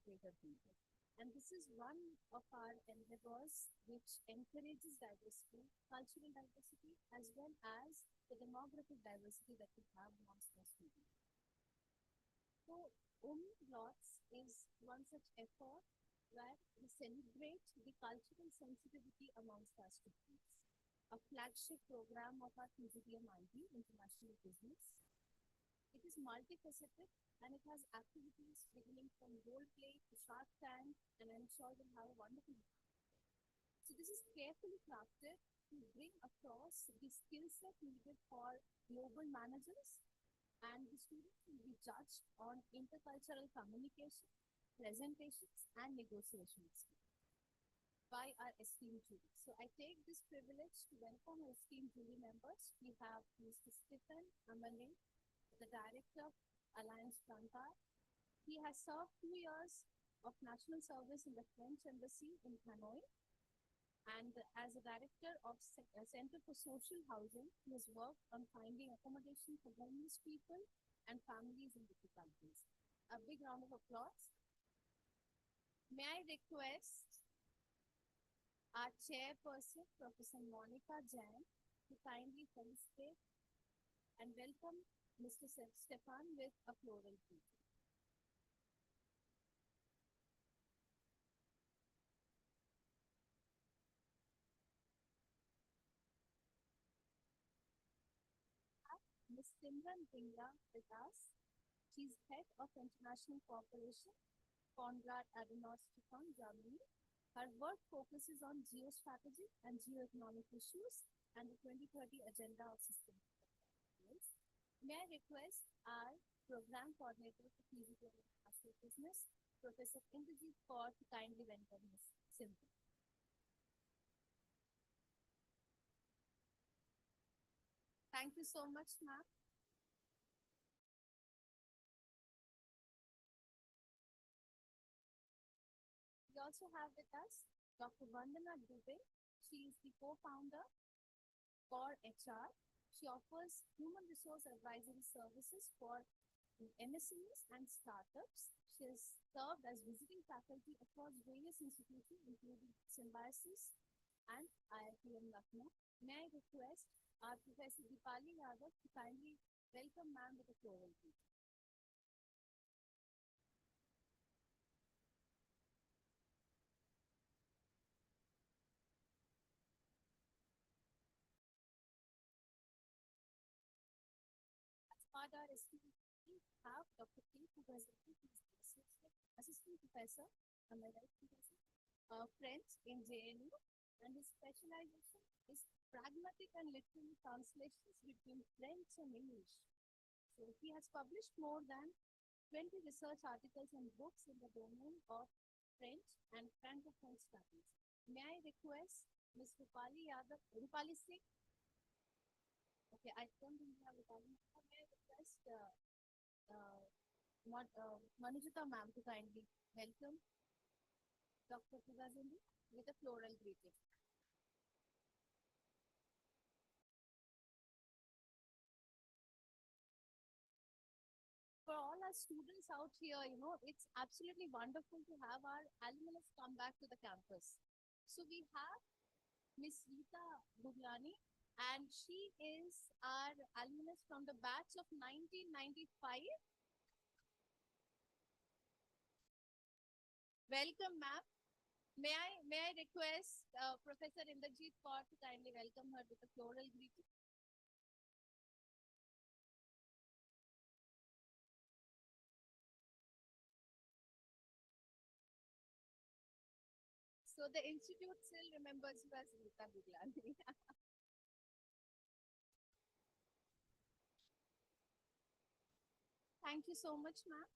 greater people. And this is one of our endeavors which encourages diversity, cultural diversity, as well as the demographic diversity that we have amongst our students. So, Omniglotz is one such effort where we celebrate the cultural sensitivity amongst our students. A flagship program of our PGDM-IB, International Business. It is multifaceted and it has activities beginning from role play to Shark Tank, and I'm sure you'll have a wonderful time. So this is carefully crafted to bring across the skill set needed for global managers, and the students will be judged on intercultural communication, presentations, and negotiations by our esteemed jury. So I take this privilege to welcome our esteemed jury members. We have Mr. Stephen Amale, the Director of Alliance Francaise. He has served 2 years of national service in the French Embassy in Hanoi. And as a Director of Center for Social Housing, he has worked on finding accommodation for homeless people and families in difficulties. A big round of applause. May I request our chairperson, Professor Monica Jain, to kindly felicitate and welcome Mr. Stefan with a floral greeting. Ms. Simran Dingla with us. She's head of International Cooperation, Konrad Adenauer Stiftung, Germany. Her work focuses on geostrategy and geoeconomic issues and the 2030 Agenda of Sustainable Development. May I request our program coordinator for PGDM International Business, Professor Indrajit Kaur, to kindly welcome Ms. Simran. Thank you so much, ma'am. We also have with us Dr. Vandana Dubey. She is the co-founder for HR. She offers human resource advisory services for MSMEs and startups. She has served as visiting faculty across various institutions, including Symbiosis and IITM Lucknow. May I request our Professor Deepali Yadav to kindly welcome ma'am with a floral greeting. As part of our esteemed, we have Dr. K. Pugazetti, who is the Assistant Professor, Emeritus Professor, French in JNU, and his specialization is pragmatic and literary translations between French and English. So he has published more than 20 research articles and books in the domain of French and Francophone studies. May I request Ms. Rupali Yadav, Rupali Singh? Okay, I don't think we have Rupali. May I request Manujita ma'am to kindly welcome Dr. Pugazetti with a floral greeting. For all our students out here, it's absolutely wonderful to have our alumnus come back to the campus. So we have Miss Rita Buglani, and she is our alumnus from the batch of 1995. Welcome, ma'am. May I request Professor Indrajit Kaur to kindly welcome her with a floral greeting. So the institute still remembers you as Rita Buglani. Thank you so much, ma'am.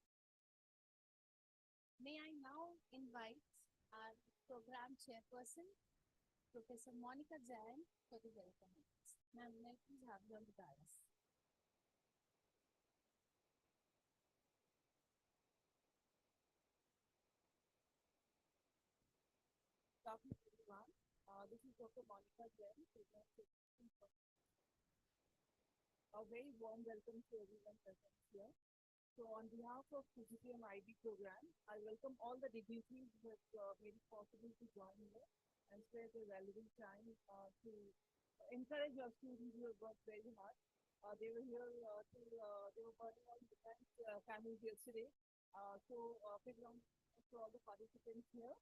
May I now invite our program chairperson, Professor Monica Jain, for the welcome. Ma'am, may I please have you on the dais? Talking to everyone, this is Dr. Monica Jain, a very warm welcome to everyone present here. So on behalf of PGPM IB program, I welcome all the dignitaries who have made it possible to join here and spare their relevant time to encourage our students who have worked very hard. They were here they were burning all different candles yesterday. Big round of applause for all the participants here.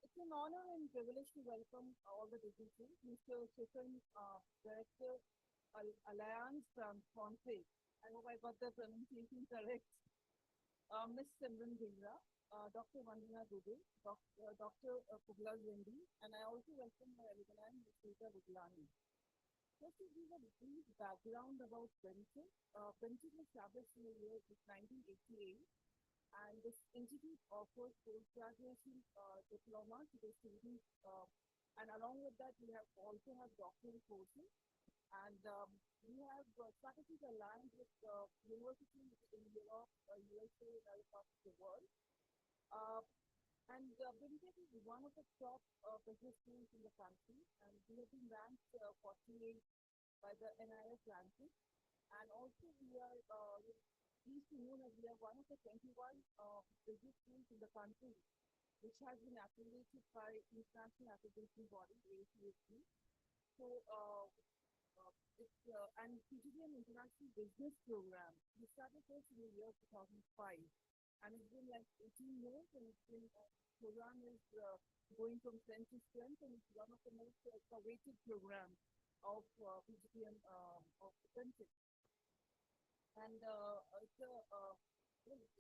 It's an honor and privilege to welcome all the dignitaries. Mr. Stephen, Director Alliance from Fonse. I hope I got the pronunciation correct. Ms. Simran Dhingra, Dr. Vandana Dubey, Dr. Pugla Zendi, and I also welcome my alumni, Ms. Rita Buglani. Just to give a brief background about Benchik, Benchik was established in the year 1988, and this institute offers post-graduation diploma to the students, and along with that, we have also have doctoral courses, and we have strategic alliance with universities in Europe, USA, and other parts of the world. Uh, and Benchik is one of the top business schools in the country, and we have been ranked 48 by the NIS ranking. And also, we are pleased to know that we are one of the 21 business schools in the country which has been affiliated by International Accreditation Body, ACAC. So, it's and PGDM International Business Program. We started this in the year 2005, and it's been like 18 years, and it's been program is going from strength to strength, and it's one of the most awaited program of PGDM of the country. And it's a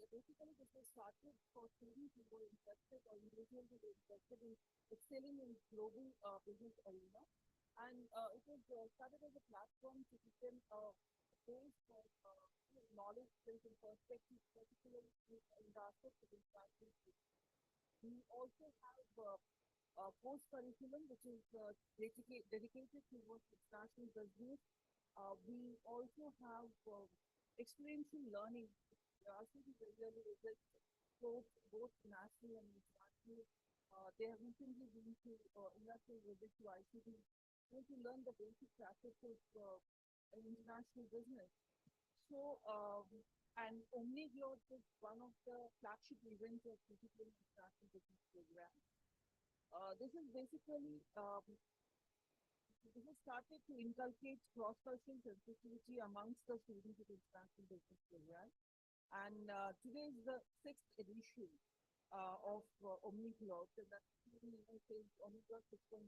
basically this was started for students who were interested or individuals who were interested in excelling in global business arena. And it was started as a platform to give them a base for knowledge, skills, and perspectives, particularly in the aspects of international business. We also have a post curriculum which is dedicated towards international business. We also have experiential learning. Students regularly visit both national and international. They have recently been to industrial visit to ICT to learn the basic practices of international business. So, and Omniglotz is one of the flagship events of digital international business program. This is basically this is started to inculcate cross-cultural sensitivity amongst the students of international business program. And today is the sixth edition of Omniglotz, and that's even says Omniglotz 6.0.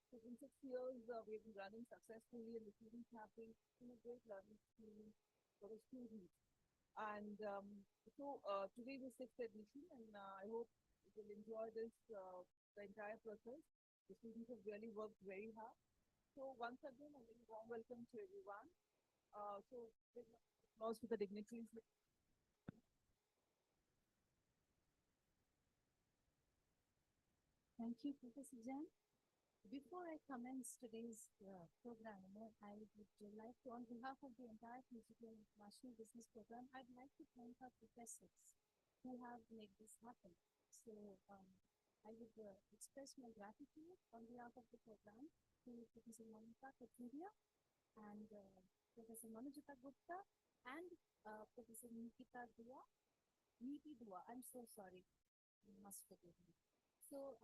So in 6 years, we've been running successfully, and the students have been a great learning experience for the students. And today is the sixth edition, and I hope you will enjoy this the entire process. The students have really worked very hard. So once again, a very warm welcome to everyone. Big applause to the dignitaries. Thank you, Professor Jan. Before I commence today's program, I would like to, on behalf of the entire PGPM International Business Program, I'd like to thank our professors who have made this happen. So I would express my gratitude on behalf of the program to Professor Monica Katuria and Professor Manojita Gupta and Professor Nikita Dua. Niti Dua, I'm so sorry. You must forgive me. So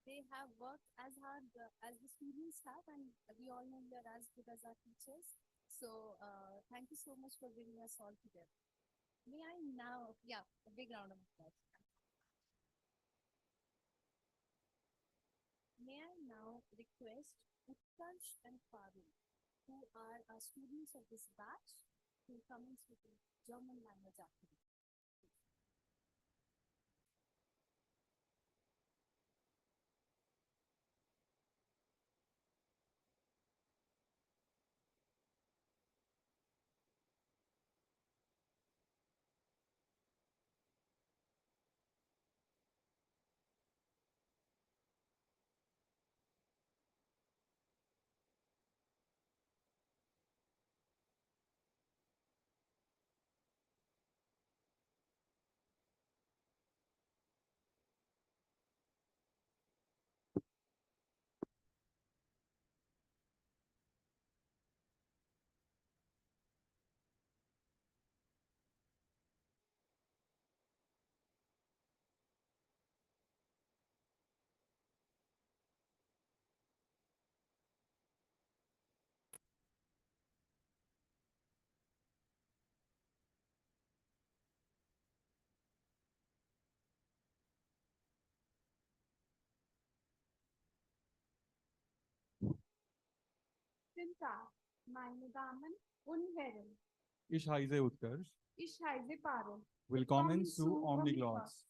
they have worked as hard as the students have, and we all know we are as good as our teachers. So thank you so much for bringing us all together. May I now, yeah, a big round of applause. May I now request Utkarsh and Farooq, who are our students of this batch, to commence with the German language activity. Guten Tag, meine Damen und Herren. Ich heiße Utkarsh. Ich heiße Parul. Willkommen zu Omniglotz.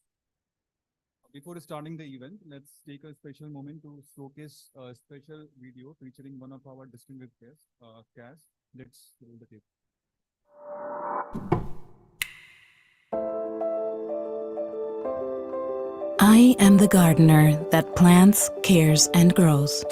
Before starting the event, let's take a special moment to showcase a special video featuring one of our distinguished guests, cast. Let's roll the tape. I am the gardener that plants, cares, and grows.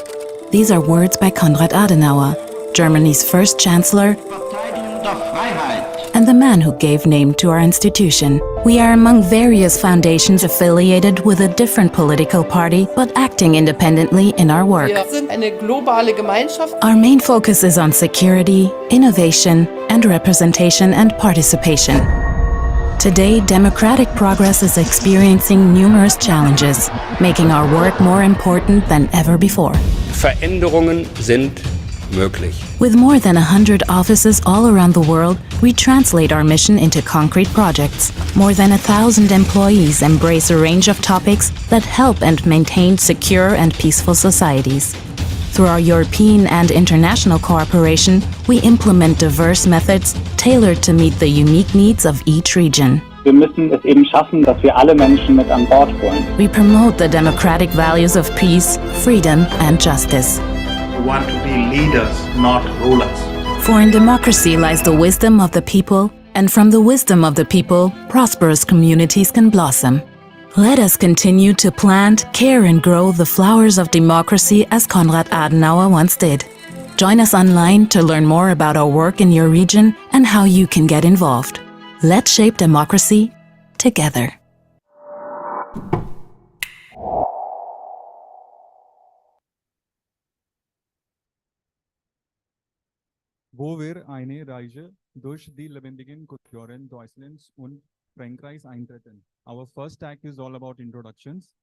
These are words by Konrad Adenauer, Germany's first chancellor Verteidigung der Freiheit. and the man who gave name to our institution. We are among various foundations affiliated with a different political party, but acting independently in our work. Wir sind eine globale Gemeinschaft. Our main focus is on security, innovation, and representation and participation. Today, democratic progress is experiencing numerous challenges, making our work more important than ever before. Veränderungen sind möglich. With more than 100 offices all around the world, we translate our mission into concrete projects. More than 1,000 employees embrace a range of topics that help and maintain secure and peaceful societies. Through our European and international cooperation, we implement diverse methods tailored to meet the unique needs of each region. Wir müssen es eben schaffen, dass wir alle Menschen mit an Bord holen. We promote the democratic values of peace, freedom, and justice. We want to be leaders, not rulers. For in democracy lies the wisdom of the people, and from the wisdom of the people, prosperous communities can blossom. Let us continue to plant, care, and grow the flowers of democracy as Konrad Adenauer once did. Join us online to learn more about our work in your region and how you can get involved. Let's shape democracy together. Wo wir eine Reise durch die lebendigen Kulturen Deutschlands und Frankreichs eintreten. Our first act is all about introductions.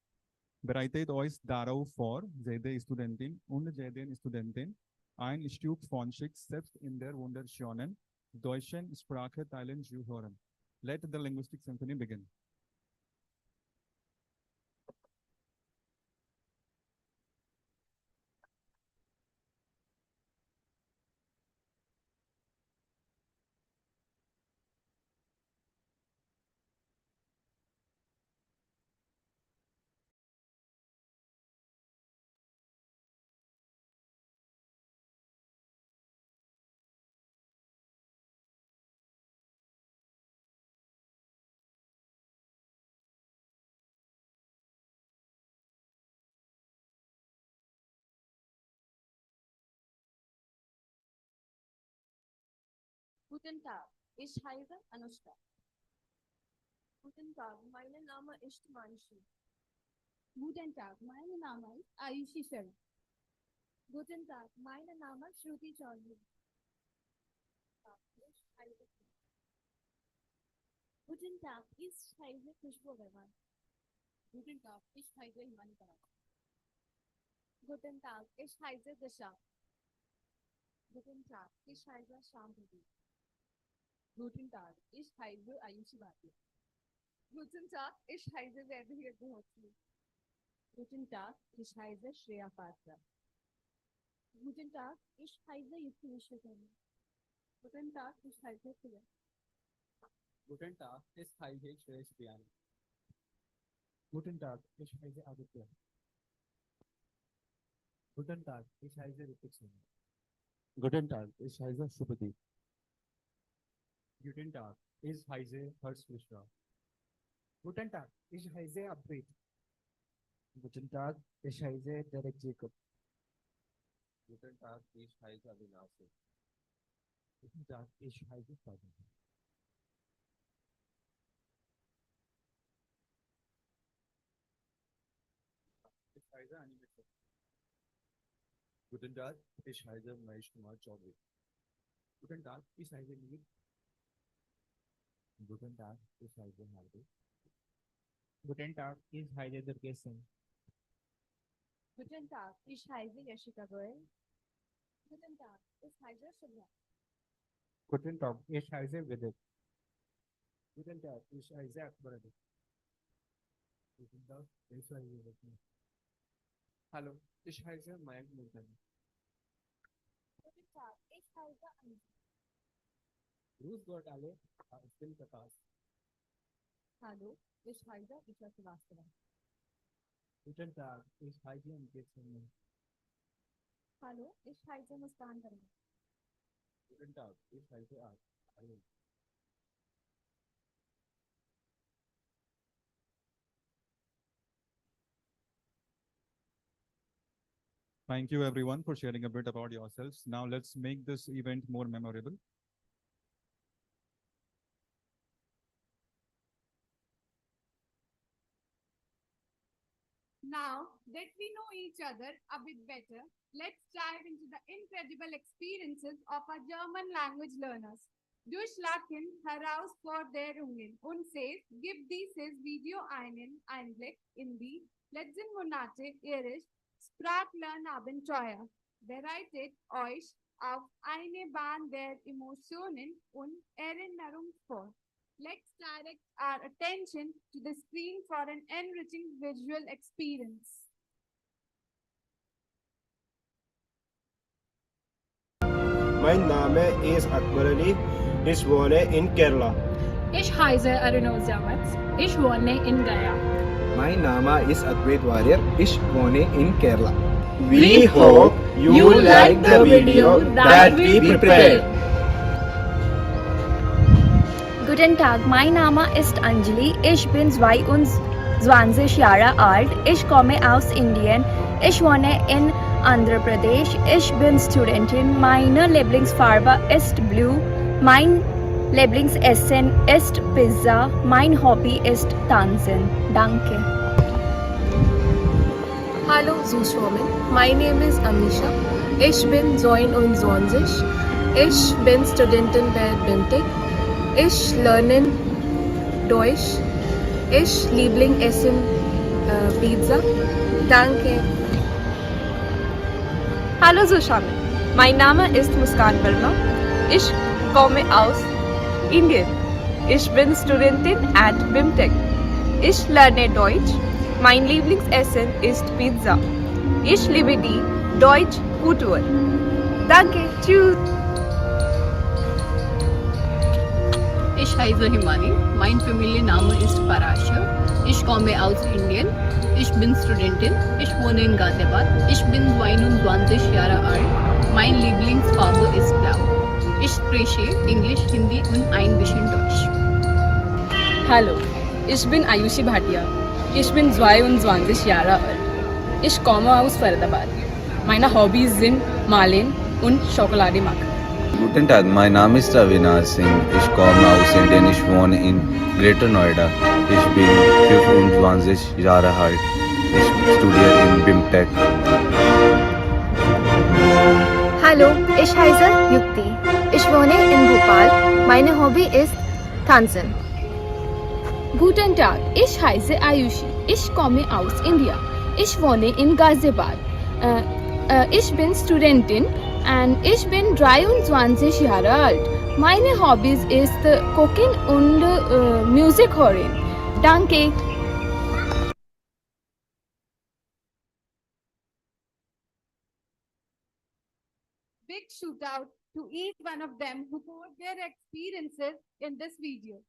Bereitet euch darauf vor, jede Studentin und jeden Studentin ein Stück von sich selbst in der wunderschönen deutschen Sprache teilen zu hören. Let the linguistic symphony begin. Guten Tag, ich heiße Anushka. Guten Tag, mein Name ist Manshi. Guten Tag, mein Name ist Ayushi Sharma. Guten Tag, mein Name ist Shruti Chaudhary. Guten Tag, ich heiße Khushbu Agarwal. Guten Tag, ich heiße Himani Karan. Guten Tag, ich heiße Disha. Guten Tag, ich heiße Shambhavi. Guten Tag, ich heiße Ayushi Bhatia. Guten Tag, ich heiße Vedhi Agnihotri. Guten Tag, ich heiße Shreya Patra. Guten Tag, ich heiße Yuki Vishwakarma. Guten Tag, ich heiße Priya. Guten Tag, ich heiße Shresh Biyani. Guten Tag, ich heiße Aditya. Guten Tag, ich heiße Ritik Singh. Guten Tag, ich heiße Subhadeep. Guten Tag, ich heiße Harsh Mishra. Guten Tag, ich heiße Abrit. Guten Tag, ich heiße Derek Jacob. Guten Tag, ich heiße Avinash. Guten Tag, ich heiße Fabian. Ich heiße Animation. Guten Tag, ich heiße Mahesh Kumar Chaudhary. Guten Tag, ich heiße Neil. Guten Tag, ich heiße Hardik. Guten Tag, ich heiße Durgesh Singh. Guten Tag, ich heiße Yashika Goel. Guten Tag, ich heiße Shubha. Guten Tag, ich heiße Vidit. Guten Tag, ich heiße Akbar Ali. Guten Tag, ich heiße Rajni. Hallo, ich heiße Mayank Multani. Guten Haider Anjali. Grüß Gott alle, ich bin Prakash. Hello, ich heiße Isha Srivastava. Guten Tag, ich heiße Omniglotz. Hello, ich heiße Muskan Verma. Guten Tag, ich heiße Arun. Thank you everyone for sharing a bit about yourselves. Now let's make this event more memorable. Now that we know each other a bit better, let's dive into the incredible experiences of our German language learners. Durchlachen Herausforderungen und says, gibt dieses Video einen Einblick in die letzten Monate ihres Sprachlernabenteuer. Bereitet euch auf eine Bahn der Emotionen und Erinnerung vor. Let's direct our attention to the screen for an enriching visual experience. Mein Name ist Akbar Ali. Ich wohne in Kerala. Ich heiße Arunoz Jamatz. Ich wohne in Gaya. Mein Name ist Advait Warrior. Ich wohne in Kerala. We hope you like the video that we prepared. Guten Tag, mein Name ist Anjali. Ich bin 22 Jahre alt. Ich komme aus Indien. Ich wohne in Andhra Pradesh. Ich bin Studentin. Meine Lieblingsfarbe ist Blue. Mein Lieblingsessen ist Pizza. Mein Hobby ist Tanzen. Danke. Hallo Zuschauer, my name is Amisha. Ich bin 22. Ich bin Studentin bei BIMTech. Ich lerne Deutsch. Ich liebling essen Pizza. Danke. Hallo Zuschauer, mein Name ist Muskan Verma. Ich komme aus Indien. Ich bin Studentin at BIMTech. Ich lerne Deutsch. Mein Lieblingsessen ist Pizza. Ich liebe die Deutschkultur. Danke, tschüss. Ich heiße Himani. Mein Familienname ist Parasha. Ich komme aus Indien. Ich bin Studentin. Ich wohne in Ghaziabad. Ich bin 22 Jahre alt. Mein Lieblingsfarbe ist Blau. Ich spreche Englisch, Hindi und ein bisschen Deutsch. Hallo, ich bin Ayushi Bhatia. Ich bin 22 Jahre alt. Ich komme aus Faridabad. Meine Hobbys sind Malen und Schokolade machen. Guten Tag, mein Name ist Avinash Singh. Ich komme aus Indien. Ich wohne in Greater Noida. Ich bin 25 Jahre alt. Ich studiere in BIMTech. Hallo, ich heiße Yukti. Ich wohne in Bhopal. Meine Hobby ist Tanzen. Guten Tag, ich heiße Ayushi. Ich komme aus India. Ich wohne in Ghaziabad. Ich bin Studentin und ich bin 23 Jahre alt. Meine Hobbys ist Cooking und Musik hören. Danke. Big shout out to each one of them who poured their experiences in this video.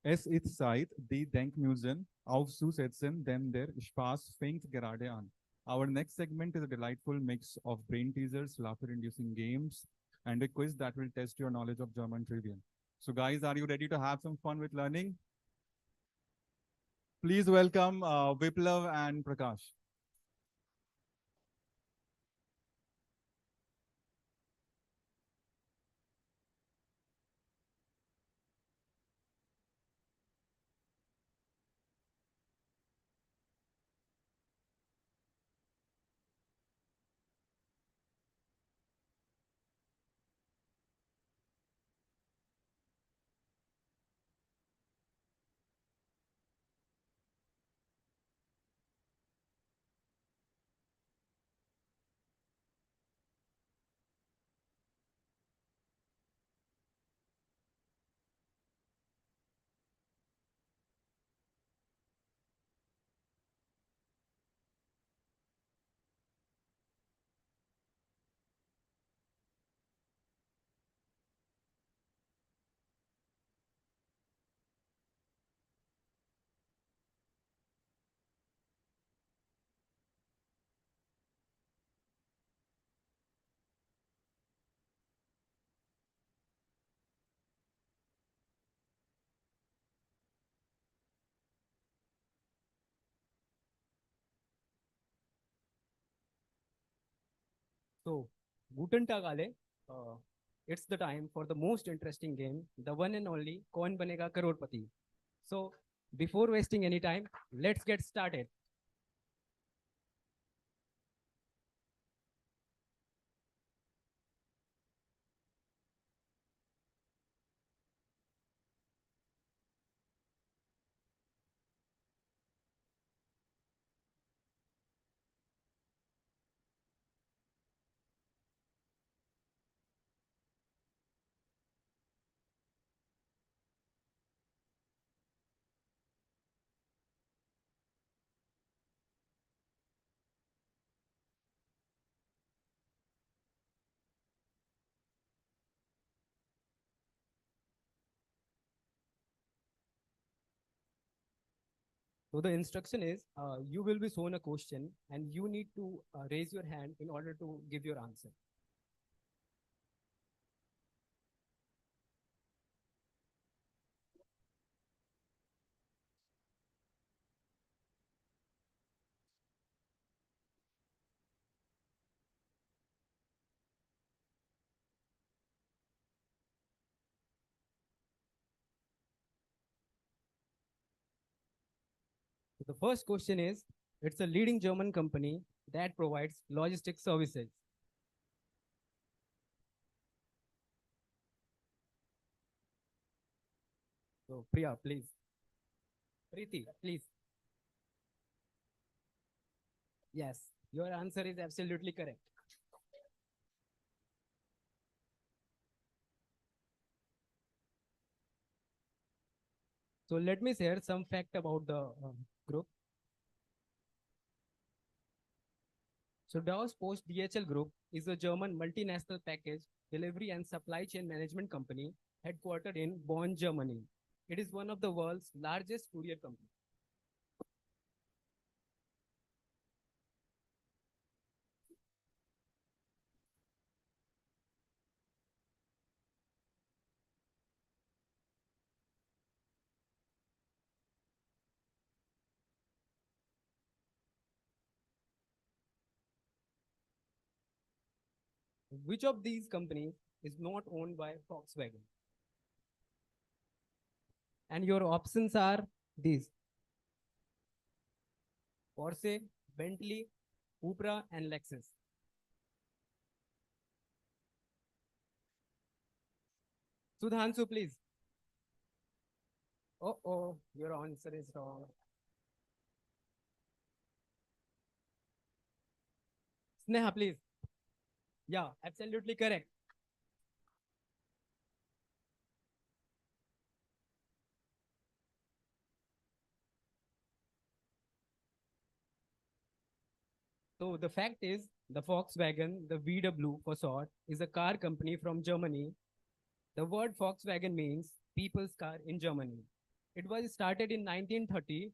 Es ist Zeit, die Denkmusen aufzusetzen, denn der Spaß fängt gerade an. Our next segment is a delightful mix of brain teasers, laughter-inducing games, and a quiz that will test your knowledge of German trivia. So guys, are you ready to have some fun with learning? Please welcome Viplav and Prakash. So, Guten Tag alle. It's the time for the most interesting game, the one and only Kaun Banega Crorepati. So, before wasting any time, let's get started. So the instruction is you will be shown a question and you need to raise your hand in order to give your answer. So the first question is, it's a leading German company that provides logistics services. So Priya, please. Preeti, please. Yes, your answer is absolutely correct. So let me share some fact about the group. So Daos Post DHL Group is a German multinational package delivery and supply chain management company headquartered in Bonn, Germany. It is one of the world's largest courier companies. Which of these companies is not owned by Volkswagen? And your options are these: Porsche, Bentley, Cupra, and Lexus. Sudhanshu, please. Oh, your answer is wrong. Sneha, please. Yeah, absolutely correct. So the fact is, the Volkswagen, the VW for short, is a car company from Germany. The word Volkswagen means people's car in Germany. It was started in 1930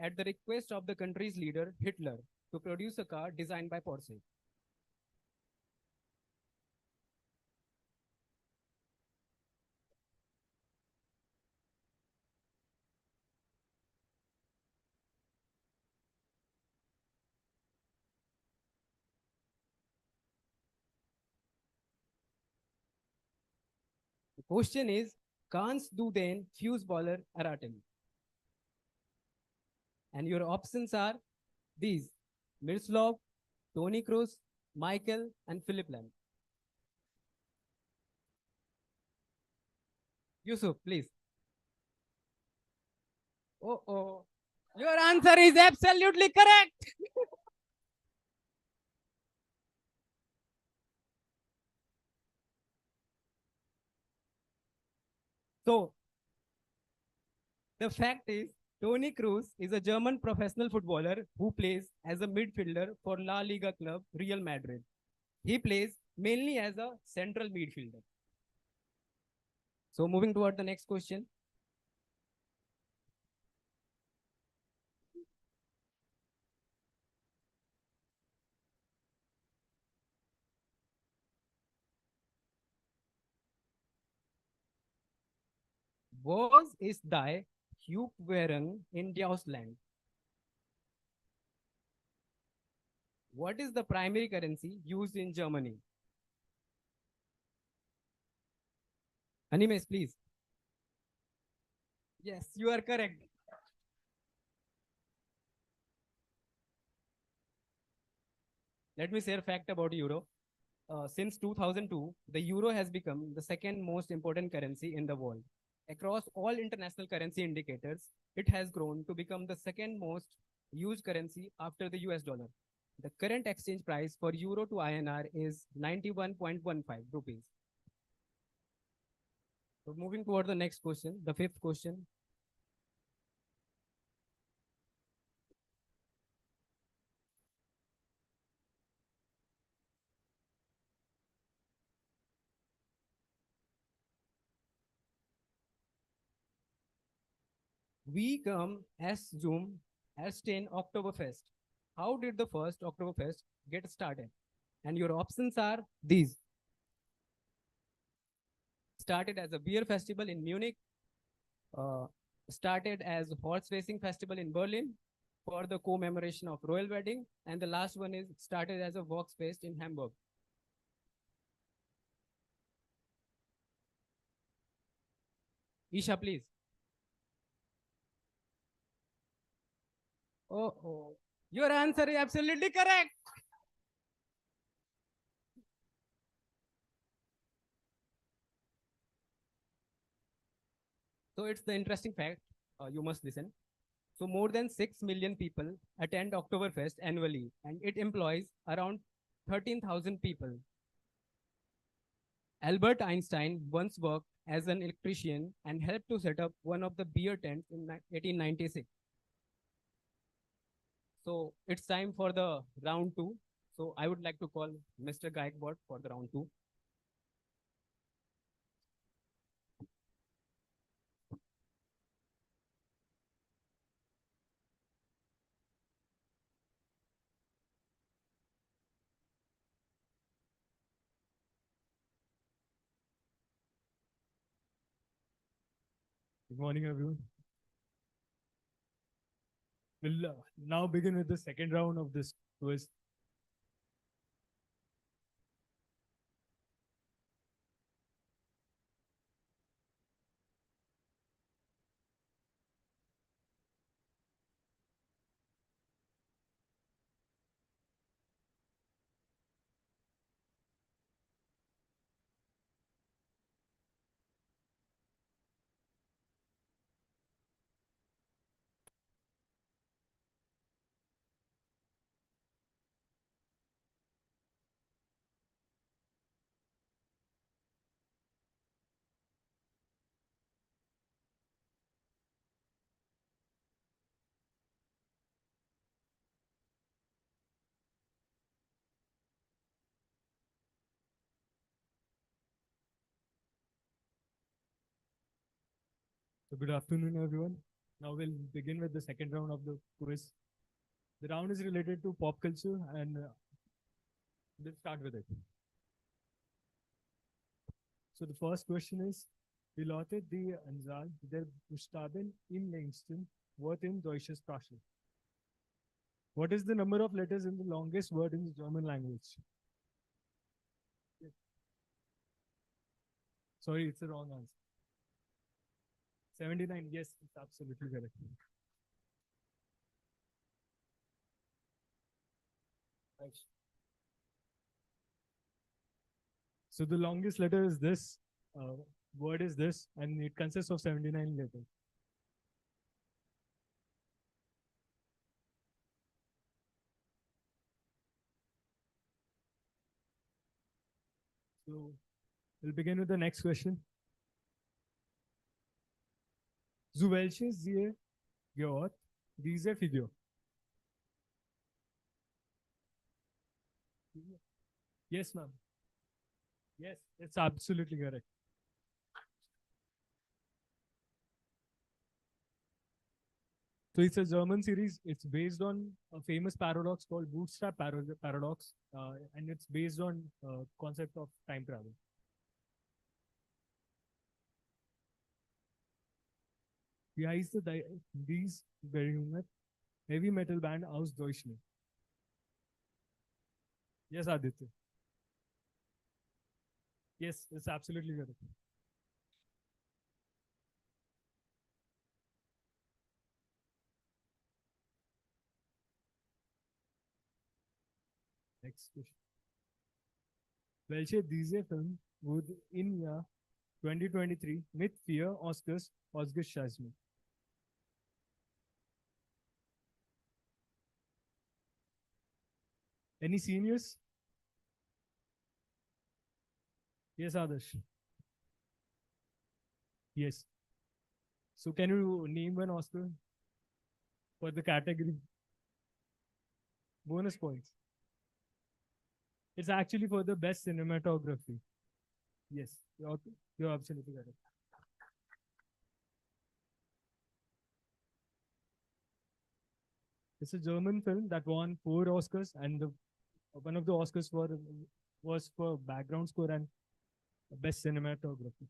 at the request of the country's leader, Hitler, to produce a car designed by Porsche. The question is, kannst du den Fußballer erraten? And your options are these: Miroslav, Tony Kroos, Michael, and Philip Lam. Yusuf, please. Oh. Your answer is absolutely correct. So, the fact is, Tony Kroos is a German professional footballer who plays as a midfielder for La Liga club Real Madrid. He plays mainly as a central midfielder. So, moving toward the next question. Was ist die Hugwährung in Deutschland? What is the primary currency used in Germany? Animes, please. Yes, you are correct. Let me share a fact about euro. Since 2002, the euro has become the second most important currency in the world. Across all international currency indicators, it has grown to become the second most used currency after the US dollar. The current exchange price for euro to INR is 91.15 rupees. So moving toward the next question, the fifth question. We come as Zoom as 10 Oktoberfest. How did the first Oktoberfest get started? And your options are these. Started as a beer festival in Munich, uh, started as horse racing festival in Berlin for the commemoration of royal wedding, and the last one is started as a Volksfest in Hamburg. Isha, please. Oh, your answer is absolutely correct. So it's the interesting fact. You must listen. So more than 6 million people attend Oktoberfest annually, and it employs around 13,000 people. Albert Einstein once worked as an electrician and helped to set up one of the beer tents in 1896. So it's time for the round two. So I would like to call Mr. Gaikwad for the round two. Good morning, everyone. We'll now begin with the second round of this quiz. So good afternoon, everyone. Now we'll begin with the second round of the quiz. The round is related to pop culture, and we'll start with it. So the first question is, wie lautet die Anzahl der Buchstaben im längsten Wort in deutscher Sprache? What is the number of letters in the longest word in the German language? Sorry, it's the wrong answer. 79, yes, it's absolutely correct. Thanks. So the longest letter is this, word is this, and it consists of 79 letters. So we'll begin with the next question. Zu welches Tier gehört diese Figur? Yes, ma'am. Yes, it's absolutely correct. So it's a German series. It's based on a famous paradox called bootstrap paradox, and it's based on concept of time travel. Wie heißt dies berühmte Heavy Metal Band aus Deutschland? Yes, Aditya. Yes, it's absolutely correct. Next question. Welche diese Film wurde im Jahr 2023 mit 4 Oscars ausgezeichnet? Any seniors? Yes, Adarsh. Yes. So can you name one Oscar for the category? Bonus points. It's actually for the best cinematography. Yes, you're absolutely correct. It's a German film that won 4 Oscars, and one of the Oscars was for background score and best cinematography.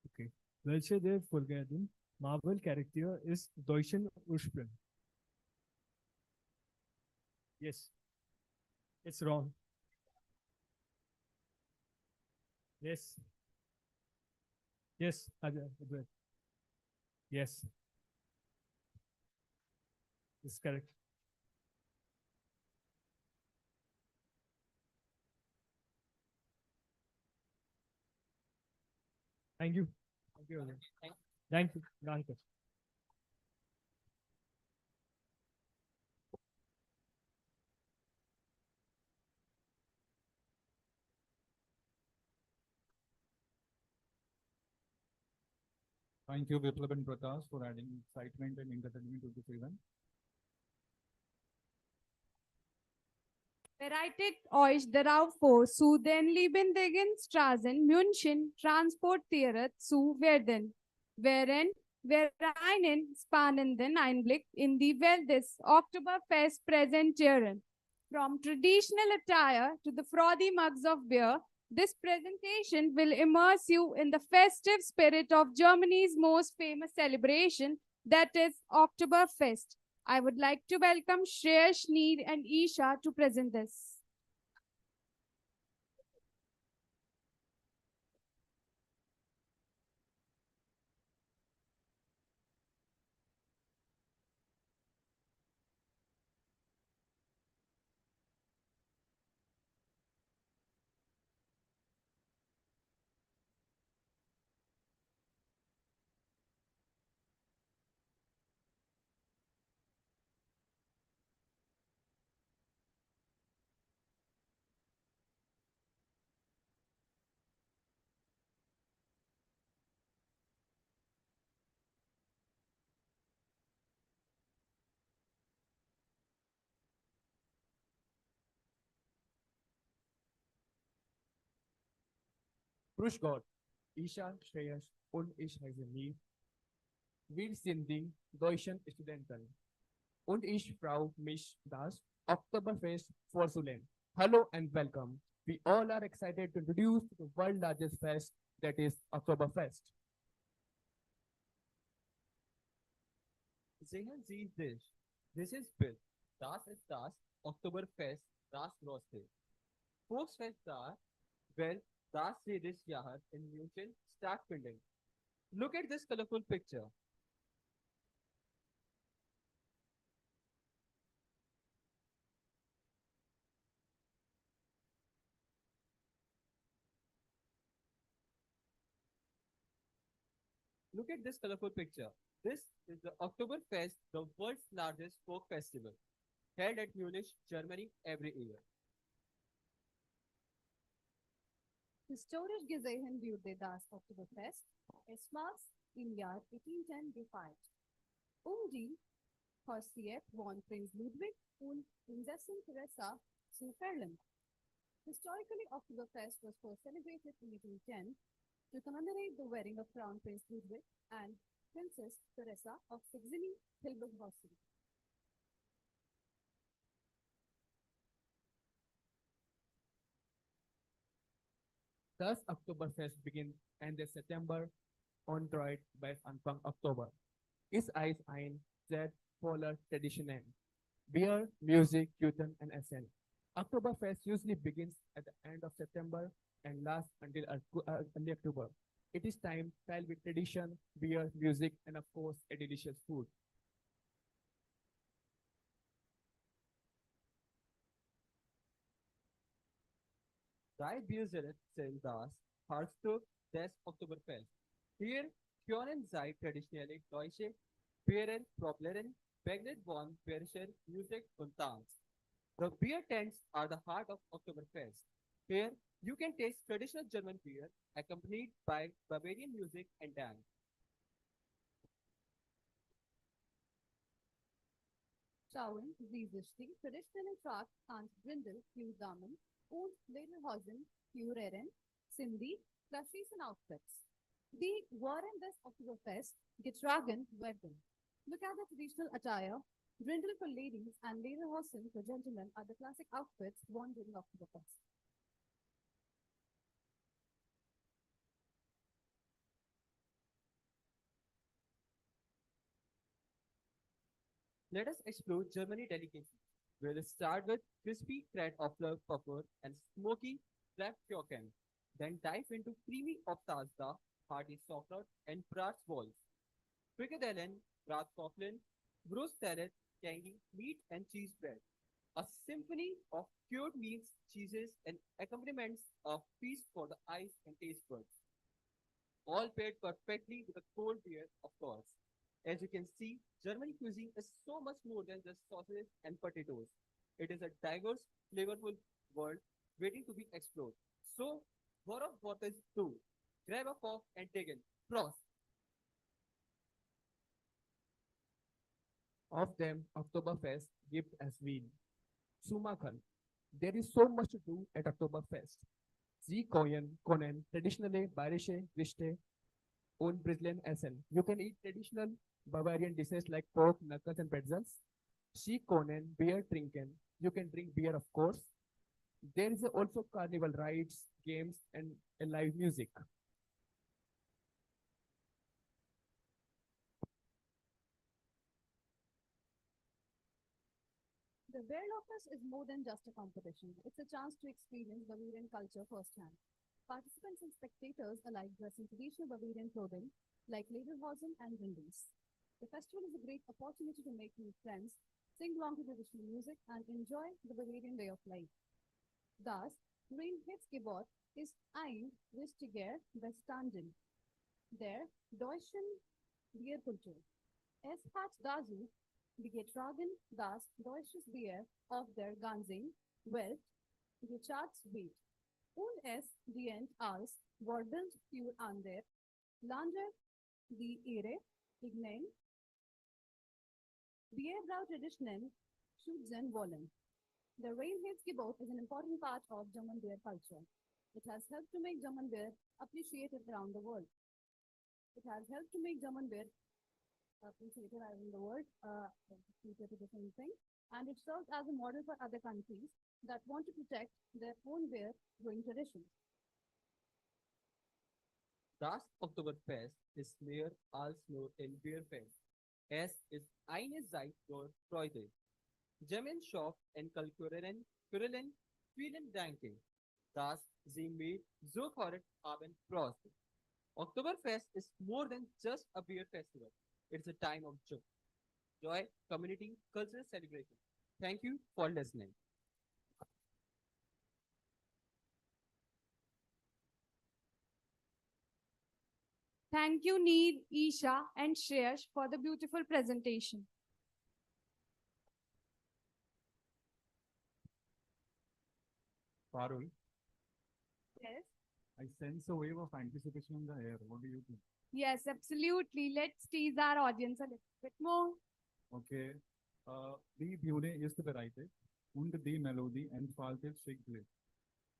Okay. Welche der folgenden Marvel-Charakter ist deutschen Ursprung? Yes. It's wrong. Yes. Yes. Advait. Yes. It's correct. Thank you. Thank you. Advait. Thank you. Danke. Thank you, Viplav and Prakash, for adding excitement and entertainment to this event. Bereitet euch darauf vor, zu den lebendigen Straßen München transportiert zu werden, während wir einen spannenden Einblick in die Welt des Oktoberfest präsentieren. From traditional attire to the frothy mugs of beer, this presentation will immerse you in the festive spirit of Germany's most famous celebration, that is Oktoberfest. I would like to welcome Shreya, Sneed, and Isha to present this. Grüß Gott, Isha, Shreyas und ich heiße Nie. Wir sind die deutschen Studenten und ich freue mich, das Oktoberfest vorzulehnen. Hello and welcome. We all are excited to introduce the world largest fest, that is Oktoberfest. Sehen Sie this. This is Bill. Das ist das Oktoberfest, das Große. Volksfest da, well, das dieses Jahr in München stattfinden. Look at this colorful picture. Look at this colorful picture. This is the Oktoberfest, the world's largest folk festival, held at Munich, Germany every year. Historisch gesehen wurde das Oktoberfest erstmals im Jahr 1810 gefeiert, die Hochzeit von Prinz Ludwig und Prinzessin Theresa zu feiern. Historically, Oktoberfest was first celebrated in 1810 to commemorate the wedding of Crown Prince Ludwig and Princess Theresa of Saxony-Hildburghausen. Thus, Oktoberfest begins Ende September und dauert bis Anfang Oktober. Es ist ein sehr voller traditionen. Beer, music, Kirtan, and Essen. Oktoberfest usually begins at the end of September and lasts until early October. It is time filled with tradition, beer, music, and of course, a delicious food. Drei Bierzellet zählt das Herzstück des Oktoberfest. Hier können sie traditionelle deutsche Bieren probieren, begleitet von bayerischer Musik und Tanz. The beer tents are the heart of Oktoberfest. Here, you can taste traditional German beer accompanied by Bavarian music and dance. Schauen Sie sich die traditionellen Tracht ans Brindel für Damen und Lederhosen für Herren, Sindhi, klassischen Outfits. Die Waren des Oktoberfest getragen werden. Look at the traditional attire. Brindle for ladies and Lederhosen for gentlemen are the classic outfits worn during Oktoberfest. Let us explore Germany delicacies. We'll start with crispy Kratopfler puffer and smoky Pflaumenkuchen, then dive into creamy Obstasda, hearty Sauerkraut, and Bratwurst. Frikadellen, Bratwaffeln, Brusttellet, tangy meat and cheese bread. A symphony of cured meats, cheeses, and accompaniments of feast for the eyes and taste buds. All paired perfectly with a cold beer, of course. As you can see, German cuisine is so much more than just sausages and potatoes. It is a diverse, flavorful world waiting to be explored. So, worauf wartest du? Grab a fork and dig in. Prost! Of them, Oktoberfest gibt as Wien. Zu machen. There is so much to do at Oktoberfest. Sie können traditionelle bayerische Gerichte und Brazilian Essen. You can eat traditional Bavarian dishes like pork, knuckles, and pretzels. Sie können beer trinken. You can drink beer, of course. There is also carnival rides, games, and live music. The Wehrlofest is more than just a competition. It's a chance to experience Bavarian culture firsthand. Participants and spectators alike dress in traditional Bavarian clothing like lederhosen and brindles. The festival is a great opportunity to make new friends, sing along to traditional music, and enjoy the Bavarian way of life. Das Reinheitsgebot ist ein wichtiger Bestandteil der deutschen Bierkultur. Es hat dazu beigetragen, dass deutsches Bier auf der ganzen Welt geschätzt wird. Und es dient als Vorbild für andere Länder, die ihre eigenen Bierbrautraditionen schützen wollen. The Reinheitsgebot is an important part of German beer culture. It has helped to make German beer appreciated around the world. It has helped to make German beer appreciated around the world, the same thing. And it serves as a model for other countries that want to protect their own beer brewing traditions. Das Oktoberfest ist mehr als nur ein Bierfest. Es ist eine Zeit der Freude. German Shop und Kulturen vielen Danken, dass Sie mir sofort haben Prost. Oktoberfest is more than just a beer festival. It's a time of joy, community, cultural celebration. Thank you for listening. Thank you, Neil, Isha, and Shreyash for the beautiful presentation. Parul, Yes. I sense a wave of anticipation in the air. What do you think? Yes, absolutely. Let's tease our audience a little bit more. Okay. Die Bühne ist bereit und die Melodie entfaltet sich gleich.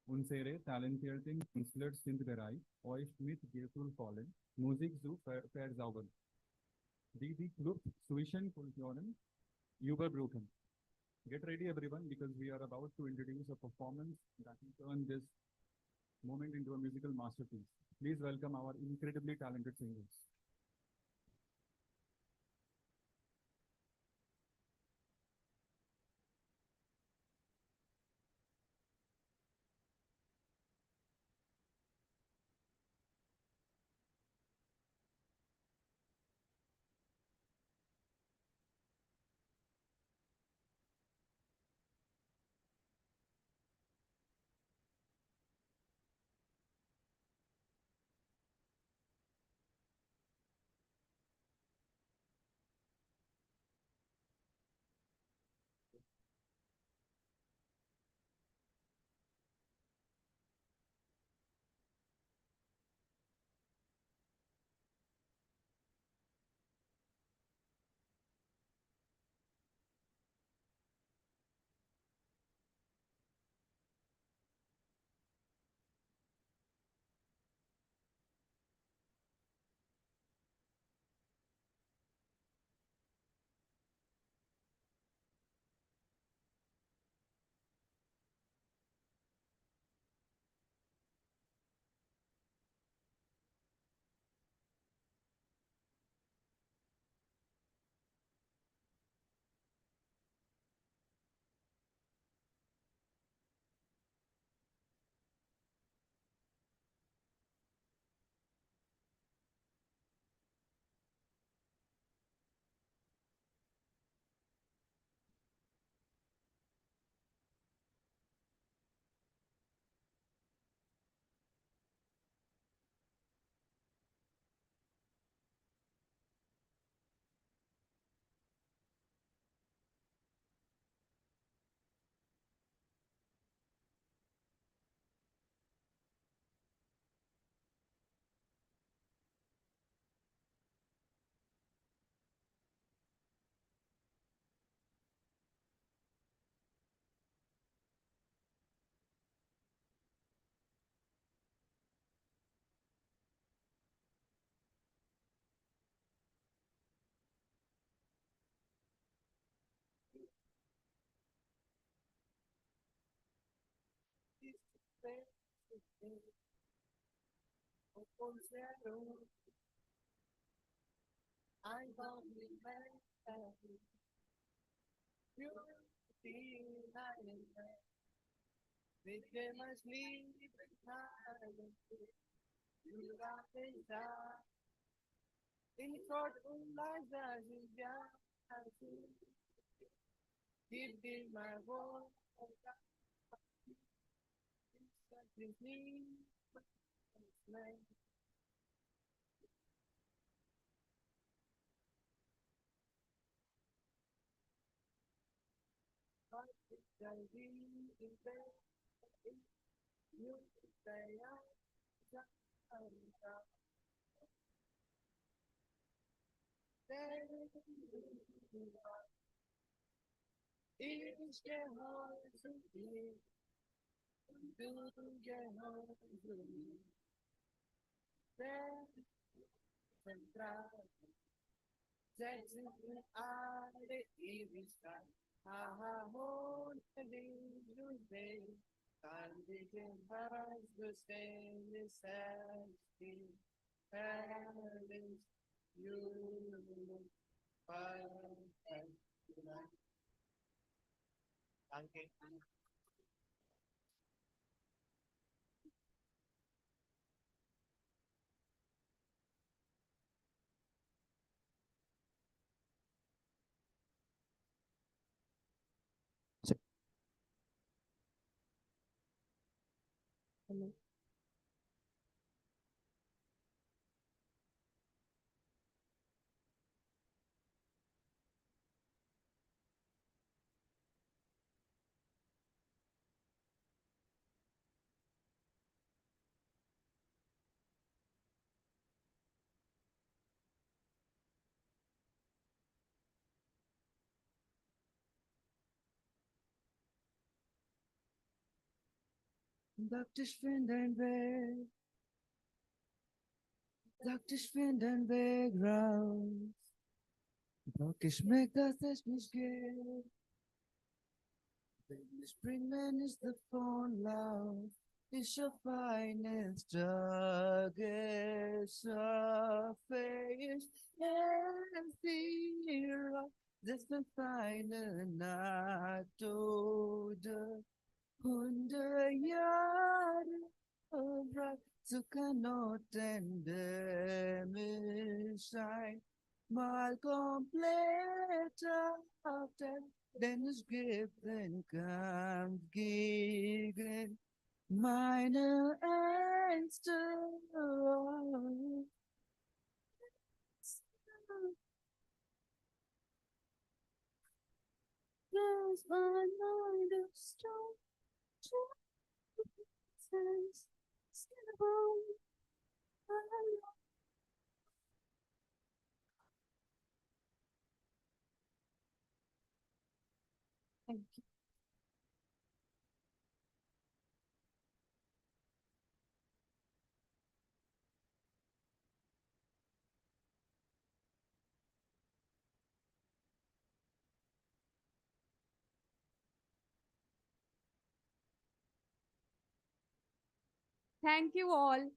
Unsere talentierten Künstler sind bereit, euch mit gefühlvollen Musik zu verzaubern, die Kluft zwischen Kulturen überbrücken. Get ready, everyone, because we are about to introduce a performance that will turn this moment into a musical masterpiece. Please welcome our incredibly talented singers. I don't remember beauty lying there. They came asleep behind you got me down. In short, life that you got to give me my voice. With me, Praktisch finden wir, praktisch finden wir raus. Doch ich merk, dass es nicht geht. Wenn ich bringen ist davon laut. Ich auf eines Tages schaffe ich es dir, das ist eine Nacht oder 100 Jahre breit, so kann mich sein, mal komplett auf denn es gibt den Kampf gegen meine Ängste. There's my mind of stone. Thank you. Thank you all.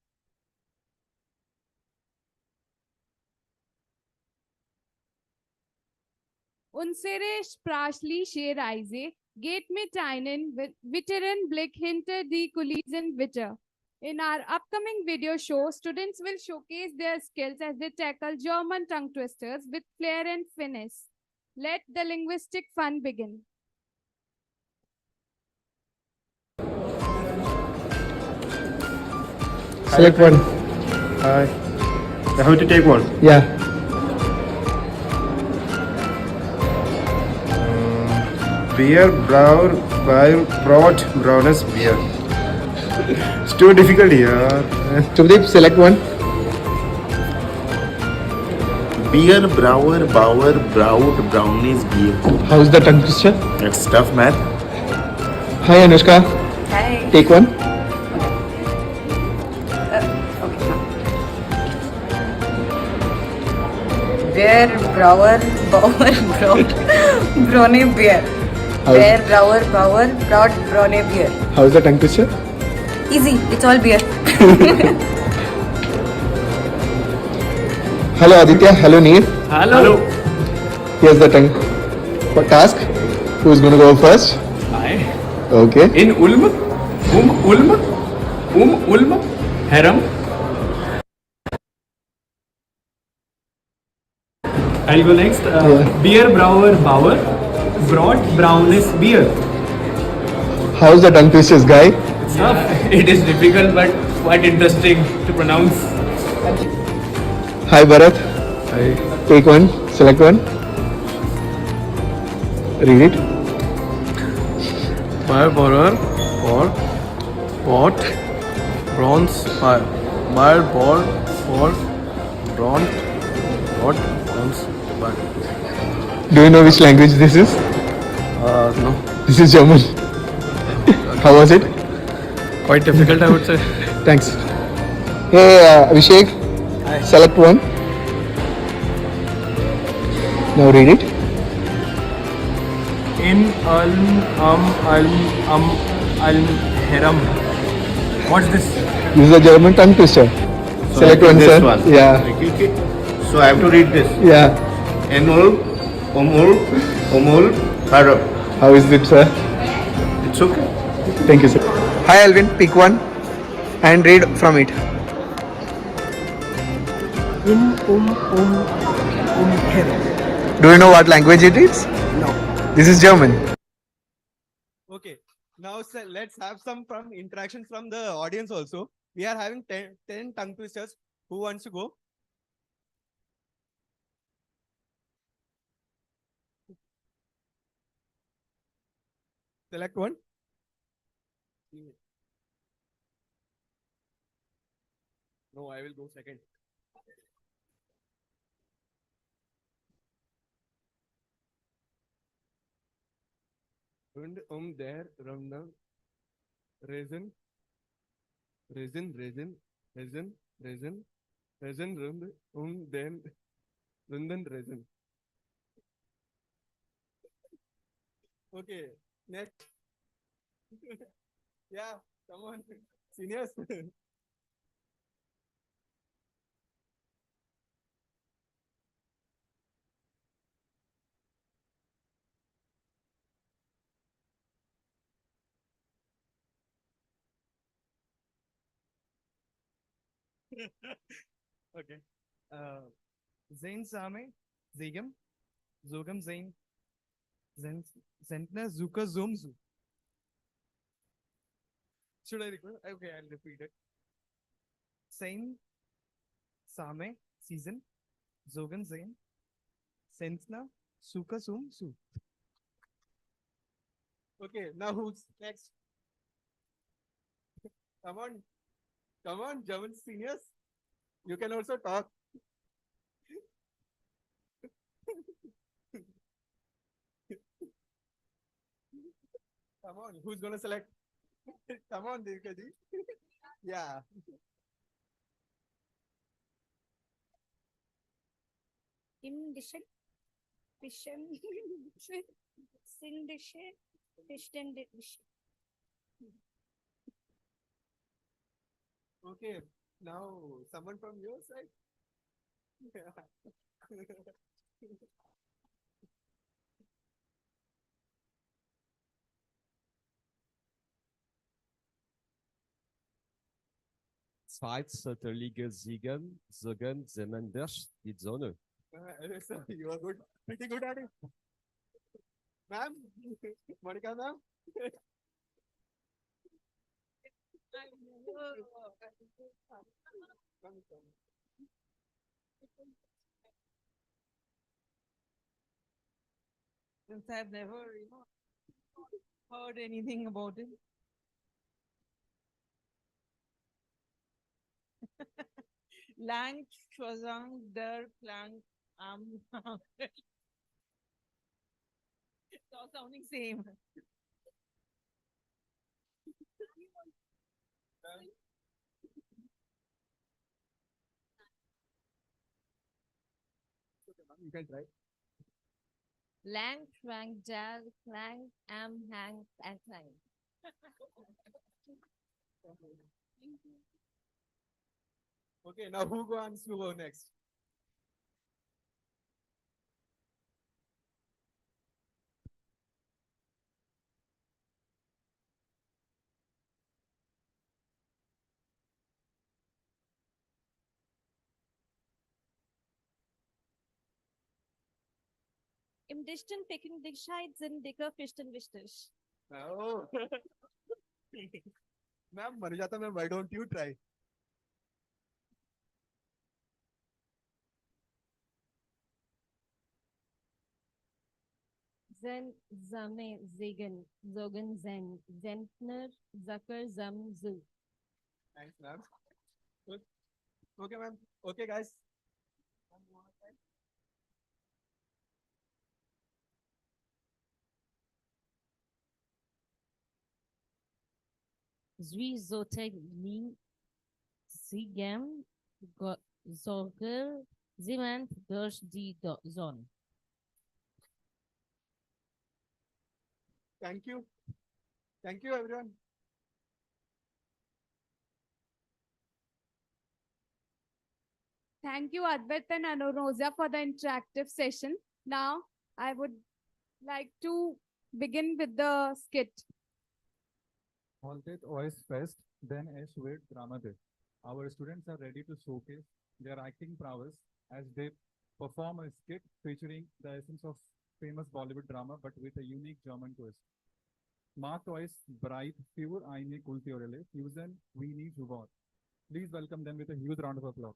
Unsere sprachliche Reise geht mit einem weiteren Blick hinter die Kulissen weiter. In our upcoming video show, students will showcase their skills as they tackle German tongue twisters with flair and finesse. Let the linguistic fun begin. Select one. Hi. I have to take one. Yeah. Beer, brought brownest beer. It's too difficult here. Subdeep, select one. Beer, browed, brownies beer. How's the tongue twister? That's tough, man. Hi, Anushka. Hi. Take one. Beer, brought, brownie beer. Beer, brought brownie beer. How's the tongue twister? Easy, it's all beer. Hello Aditya, hello Neer. Hello. Here's the tongue for task. Who's going to go first? I. Okay. In Ulm, Haram. I'll go next. Beer Brower Bauer brought brownish beer. How's the tongue twisters, guy? It's tough. It is difficult but quite interesting to pronounce. Hi Bharat. Hi. Take one, select one. Read it. Fire borrower for pot bronze fire. Fire ball for bronze pot bronze fire. Do you know which language this is? No. This is German. How was it? Quite difficult, I would say. Thanks. Hey Abhishek. Hi. Select one. Now read it. In Haram. What's this? This is a German tongue twister. So Select I one, this sir. one. Yeah. Okay. So I have to read this. Yeah. Enol, Omol, Haram. How is it, sir? It's okay. Thank you, sir. Hi, Alvin. Pick one and read from it. Do you know what language it is? No. This is German. Okay, now sir, let's have some from interaction from the audience also. We are having 10 tongue twisters. Who wants to go? Select one. No, I will go second. Und der Ramna resin rund den runden resin. Okay, next. Yeah, come on, seniors. Okay. Zain Same, Zegam, Zogam Zain, Zentner Zuka Zomzu. Should I record? Okay, I'll repeat it. Zain Same, Season, Zogan Zain, Sentna Suka Sum Su. Okay, now who's next? Come on, German seniors. You can also talk. Come on, who's gonna select? Come on, Dirka ji. Yeah. Indishin, Fishin, Sindishin, Fishton dish. Okay, now someone from your side. Zweitlige Siegen, Sogen, Semenders, die Sonne. Sir, you are good, pretty good at it. Ma'am, Monica ma'am. Since I've never, heard anything about it. Lang, Shwazang, Der, Klang, Am. It's all sounding same. You can try. Lang, Schwank, Jal, Clang, Am, Hang, and Clang. Okay, now who wants to go next? Im Dichten Peking Dicheid sind dicker Fichten wichtig. Oh. Ma'am मर जाता मैं, why don't you try? Zen, Zame, Zegen, Zogen, Zen, Zentner, Zucker, Zam, Zu. Thanks, ma'am. Good. Okay, ma'am. Okay, guys. Zwi, Zoteg, Li, Zigem, Zorger, Zimant, Durch, die Zon. Thank you. Thank you, everyone. Thank you, Advait and Anurosa, for the interactive session. Now, I would like to begin with the skit. Halted OS Fest, then Ashwade Drama Day. Our students are ready to showcase their acting prowess as they perform a skit featuring the essence of famous Bollywood drama but with a unique German twist. Marked Ois Bright Pure Eine Kulturelle Fusion Weenie Jubor. Please welcome them with a huge round of applause.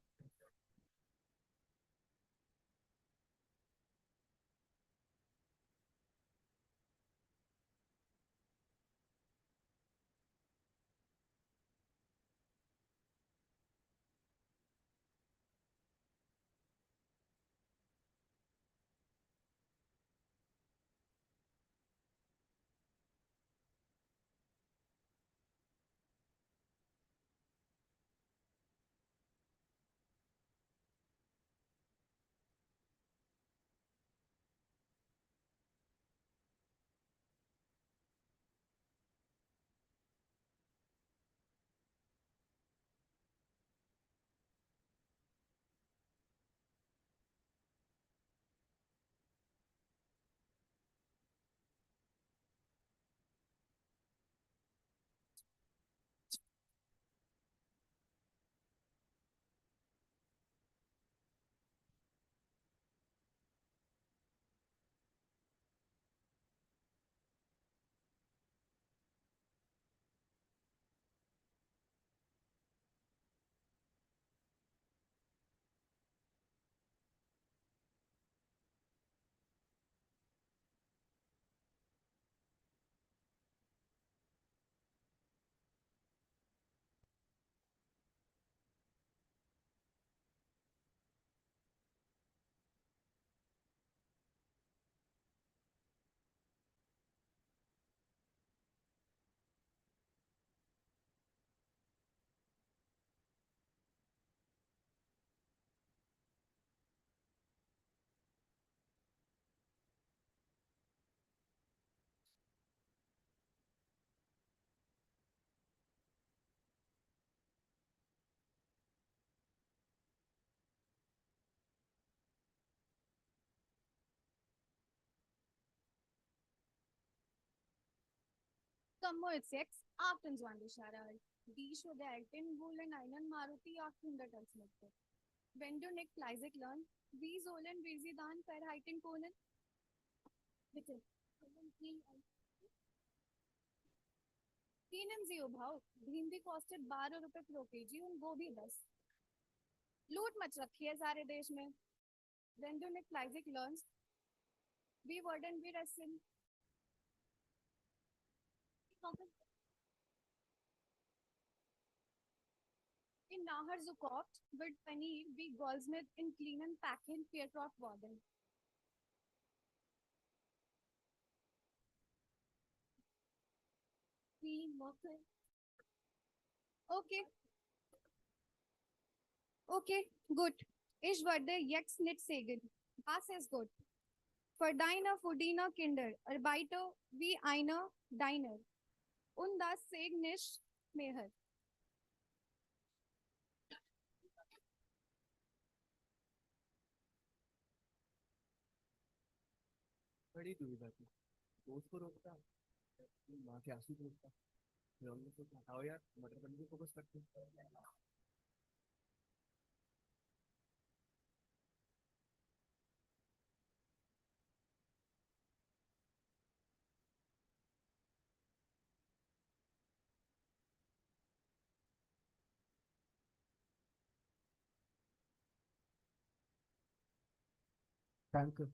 Kammer 6, 28 Jahre alt. Die Studentin wollen einen Maruti 800 als Mittel. Wenn du nicht fleißig lernst, wie sollen wir sie dann verhalten können? Bitte. Kennen Sie überhaupt? भिंडी costed 12 रुपए pro kg und गोभी 10. लूट much रखी है सारे देश में. Wenn du nicht fleißig lernst, wie werden wir es in Nahar Zukoft wird Paneer wie Goldsmith in clean and packing Faircroft worden. Okay. Okay, gut. Ich werde jetzt nicht sagen. Das ist gut. Für deine Fudina Kinder arbeite wie eine Diner. Und das sag nicht mehr. खड़ी दुविधा थी, दोस्त को रोकता, माँ के आंसू को रोकता, फिर हमने सोचा हटाओ यार, मटर पनीर पे फोकस करते हैं। Thank you.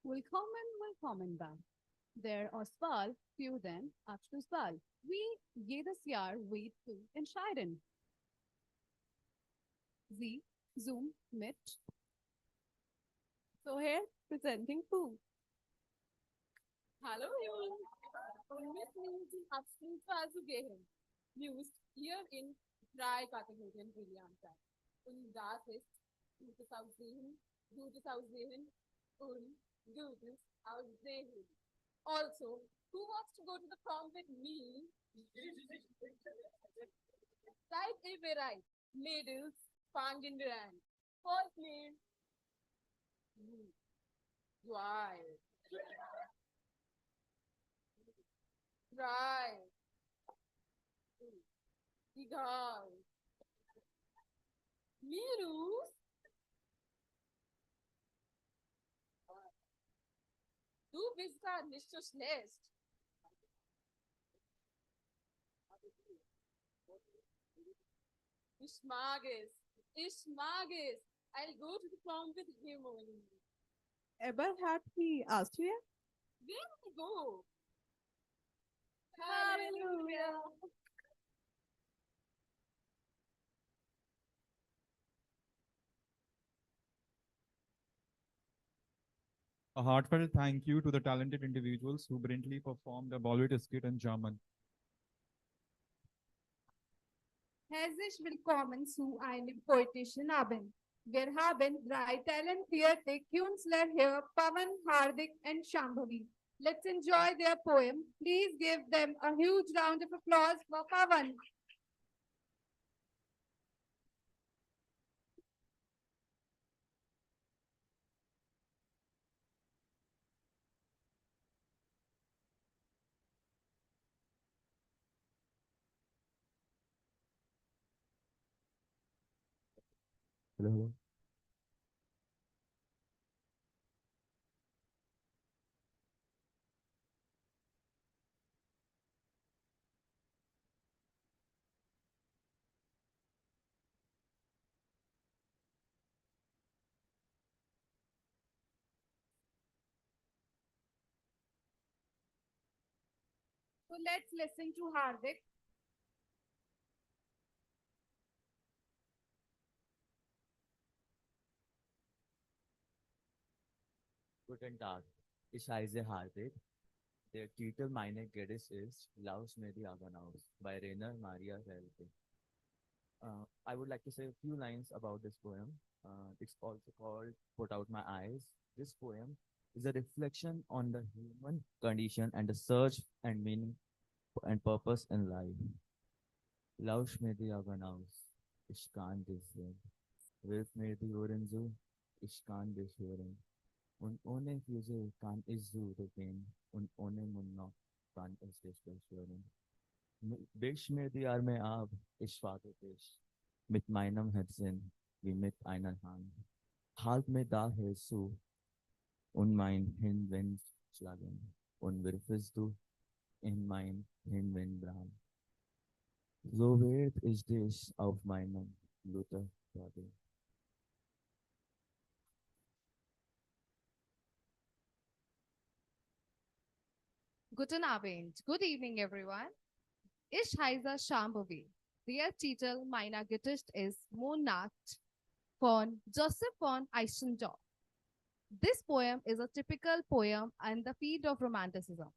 Willkommen da. Der Auswahl für den Abschlussball. Wie jedes Jahr wird zu entscheiden. Sie zoom mit Soher presenting food. Hallo Jungs! Und mit mir zum Abschlusswahl zu gehen. News hier in 3 Kategorien Brillanter. Und das ist gutes Aussehen, gutes Aussehen und gutes Aussehen. Also, who wants to go to the prom with me? Seid ihr bereit? Mädels, fangen wir an. Voll clear. Right. Right. Egal. Mirus? Du bist gar nicht so schlecht. Ich mag es. Ich mag es. I'll go to the prom with him only. Ever had he asked you? There we go. Hallelujah. A heartfelt thank you to the talented individuals who brilliantly performed a Bollywood skit in German. Herzlich willkommen zu einem poetischen Abend. Wir haben 3 talentierte Künstler hier, Pavan, Hardik and Shambhavi. Let's enjoy their poem. Please give them a huge round of applause for Pavan. Hello. So let's listen to Hardik. Guten Tag, ich heiße Hardik. Der Titel meiner Gedicht ist Laus mir die Augen aus by Rainer Maria Rilke. I would like to say a few lines about this poem. It's also called Put Out My Eyes. This poem is a reflection on the human condition and the search and meaning and purpose in life. Laus mir die Augen aus, ich kann dich sehen. Wirf mir die Ohren zu, ich kann dich hören. Und ohne Füße kann ich so gehen. Und ohne Mund noch kann ich dich beschwören. Bisch mir die Arme ab, ich warte dich. Mit meinem Herzen wie mit einer Hand. Halt mir daher zu und mein Hinwind schlagen. Und wirfest du in mein Hinwindbrand. So werd ich dich auf meinem Blute tragen. Guten Abend. Good evening, everyone. Ich heiße Shambhavi. Der Titel meiner Gedicht ist Monat von Joseph von Eichendorff. This poem is a typical poem in the field of Romanticism.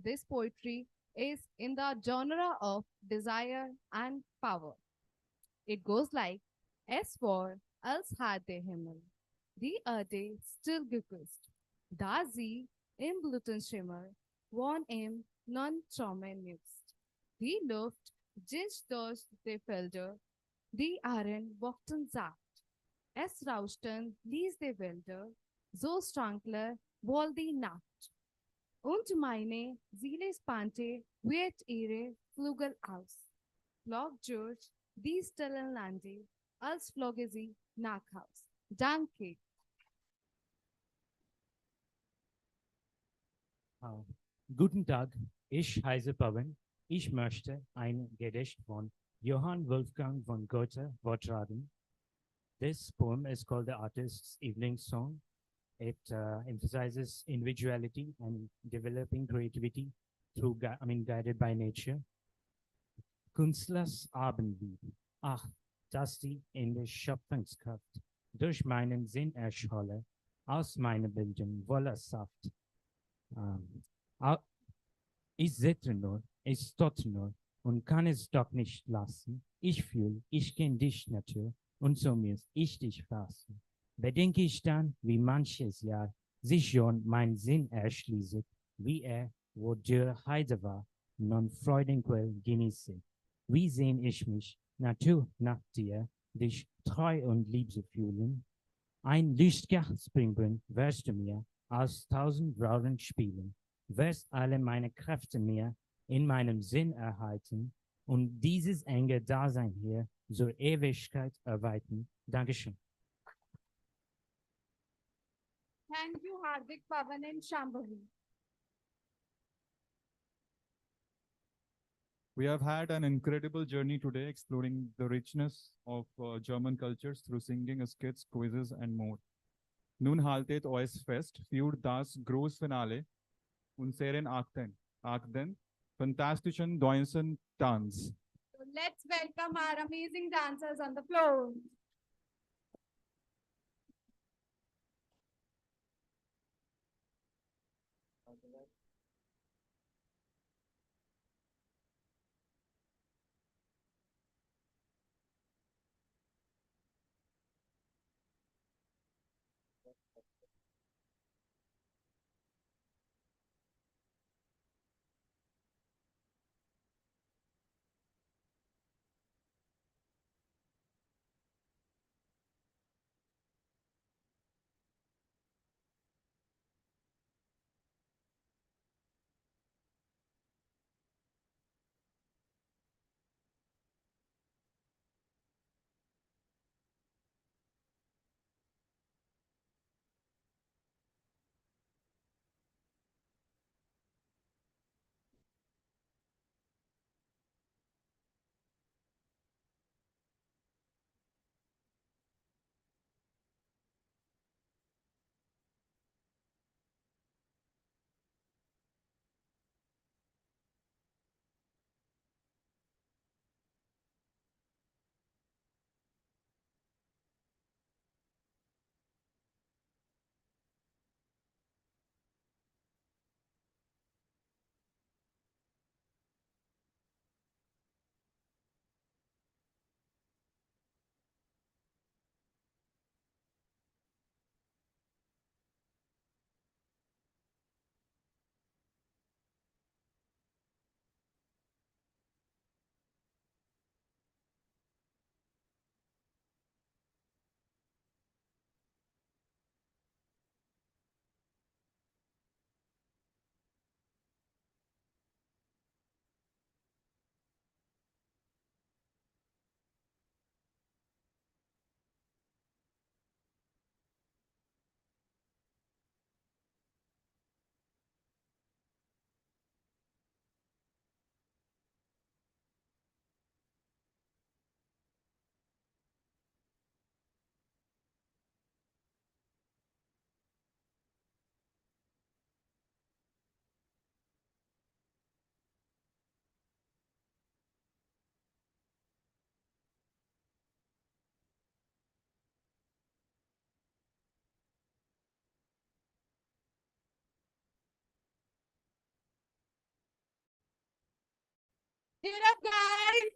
This poetry is in the genre of desire and power. It goes like, Es war, als hat der Himmel die Erde still geküsst, da sie im Blütenschimmer von ihm nun Traumen nützt. Die Luft gischt durch die Felder, die Ahren wochten sacht. Es rauschten ließ die Wälder, so strankler wohl die Nacht. Und meine Seele spannte wird ihre Flügel aus. Flog durch die stillen Lande, als flogge sie nach Haus. Danke. Guten Tag, ich heiße Pavan. Ich möchte ein Gedicht von Johann Wolfgang von Goethe vortragen. This poem is called The Artist's Evening Song. It emphasizes individuality and developing creativity through, guided by nature. Künstlers Abendlied. Ach, dass die in der Schöpfungskraft durch meinen Sinn erscholle, aus meinen Bildern voller Saft. Ich sitze nur, ich stotter nur und kann es doch nicht lassen. Ich fühle, ich kenn dich Natur und so müsst ich dich fassen. Bedenke ich dann, wie manches Jahr sich schon mein Sinn erschließt, wie wo der Heide war, nun Freudenquell genieße. Wie sehn ich mich, Natur, nach dir, dich treu und lieb zu fühlen. Ein Lichtspringbrunnen wirst du mir aus 1000 Brauen spielen, wirst alle meine Kräfte mir in meinem Sinn erhalten und dieses enge Dasein hier zur Ewigkeit erweitern. Dankeschön. Thank you, Hardik, Pavan, and Shambhavi. We have had an incredible journey today exploring the richness of German cultures through singing, skits, quizzes, and more. Nun haltet euch fest für das Großfinale unseren achten fantastischen deutschen Tanz. So let's welcome our amazing dancers on the floor. Get up, guys!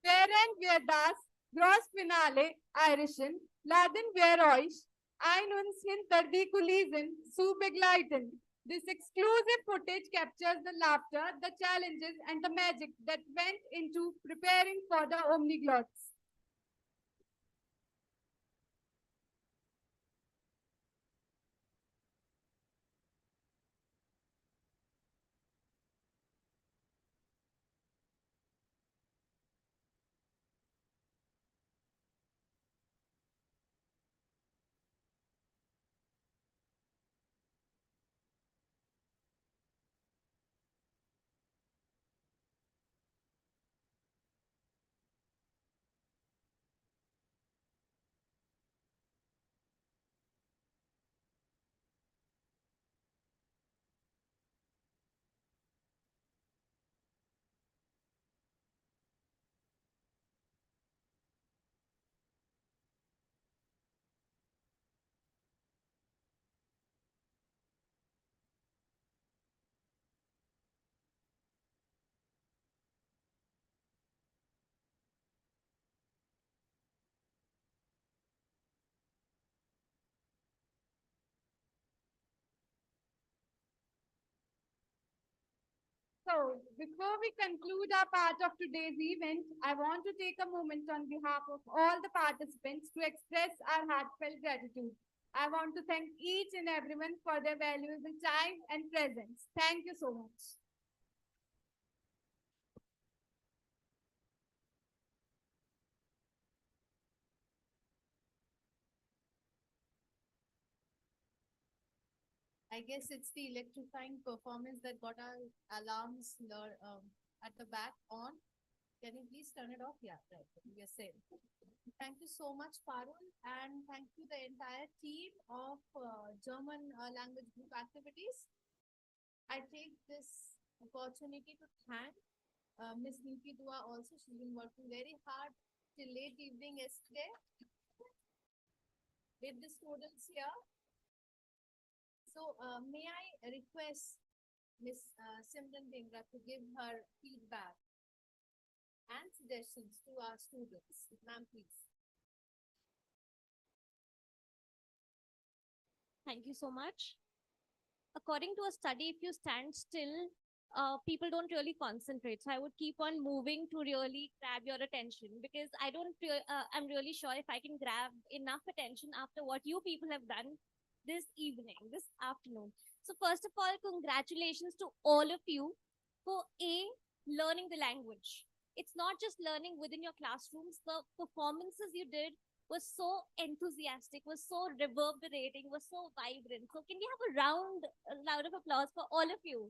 Während wir das Großfinale erreichen, laden wir euch ein, uns hinter die Kulissen zu begleiten. This exclusive footage captures the laughter, the challenges, and the magic that went into preparing for the Omniglotz. So, before we conclude our part of today's event, I want to take a moment on behalf of all the participants to express our heartfelt gratitude. I want to thank each and everyone for their valuable time and presence. Thank you so much. I guess it's the electrifying performance that got our alarms at the back on. Can you please turn it off? Yeah, right. We are safe. Thank you so much, Parul, and thank you the entire team of German language group activities. I take this opportunity to thank Miss Niti Dua also. She's been working very hard till late evening yesterday with the students here. So, may I request Miss Simran Dhingra to give her feedback and suggestions to our students? Ma'am, please. Thank you so much. According to a study, if you stand still, people don't really concentrate. So I would keep on moving to really grab your attention, because I'm really sure if I can grab enough attention after what you people have done this evening, this afternoon. So first of all, congratulations to all of you for learning the language. It's not just learning within your classrooms. The performances you did was so enthusiastic, was so reverberating, was so vibrant. So can we have a round of applause for all of you?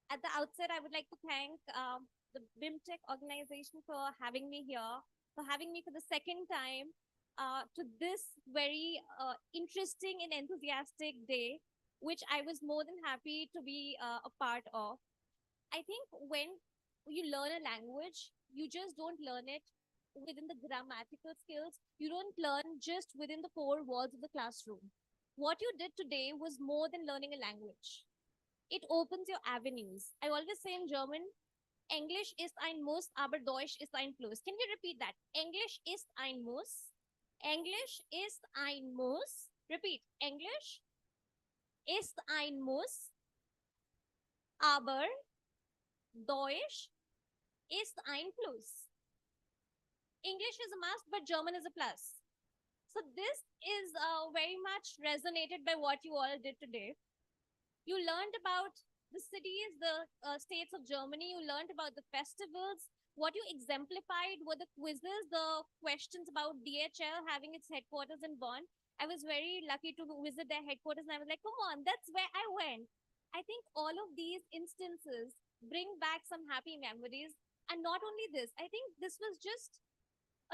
At the outset, I would like to thank the BIMTech organization for having me here, for having me for the second time. to this very interesting and enthusiastic day, which I was more than happy to be a part of. I think when you learn a language, you just don't learn it within the grammatical skills. You don't learn just within the four walls of the classroom. What you did today was more than learning a language. It opens your avenues. I always say in German, Englisch ist ein Muss, aber Deutsch ist ein Plus. Can we repeat that? English ist ein Muss. English ist ein Muss. Repeat. English ist ein Muss, aber Deutsch ist ein Plus. English is a must, but German is a plus. So this is very much resonated by what you all did today. You learned about the cities, the states of Germany. You learned about the festivals. What you exemplified were the quizzes, the questions about DHL having its headquarters in Bonn. I was very lucky to visit their headquarters, and I was like, come on, that's where I went. I think all of these instances bring back some happy memories. And not only this, I think this was just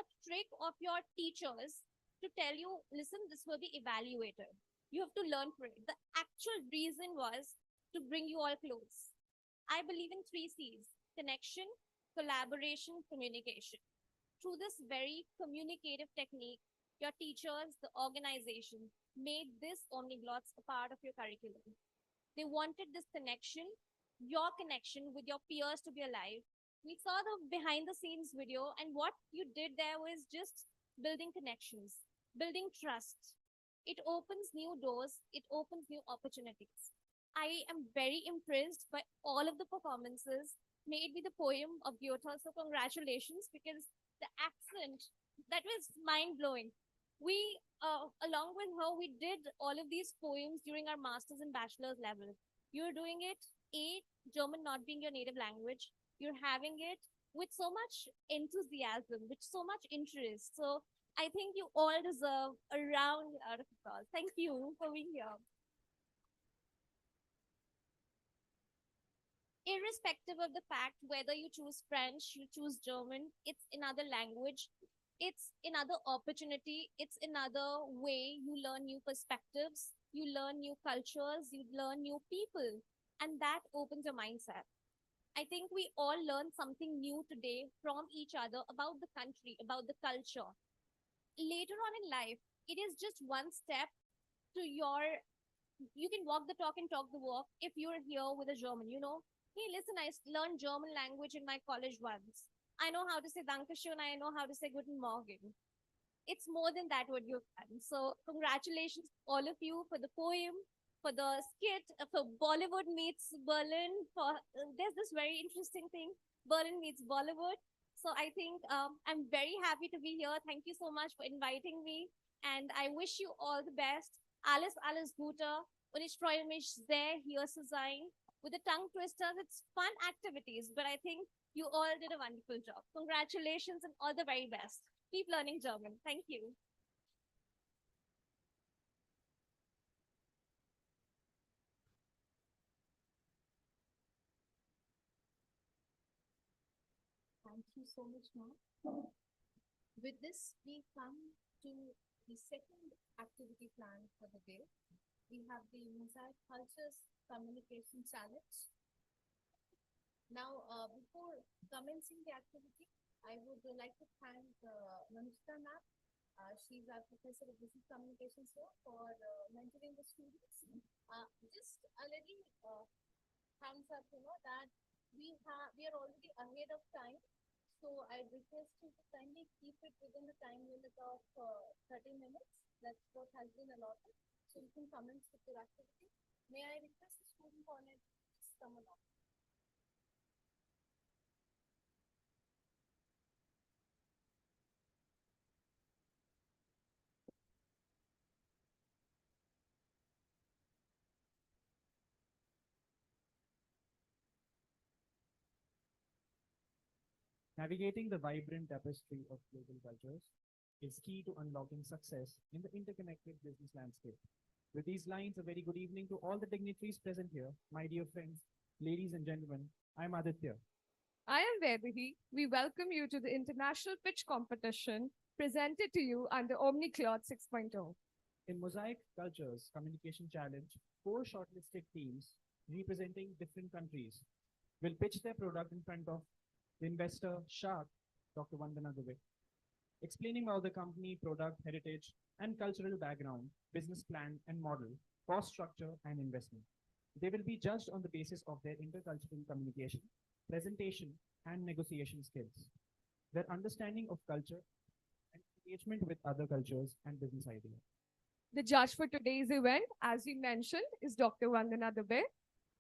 a trick of your teachers to tell you, listen, this will be evaluated. You have to learn for it. The actual reason was to bring you all close. I believe in 3 C's: connection, collaboration, communication. Through this very communicative technique, your teachers, the organization, made this Omniglotz a part of your curriculum. They wanted this connection, your connection with your peers to be alive. We saw the behind the scenes video, and what you did there was just building connections, building trust. It opens new doors, it opens new opportunities. I am very impressed by all of the performances made with the poem of Goethe. So congratulations, because the accent, that was mind blowing. We, along with her, we did all of these poems during our master's and bachelor's level. You're doing it, German not being your native language, you're having it with so much enthusiasm, with so much interest. So I think you all deserve a round of applause. Thank you for being here. Irrespective of the fact whether you choose French, you choose German, it's another language, it's another opportunity, it's another way you learn new perspectives, you learn new cultures, you learn new people, and that opens your mindset. I think we all learned something new today from each other about the country, about the culture. Later on in life, it is just one step to your, you can walk the talk and talk the walk if you're here with a German, Hey, listen, I learned German language in my college once. I know how to say Dankeschön, I know how to say Guten Morgen. It's more than that what you've done. So congratulations, all of you, for the poem, for the skit, for Bollywood meets Berlin. For there's this very interesting thing, Berlin meets Bollywood. So I think I'm very happy to be here. Thank you so much for inviting me, and I wish you all the best. Alles Gute. Und ich freue mich sehr, hier zu sein. With the tongue twisters, it's fun activities, but I think you all did a wonderful job. Congratulations and all the very best. Keep learning German. Thank you. Thank you so much, ma'am. With this, we come to the second activity plan for the day. We have the Mosaic Cultures Communication Challenge. Now, before commencing the activity, I would like to thank Manushka ma'am. She's our professor of business communications here for mentoring the students. Just a little hands up, that we are already ahead of time. So I request you to kindly keep it within the time limit of 30 minutes. That's what has been allotted. So you can commence with your activity. May I request the student on it to come along? Navigating the vibrant tapestry of global cultures is key to unlocking success in the interconnected business landscape. With these lines, a very good evening to all the dignitaries present here, my dear friends, ladies and gentlemen. I'm Aditya. I am Vaidehi. We welcome you to the International Pitch Competition presented to you under Omniglotz 6.0. In Mosaic Cultures Communication Challenge, 4 shortlisted teams representing different countries will pitch their product in front of the investor shark, Dr. Vandana Dubey, explaining about the company, product, heritage, and cultural background, business plan and model, cost structure, and investment. They will be judged on the basis of their intercultural communication, presentation, and negotiation skills, their understanding of culture, and engagement with other cultures and business ideas. The judge for today's event, as we mentioned, is Dr. Vandana Dubey.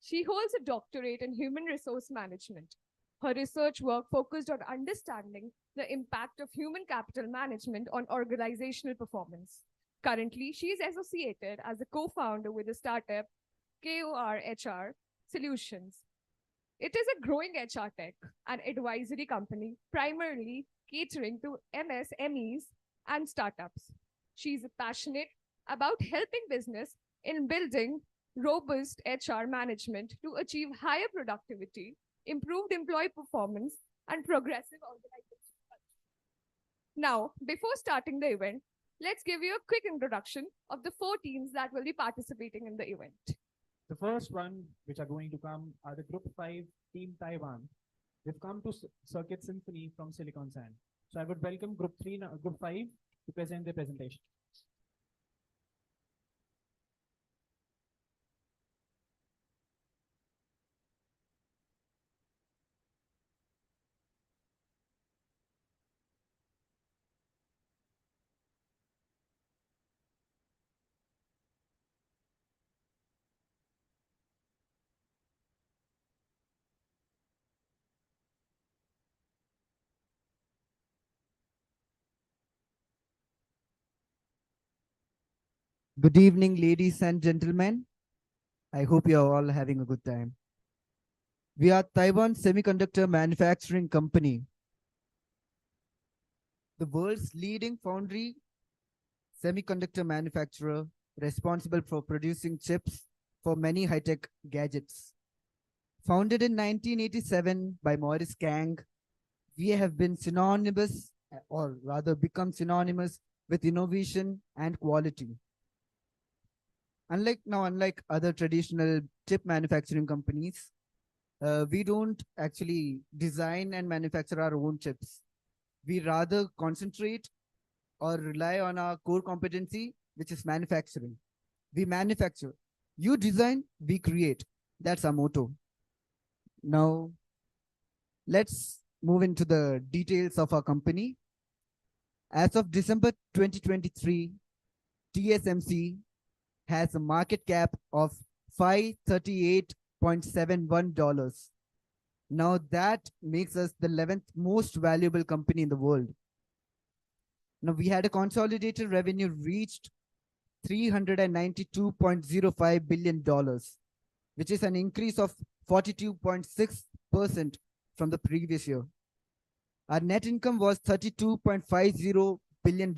She holds a doctorate in human resource management. Her research work focused on understanding the impact of human capital management on organizational performance. Currently, she is associated as a co-founder with the startup KOR HR Solutions. It is a growing HR tech and advisory company, primarily catering to MSMEs and startups. She is passionate about helping business in building robust HR management to achieve higher productivity, improved employee performance, and progressive organization culture. Now, before starting the event, let's give you a quick introduction of the 4 teams that will be participating in the event. The first one, which are going to come, are the Group 5 Team Taiwan. They've come to Circuit Symphony from Silicon Sand. So I would welcome Group 5 to present their presentation. Good evening, ladies and gentlemen. I hope you are all having a good time. We are Taiwan Semiconductor Manufacturing Company, the world's leading foundry semiconductor manufacturer responsible for producing chips for many high-tech gadgets. Founded in 1987 by Maurice Kang, we have been synonymous, or rather become synonymous with innovation and quality. Unlike other traditional chip manufacturing companies, we don't actually design and manufacture our own chips. We rather concentrate or rely on our core competency, which is manufacturing. We manufacture. You design, we create. That's our motto. Now, let's move into the details of our company. As of December 2023, TSMC has a market cap of $538.71. Now that makes us the 11th most valuable company in the world. Now we had a consolidated revenue reached $392.05 billion, which is an increase of 42.6% from the previous year. Our net income was $32.50 billion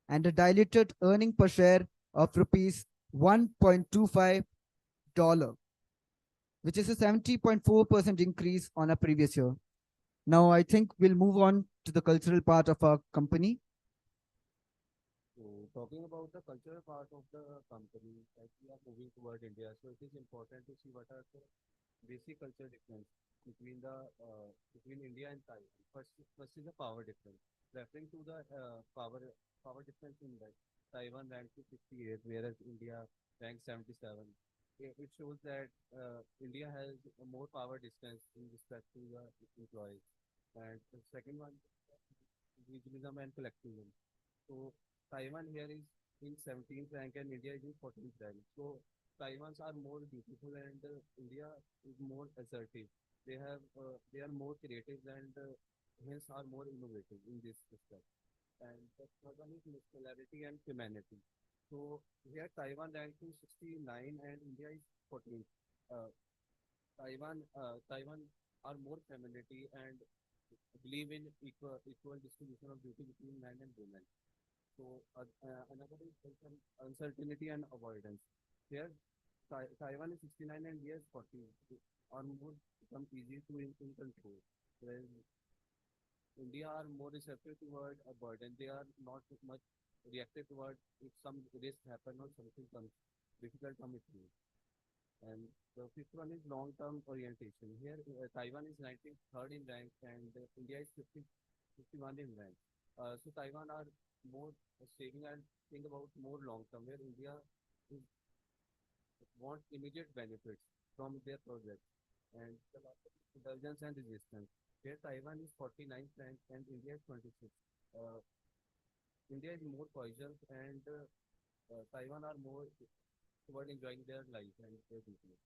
and a diluted earning per share of rupees 1.25, which is a 70.4% increase on a previous year. Now I think we'll move on to the cultural part of our company. So talking about the cultural part of the company, as we are moving toward India, so it is important to see what are the basic culture difference between India and Taiwan. First is the power difference. Referring to the power difference in that, Taiwan ranked to 58, whereas India ranked 77. It shows that India has a more power distance in respect to the employees. And the second one, regionalism and collectivism. So Taiwan here is in 17th rank and India is in 14th rank. So Taiwans are more beautiful and India is more assertive. They are more creative and hence are more innovative in this respect. And the third one is muscularity and humanity. So here Taiwan ranked to 69 and India is 14th. Taiwan are more femininity and believe in equal distribution of duty between men and women. So another is uncertainty and avoidance. Here Taiwan is 69 and India is 40. Are more become easy to in control. Whereas India are more receptive toward a burden. They are not much reactive toward if some risk happen or something comes difficult come through. And the fifth one is long-term orientation. Here, Taiwan is 93rd in rank and India is 51 in rank. So Taiwan are more saving and think about more long-term, where India is, want immediate benefits from their project. And the last one is indulgence and resistance. Here, Taiwan is 49th rank and India is 26th. India is more cautious and Taiwan are more toward enjoying their life and their business.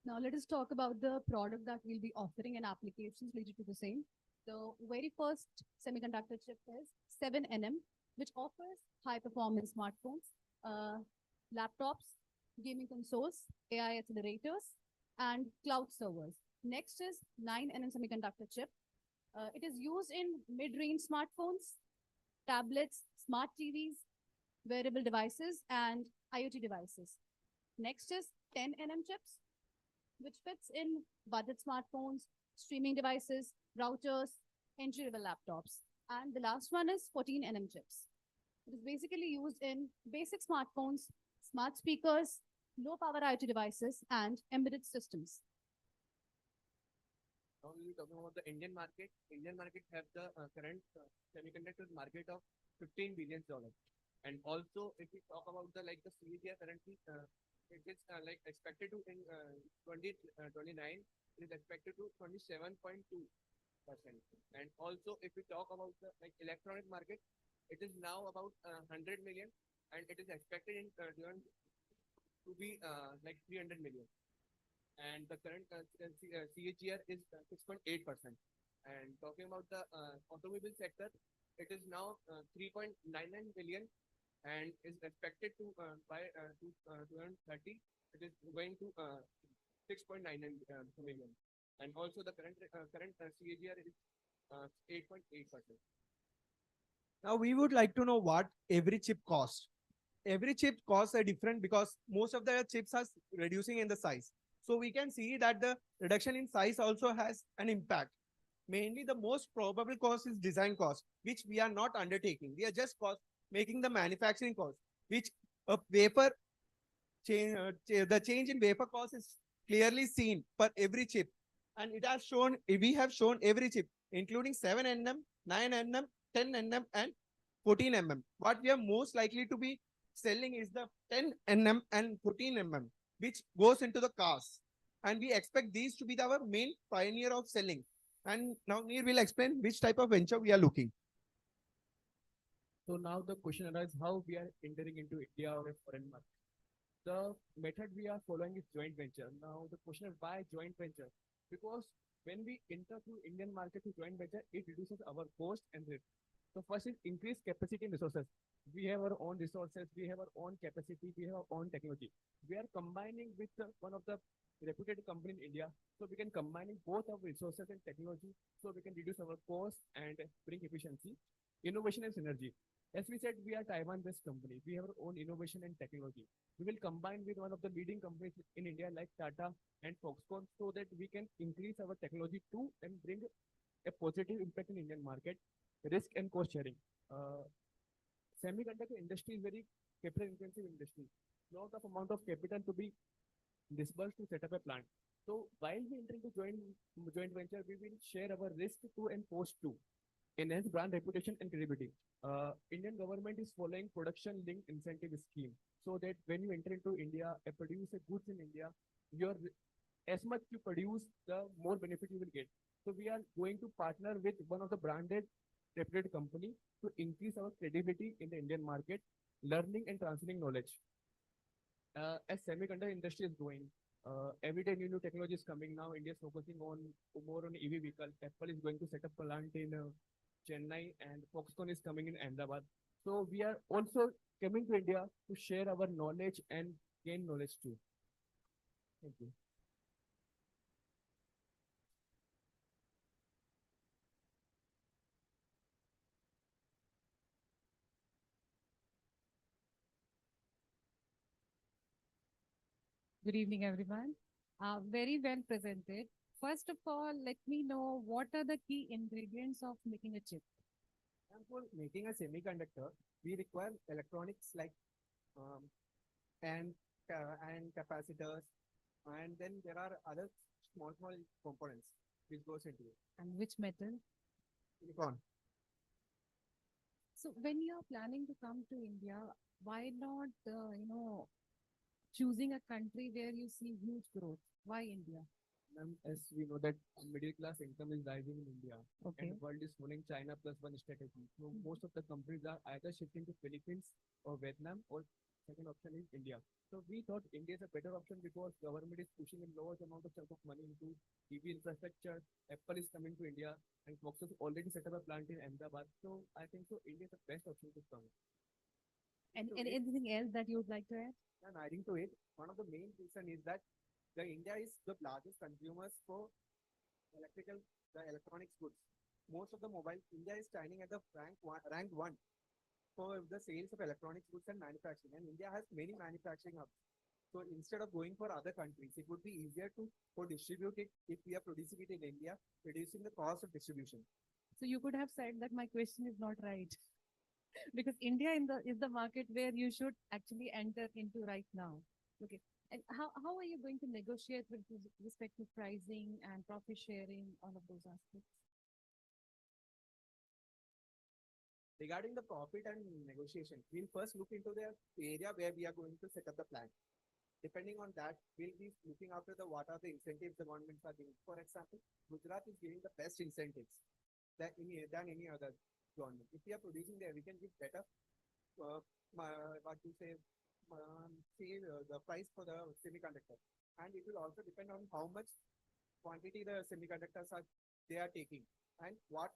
Now let us talk about the product that we'll be offering and applications related to the same. The very first semiconductor chip is 7nm, which offers high performance smartphones, laptops, gaming consoles, AI accelerators, and cloud servers. Next is 9nm semiconductor chip. It is used in mid-range smartphones, tablets, smart TVs, wearable devices, and IoT devices. Next is 10nm chips, which fits in budget smartphones, streaming devices, routers, entry-level laptops. And the last one is 14nm chips. It is basically used in basic smartphones, smart speakers, low-power IoT devices, and embedded systems. Now we are talking about the Indian market. Indian market have the current semiconductor market of $15 billion. And also, if we talk about the like the CAGR currently, it is like expected to in 2029, it is expected to 27.2%. And also, if we talk about the like electronic market, it is now about 100 million, and it is expected in to be like 300 million. And the current CAGR is 6.8%. And talking about the automobile sector, it is now 3.99 billion and is expected to by 2030, it is going to 6.99 million. And also the current CAGR is 8.8%. Now we would like to know what every chip costs. Every chip costs are different because most of the chips are reducing in the size. So we can see that the reduction in size also has an impact. Mainly the most probable cost is design cost, which we are not undertaking. We are just making the manufacturing cost, which a wafer change, the change in wafer cost is clearly seen for every chip. And it has shown, we have shown every chip, including 7nm, 9nm, 10nm, and 14mm. What we are most likely to be selling is the 10nm and 14mm, which goes into the cars. And we expect these to be our main pioneer of selling. And now Neer will explain which type of venture we are looking. So now the question arises how we are entering into India or a foreign market. The method we are following is joint venture. Now the question is why joint venture? Because when we enter through Indian market to joint venture, it reduces our cost and risk. So first is increase capacity and resources. We have our own resources, we have our own capacity, we have our own technology. We are combining with one of the reputed company in India. So we can combining both our resources and technology so we can reduce our cost and bring efficiency. Innovation and synergy. As we said, we are Taiwan-based company. We have our own innovation and technology. We will combine with one of the leading companies in India like Tata and Foxconn so that we can increase our technology too and bring a positive impact in Indian market. Risk and cost sharing. Semiconductor industry is very capital intensive industry. Lot of amount of capital to be disbursed to set up a plant. So while we enter into joint venture, we will share our risk to and cost to enhance brand reputation and credibility. Indian government is following production linked incentive scheme so that when you enter into India and produce a goods in India, your as much you produce, the more benefit you will get. So we are going to partner with one of the branded reputed company to increase our credibility in the Indian market, learning and transferring knowledge. As semiconductor industry is growing, every day new technology is coming now. India is focusing on more on EV vehicle. Apple is going to set up a plant in Chennai and Foxconn is coming in Ahmedabad. So we are also coming to India to share our knowledge and gain knowledge too. Thank you. Good evening, everyone. Very well presented. first of all, let me know what are the key ingredients of making a chip. And for making a semiconductor, we require electronics like um, and capacitors, and then there are other small components which goes into it. And which metal? Silicon. So when you are planning to come to India, why not, choosing a country where you see huge growth? Why India? As we know that middle class income is rising in India, Okay. and the world is following China plus one strategy. So most of the companies are either shifting to Philippines or Vietnam, or second option is India. So we thought India is a better option because government is pushing a large amount of chunk of money into EV infrastructure. Apple is coming to India, and Fox has already set up a plant in Ahmedabad. So I think so India is the best option to come. And, So and it- anything else that you would like to add? And adding to it, one of the main reason is that the India is the largest consumers for the electronics goods. Most of the mobile, India is standing at the rank one for the sales of electronics goods and manufacturing. And India has many manufacturing hubs. So instead of going for other countries, it would be easier to distribute it if we are producing it in India, reducing the cost of distribution. So you could have said that my question is not right. Because India is the market where you should actually enter into right now. Okay. And how are you going to negotiate with respect to pricing and profit sharing, all of those aspects? Regarding the profit and negotiation, we'll first look into the area where we are going to set up the plant. Depending on that, we'll be looking after what are the incentives the governments are giving. For example, Gujarat is giving the best incentives than any other government. If we are producing there, we can give better, the price for the semiconductor. And it will also depend on how much quantity the semiconductors they are taking and what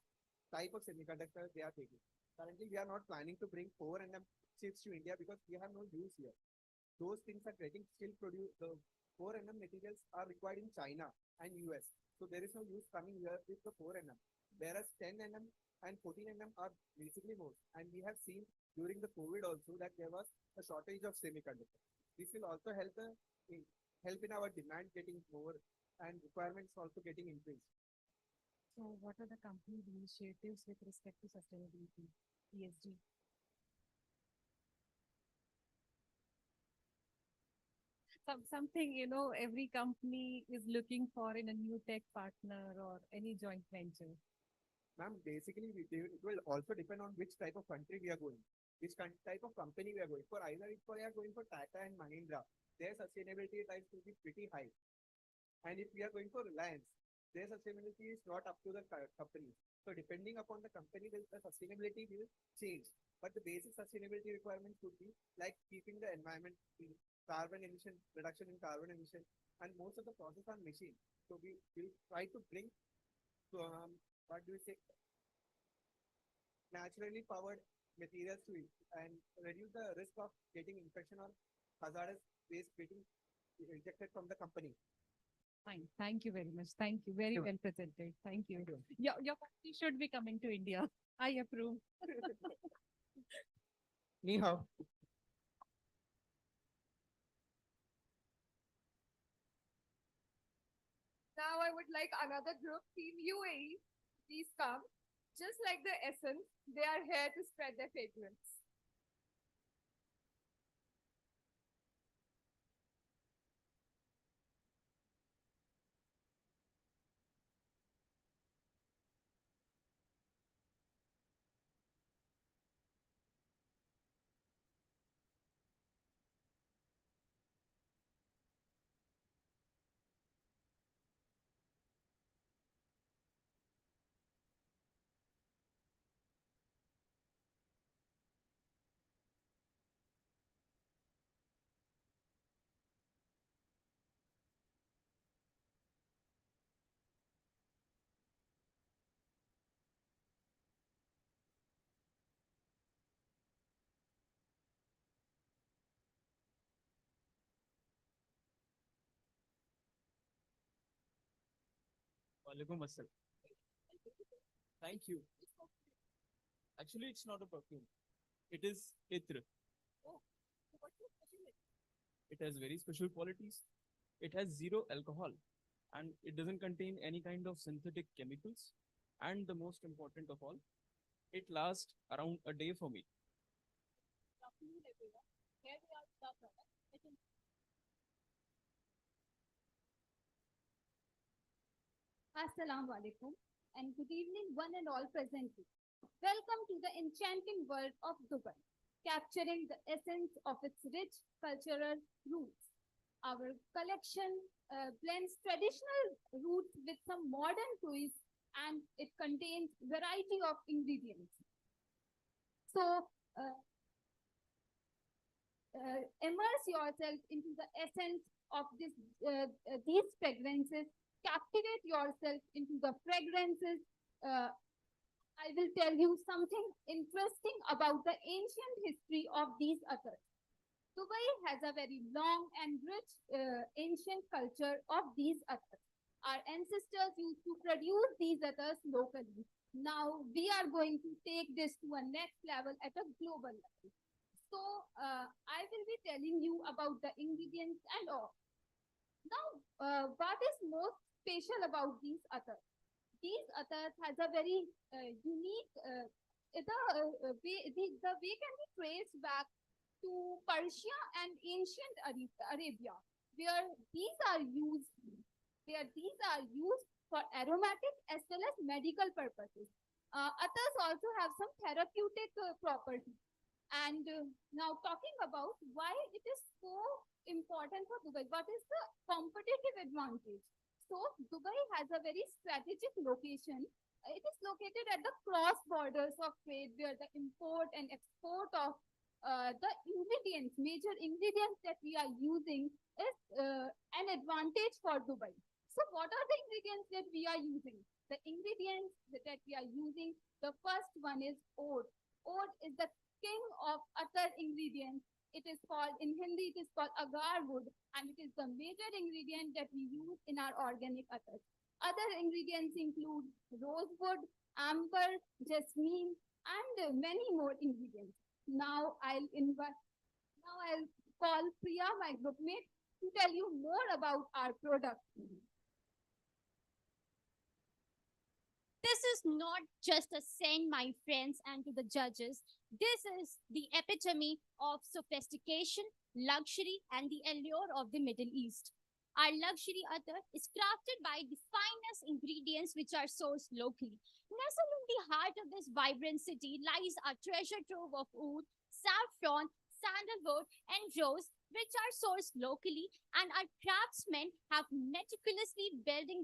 type of semiconductor they are taking. Currently, we are not planning to bring 4nm chips to India because we have no use here. Those things are getting still produced. The 4nm materials are required in China and US. So there is no use coming here with the 4nm. Whereas 10nm and 14nm are basically more. And we have seen during the COVID also that there was a shortage of semiconductors. This will also help in our demand getting more and requirements also getting increased. So what are the company's initiatives with respect to sustainability, ESG? Something, every company is looking for in a new tech partner or any joint venture. Ma'am, basically, it will also depend on which type of country we are going, which type of company we are going for. Either if we are going for Tata and Mahindra, their sustainability types will be pretty high. And if we are going for Reliance, their sustainability is not up to the company. So depending upon the company, the sustainability will change. But the basic sustainability requirements would be like keeping the environment clean, carbon emission, reduction in carbon emission, and most of the process are machine. So we will try to bring, what do we say, naturally powered materials to it and reduce the risk of getting infection or hazardous waste getting injected from the company. Fine. Thank you very much. Thank you. Very well presented. Thank you. Your company should be coming to India. I approve. Ni hao. Now I would like another group, Team UAE. Please come. Just like the essence, they are here to spread their fragrance. Walaikum assalam. Thank you. Actually, it's not a perfume. It is Itr. It has very special qualities. It has zero alcohol. and it doesn't contain any kind of synthetic chemicals. And the most important of all, it lasts around a day for me. Assalamu alaikum and good evening, one and all present here. Welcome to the enchanting world of Dubai, capturing the essence of its rich cultural roots. Our collection blends traditional roots with some modern twists, and it contains variety of ingredients. So, immerse yourself into the essence of these fragrances. Captivate yourself into the fragrances. I will tell you something interesting about the ancient history of these attars. Dubai has a very long and rich ancient culture of these attars. Our ancestors used to produce these attars locally. Now we are going to take this to a next level at a global level. So I will be telling you about the ingredients and all. Now, what is most special about these attars? These attars has a very unique, the way can be traced back to Persia and ancient Arabia, where these are used, for aromatic as well as medical purposes. Attars also have some therapeutic properties. And now talking about why it is so important for Dubai, what is the competitive advantage? So Dubai has a very strategic location. It is located at the cross borders of trade where the import and export of the ingredients, major ingredients that we are using is an advantage for Dubai. So what are the ingredients that we are using? The ingredients that we are using, the first one is oud. Oud is the king of attar ingredients. It is called, in Hindi, it is called agar wood, and it is the major ingredient that we use in our organic attars. Other ingredients include rosewood, amber, jasmine, and many more ingredients. Now I'll call Priya, my groupmate, to tell you more about our product. This is not just a scent, my friends, and to the judges. This is the epitome of sophistication, luxury, and the allure of the Middle East. Our luxury attar is crafted by the finest ingredients which are sourced locally. Nestled in the heart of this vibrant city lies our treasure trove of oud, saffron, sandalwood, and rose, which are sourced locally, and our craftsmen have meticulously blending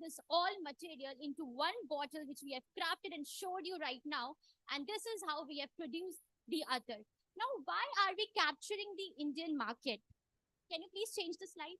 this all material into one bottle, which we have crafted and showed you right now. And this is how we have produced the attar. Now, why are we capturing the Indian market? Can you please change the slide?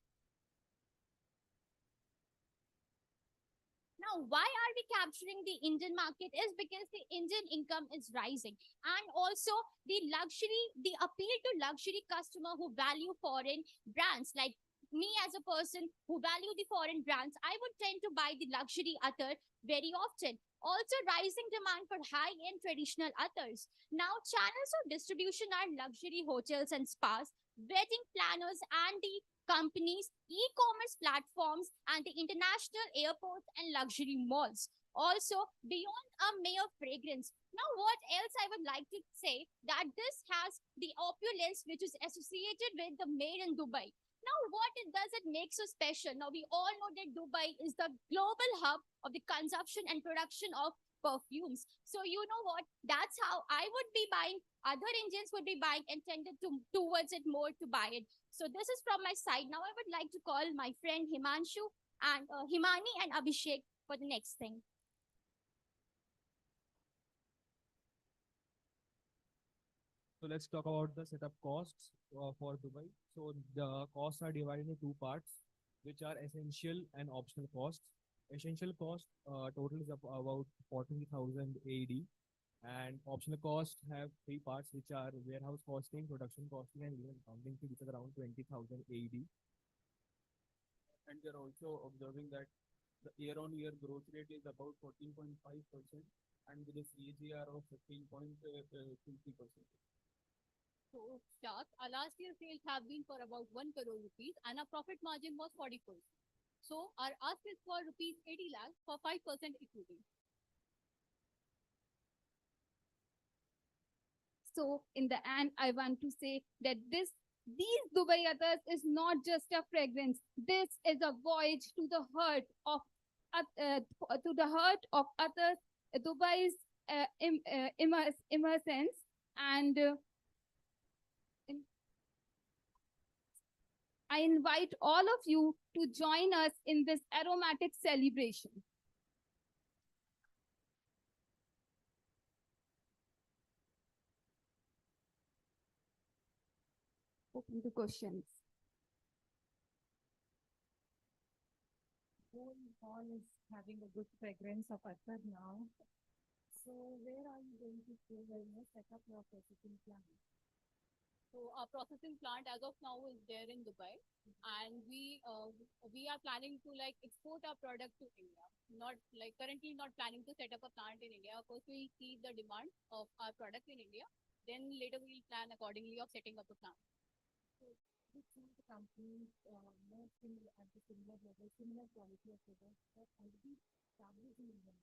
Now, why are we capturing the Indian market is because the Indian income is rising, and also the appeal to luxury customer who value foreign brands. Like me as a person who value the foreign brands, I would tend to buy the luxury attar very often. Also, rising demand for high-end traditional attars. Now, channels of distribution are luxury hotels and spas, wedding planners, and the companies, e-commerce platforms, and the international airports and luxury malls. Also, beyond a mere fragrance. Now, what else I would like to say that this has the opulence which is associated with the made in Dubai. Now, what it does, it makes so special. Now, we all know that Dubai is the global hub of the consumption and production of perfumes. So, you know what? That's how I would be buying. Other Indians would be buying and tended towards it more to buy it. So, this is from my side. Now, I would like to call my friend Himanshu and Himani and Abhishek for the next thing. So let's talk about the setup costs for Dubai. So the costs are divided into two parts, which are essential and optional costs. Essential cost total is about 40,000 AED, and optional costs have three parts, which are warehouse costing, production costing, and legal accounting fee, which is around 20,000 AED. And we are also observing that the year-on-year growth rate is about 14.5%, and with a CAGR of 15.23%. So, Shak, our last year sales have been for about 1 crore rupees and our profit margin was 40%. So our ask is for rupees 80 lakh for 5% equity. So in the end, I want to say that these Dubai Athars is not just a fragrance. This is a voyage to the heart of Athars, Dubai's immersions, and I invite all of you to join us in this aromatic celebration. Open to questions. Whole hall is having a good fragrance of attar now. So where are you going to go when you set up your processing plant? So our processing plant as of now is there in Dubai, and we are planning to like export our product to India. Not like currently not planning to set up a plant in India. First we see the demand of our product in India. Then later we'll plan accordingly of setting up a plant. So which one of the companies more similar at the similar level, similar quality of products that already established in India?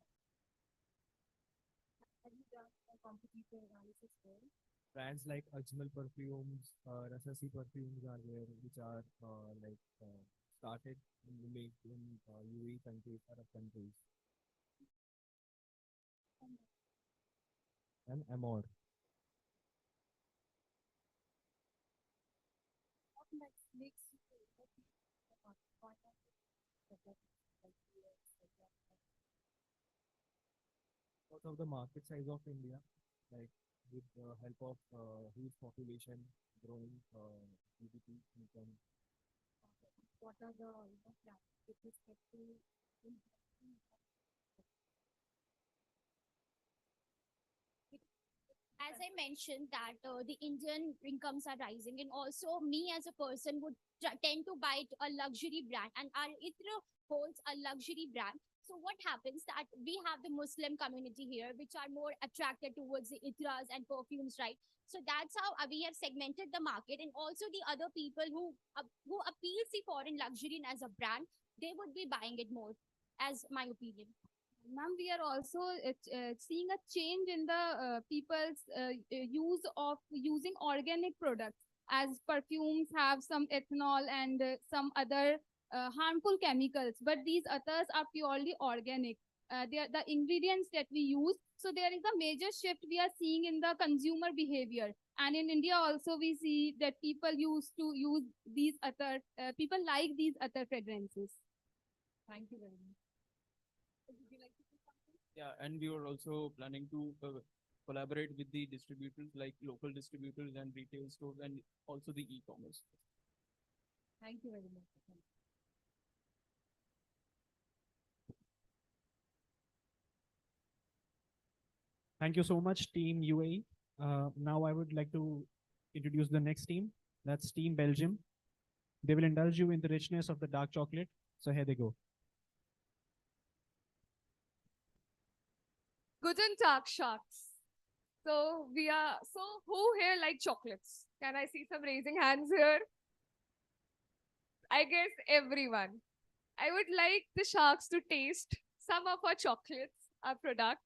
Have you done a competitor analysis there? Brands like Ajmal perfumes, Rasasi perfumes are there, which are started made in UAE countries, Arab countries, and Amor. What makes you feel that you are Out of the market size of India, like with the help of huge population, growing GDP income. what are the plans with respect to As I mentioned that the Indian incomes are rising, and also me as a person would tend to buy a luxury brand, and our ITRA holds a luxury brand. So what happens that we have the Muslim community here, which are more attracted towards the ITRAs and perfumes, right? So that's how we have segmented the market, and also the other people who appeals the foreign luxury as a brand, they would be buying it more, as my opinion. Ma'am, we are also seeing a change in the people's use of using organic products, as perfumes have some ethanol and some other harmful chemicals, but these others are purely organic. They are the ingredients that we use. So there is a major shift we are seeing in the consumer behavior. And in India also we see that people used to use these other, people like these other fragrances. Thank you very much. Yeah, and we were also planning to collaborate with the distributors, like local distributors and retail stores, and also the e-commerce. Thank you very much. Thank you so much, Team UAE. Now I would like to introduce the next team. That's Team Belgium. They will indulge you in the richness of the dark chocolate. So here they go. Guten Tag, sharks. So who here like chocolates? Can I see some raising hands here? I guess everyone. I would like the sharks to taste some of our chocolates, our product.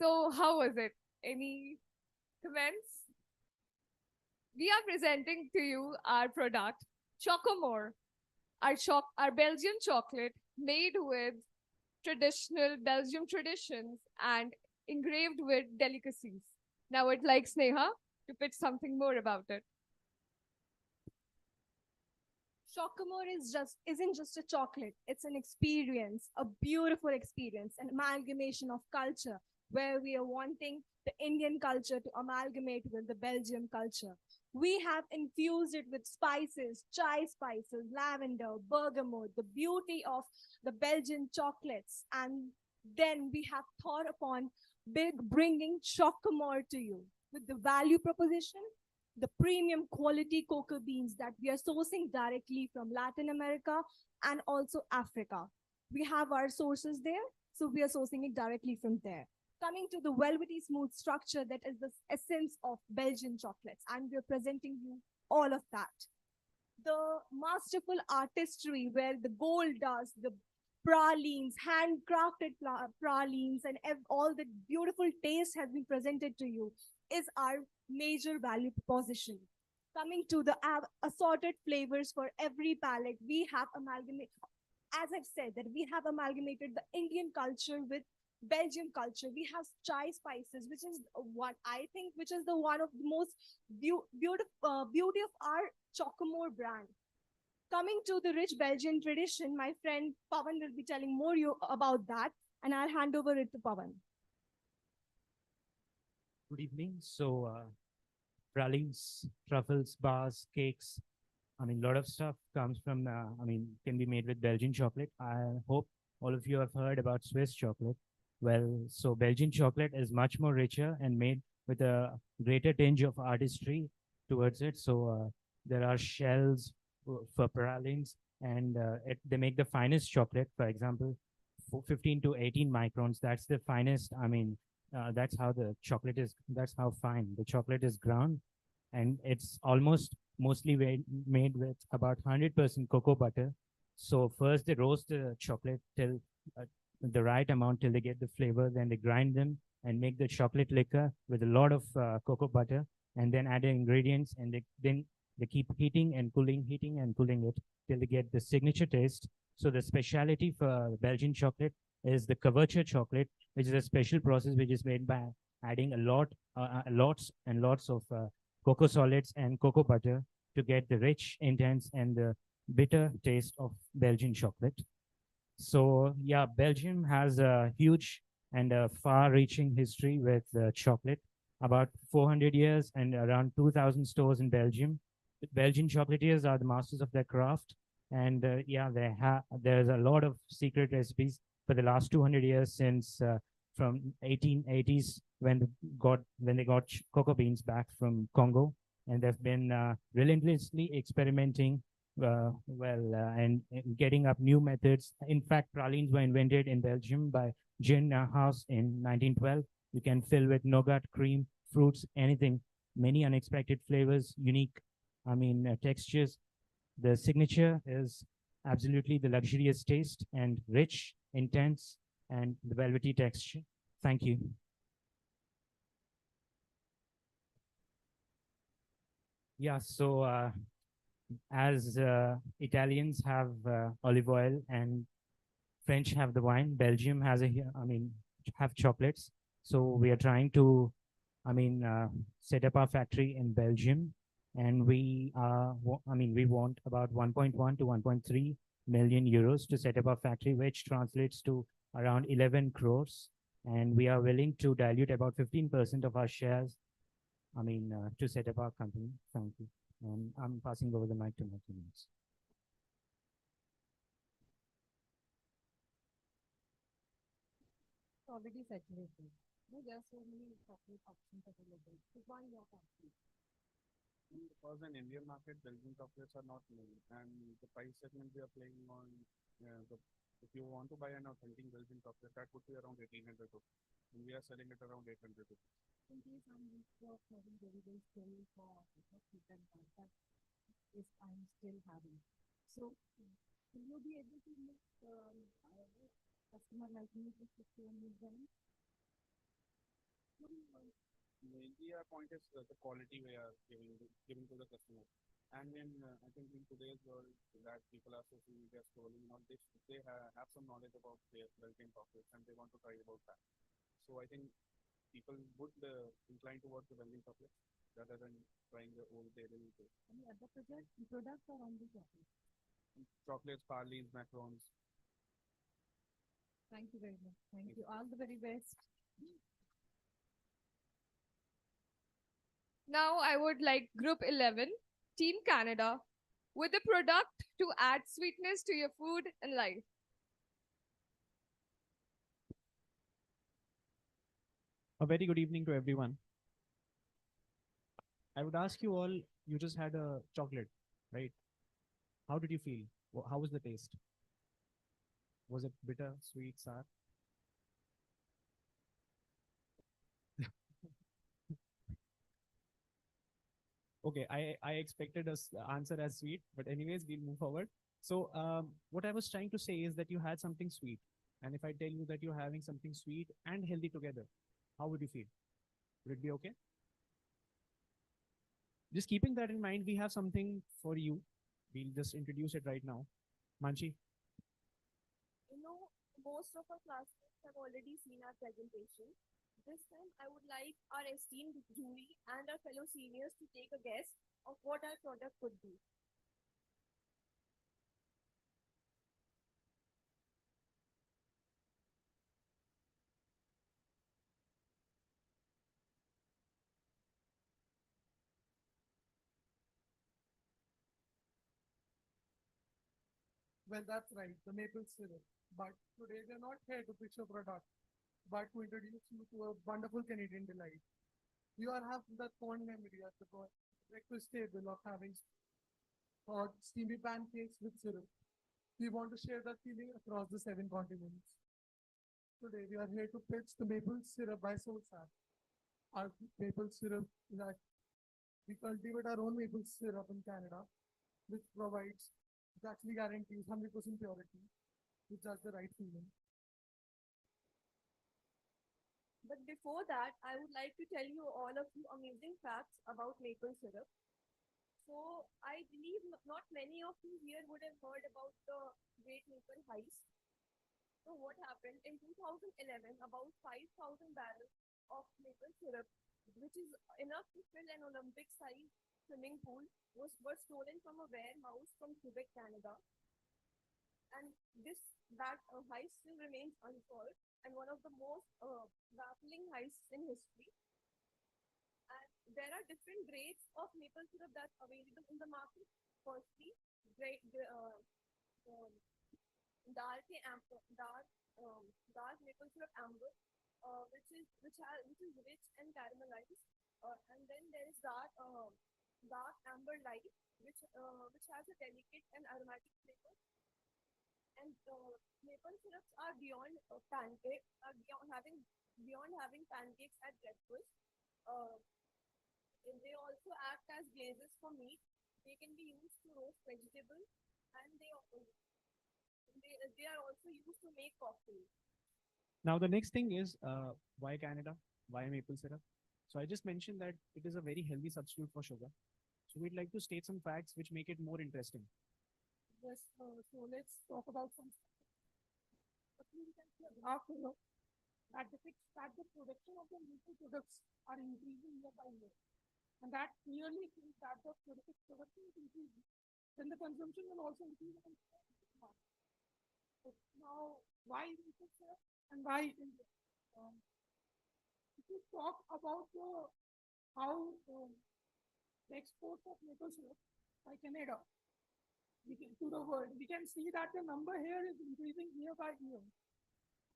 So how was it? Any comments? We are presenting to you our product, Chocomore, our Belgian chocolate made with traditional Belgium traditions and engraved with delicacies. Now I'd like Sneha to pitch something more about it. Chocomore isn't just a chocolate. It's an experience, a beautiful experience, an amalgamation of culture where we are wanting the Indian culture to amalgamate with the Belgium culture. We have infused it with spices, chai spices, lavender, bergamot, the beauty of the Belgian chocolates, and then we have thought upon bringing Chocomore to you with the value proposition, the premium quality cocoa beans that we are sourcing directly from Latin America and also Africa. We have our sources there, so we are sourcing it directly from there. Coming to the velvety smooth structure that is the essence of Belgian chocolates, and we're presenting you all of that. The masterful artistry where the gold dust, the pralines, handcrafted pralines, and all the beautiful taste has been presented to you is our major value proposition. Coming to the assorted flavors for every palate, we have amalgamated, as I've said, that we have amalgamated the Indian culture with Belgian culture. We have chai spices, which is what I think, which is the one of the most beauty of our Chocomore brand. Coming to the rich Belgian tradition, my friend Pawan will be telling more you about that, and I'll hand over it to Pawan. Good evening. So, pralines, truffles, bars, cakes. I mean, a lot of stuff comes from, can be made with Belgian chocolate. I hope all of you have heard about Swiss chocolate. Well, so Belgian chocolate is much more richer and made with a greater tinge of artistry towards it. So, there are shells for pralines, and they make the finest chocolate. For example, 15 to 18 microns. That's the finest. That's how the chocolate is. That's how fine the chocolate is ground, and it's almost mostly made with about 100% cocoa butter. So first they roast the chocolate till the right amount till they get the flavor. Then they grind them and make the chocolate liquor with a lot of cocoa butter, and then add the ingredients, and then they keep heating and cooling it till they get the signature taste. So the specialty for Belgian chocolate is the couverture chocolate, which is a special process which is made by adding lots and lots of cocoa solids and cocoa butter to get the rich, intense, and the bitter taste of Belgian chocolate. So yeah, Belgium has a huge and a far-reaching history with chocolate. About 400 years and around 2,000 stores in Belgium. The Belgian chocolatiers are the masters of their craft, and there's a lot of secret recipes for the last 200 years since from 1880s when they got cocoa beans back from Congo, and they've been relentlessly experimenting and getting up new methods. In fact, pralines were invented in Belgium by Jean House in 1912. You can fill with nougat, cream, fruits, anything, many unexpected flavors, unique, textures. The signature is absolutely the luxurious taste and rich, intense, and the velvety texture. Thank you. Yeah, so as Italians have olive oil and French have the wine, Belgium has have chocolates. So we are trying to, set up our factory in Belgium, and we want about 1.1 to 1.3 million euros to set up our factory, which translates to around 11 crores. And we are willing to dilute about 15% of our shares, to set up our company. Thank you. And I'm passing over the mic to my teammates. Already saturated. No, there are so many chocolate options available. So why your company? Because in Indian market, Belgian chocolates are not known, and the price segment we are playing on, if you want to buy an authentic Belgian chocolate, that would be around 1,800 rupees, and we are selling it around 800 rupees. In case I'm having very, very still for chicken that is I'm still having. So will you be able to make customer like me to with them? Mainly our point is the quality we are giving to the customer. And then I think in today's world that people are social media scrolling, they have some knowledge about their Belgian chocolates and they want to try about that. So I think people would incline towards the Belgian chocolates rather than trying the old dairy. Any other products or only chocolate? chocolates, parleys, macarons. Thank you very much. Thank you. All the very best. Now I would like Group 11, Team Canada, with a product to add sweetness to your food and life. A very good evening to everyone. I would ask you all, you just had a chocolate, right? How did you feel? How was the taste? Was it bitter, sweet, sour? Okay, I expected a answer as sweet, but anyways, we'll move forward. So what I was trying to say is that you had something sweet. And if I tell you that you're having something sweet and healthy together, how would you feel? Would it be okay? Just keeping that in mind, we have something for you. We'll just introduce it right now. Manchi. You know, most of our classmates have already seen our presentation. This time, I would like our esteemed jury and our fellow seniors to take a guess of what our product could be. Well, that's right, the maple syrup. But today we're not here to pitch a product, but to introduce you to a wonderful Canadian delight. You all have that fond memory at the breakfast table of having hot, steamy pancakes with syrup. We want to share that feeling across the 7 continents. Today we are here to pitch the maple syrup by Solsap. Our maple syrup that we cultivate our own maple syrup in Canada, which provides, it actually guarantees 100% purity, which has the right feeling. But before that, I would like to tell you all of you amazing facts about maple syrup. So I believe not many of you here would have heard about the Great Maple Heist. So what happened in 2011, about 5,000 barrels of maple syrup, which is enough to fill an Olympic-sized swimming pool, were stolen from a warehouse from Quebec, Canada. And that heist still remains unsolved and one of the most baffling heists in history. And there are different grades of maple syrup that's available in the market. Firstly, dark maple syrup amber, which is rich and caramelized. And then there is dark amber light, which has a delicate and aromatic flavor. And maple syrups are beyond having pancakes at breakfast. They also act as glazes for meat. They can be used to roast vegetables, and they are also used to make cocktails. Now the next thing is why Canada? Why maple syrup? So I just mentioned that it is a very healthy substitute for sugar. So we'd like to state some facts which make it more interesting. Yes, so let's talk about some. Graph below that depicts that the production of the maple products are increasing year by year, and that clearly shows that the production is increasing. Then the consumption will also increase. So now, why maple syrup and why India? If you talk about how the exports of maple syrup by Canada to the world, we can see that the number here is increasing year by year.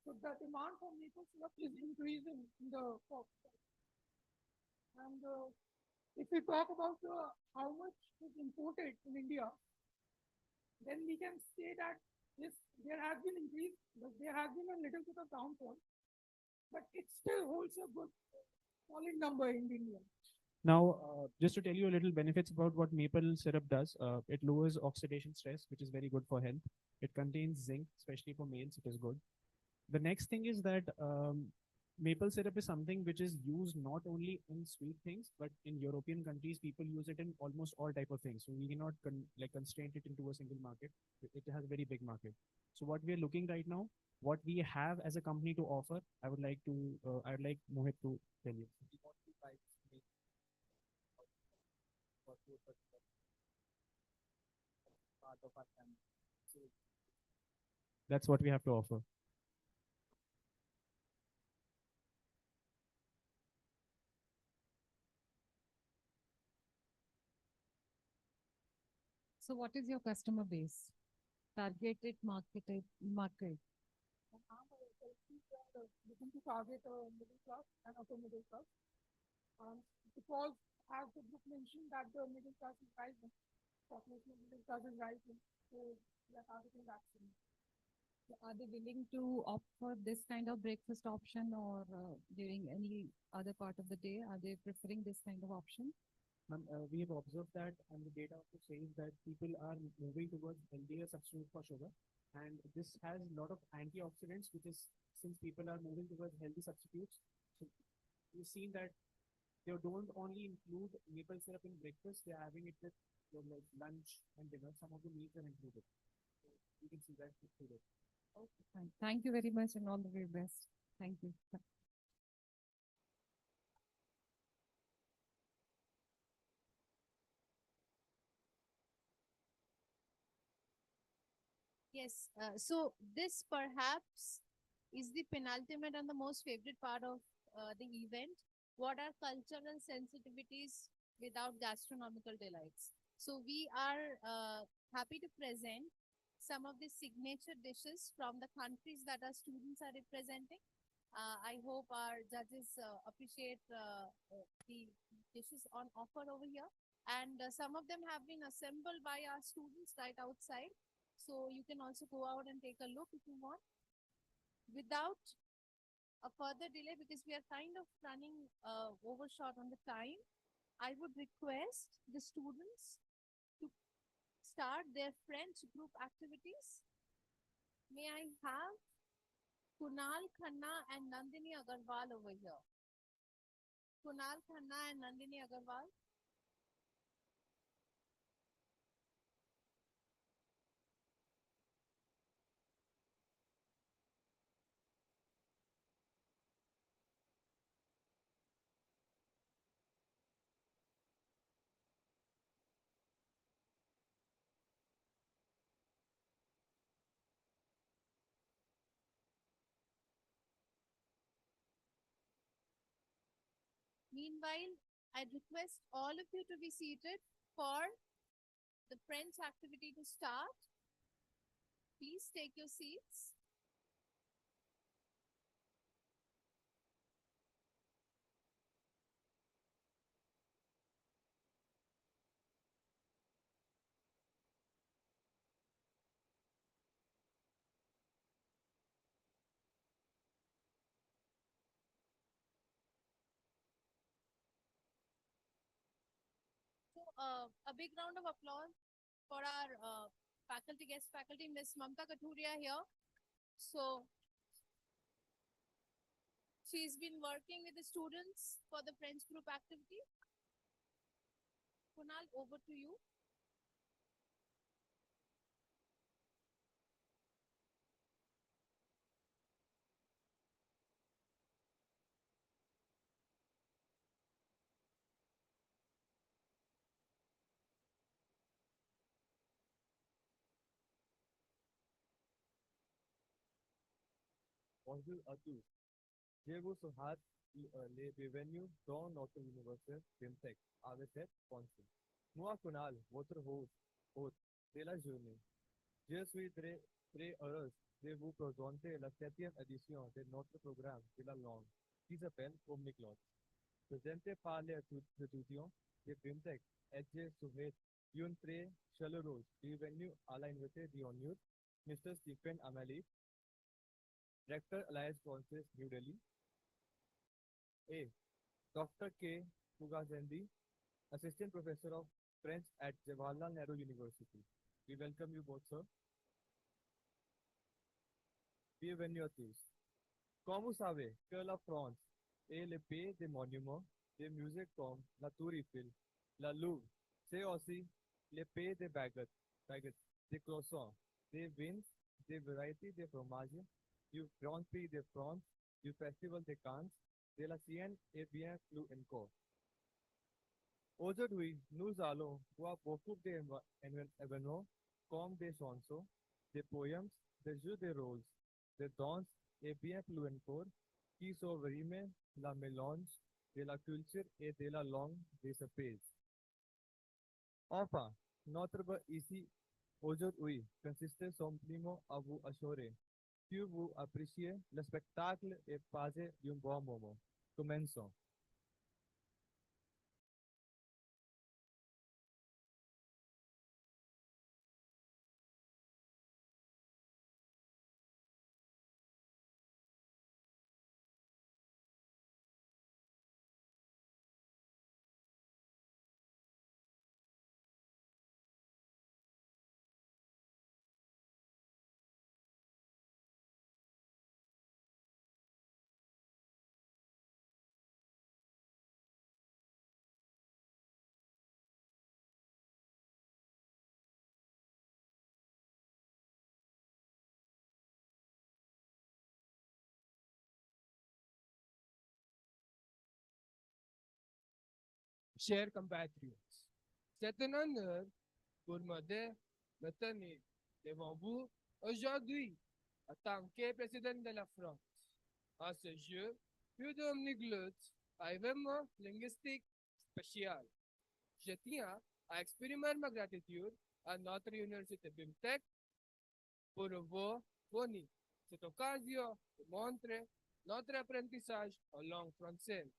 So the demand for maple syrup is increasing in the pop. And if we talk about how much is imported in India, then we can say that yes, there has been increase, but there has been a little bit of downfall, but it still holds a good solid number in India. Now, just to tell you a little benefits about what maple syrup does, it lowers oxidation stress, which is very good for health. It contains zinc, especially for males, it is good. The next thing is that maple syrup is something which is used not only in sweet things, but in European countries, people use it in almost all type of things. So we cannot constrain it into a single market. It has a very big market. So what we are looking right now, what we have as a company to offer, I would like Mohit to tell you. part of our family. So that's what we have to offer. So what is your customer base? Targeted market. Looking to target middle class and upper middle class. Because as the book mentioned that the middle class is rising, population of middle class is rising, so we are targeting that segment. So are they willing to opt for this kind of breakfast option or during any other part of the day? Are they preferring this kind of option? Ma'am, we have observed that, and the data also says that people are moving towards healthier substitutes for sugar, and this has a lot of antioxidants, which is since people are moving towards healthy substitutes. So we've seen that they don't only include maple syrup in breakfast; they are having it with like lunch and dinner. Some of the meats are included. So you can see that through it. Okay, fine. Thank you very much and all the very best. Thank you. Yes, so this perhaps is the penultimate and the most favorite part of the event. What are cultural sensitivities without gastronomical delights? So we are happy to present some of the signature dishes from the countries that our students are representing. I hope our judges appreciate the dishes on offer over here. And some of them have been assembled by our students right outside. So you can also go out and take a look if you want. Without a further delay, because we are kind of running overshot on the time, I would request the students to start their French group activities. May I have Kunal Khanna and Nandini Agarwal over here? Kunal Khanna and Nandini Agarwal. Meanwhile, I request all of you to be seated for the French activity to start. Please take your seats. So, a big round of applause for our faculty, guest faculty, Miss Mamta Kathuria here. So, she's been working with the students for the French group activity. Kunal, over to you. Bonjour à tous. Je vous souhaite les bienvenus dans notre université FinTech avec cette pensée. Moi, Kunal, votre hôte de la journée. Je suis très heureuse de vous présenter la 7e édition de notre programme de la langue qui s'appelle Omniglotz. Présenté par les étudiants de FinTech et je souhaite une très chaleureuse bienvenue à l'invité d'honneur, Mr. Stephen Amelie, Director Alliance Council, New Delhi. A. Dr. K. Pugazandi, Assistant Professor of French at Jawaharlal Nehru University. We welcome you both, sir. Bienvenue à tous. Comme vous savez que la France est le pays des monuments, des musées comme la Tour Eiffel, la Louvre, c'est aussi le pays des baguettes, des croissants, des vins, des variétés de fromages, du Grand Prix de France, du Festival de Cannes, de la Sienne et bien plus encore. Aujourd'hui, nous allons voir beaucoup d'événements comme des chansons, des poèmes, des jeux de rôles, des danses et bien plus encore, qui s'ouvrirent la mélange de la culture et de la langue de ce pays. Enfin, notre but ici aujourd'hui consiste simplement à vous assurer que vous appréciez le spectacle et passez un bon moment. Commençons. Chers compatriotes, c'est un honneur pour moi de me tenir devant vous aujourd'hui en tant que président de la France. À ce jeu, plus d'Omniglotz a événement linguistique spécial. Je tiens à exprimer ma gratitude à notre université BIMTech pour vos fournis cette occasion de montrer notre apprentissage en langue française.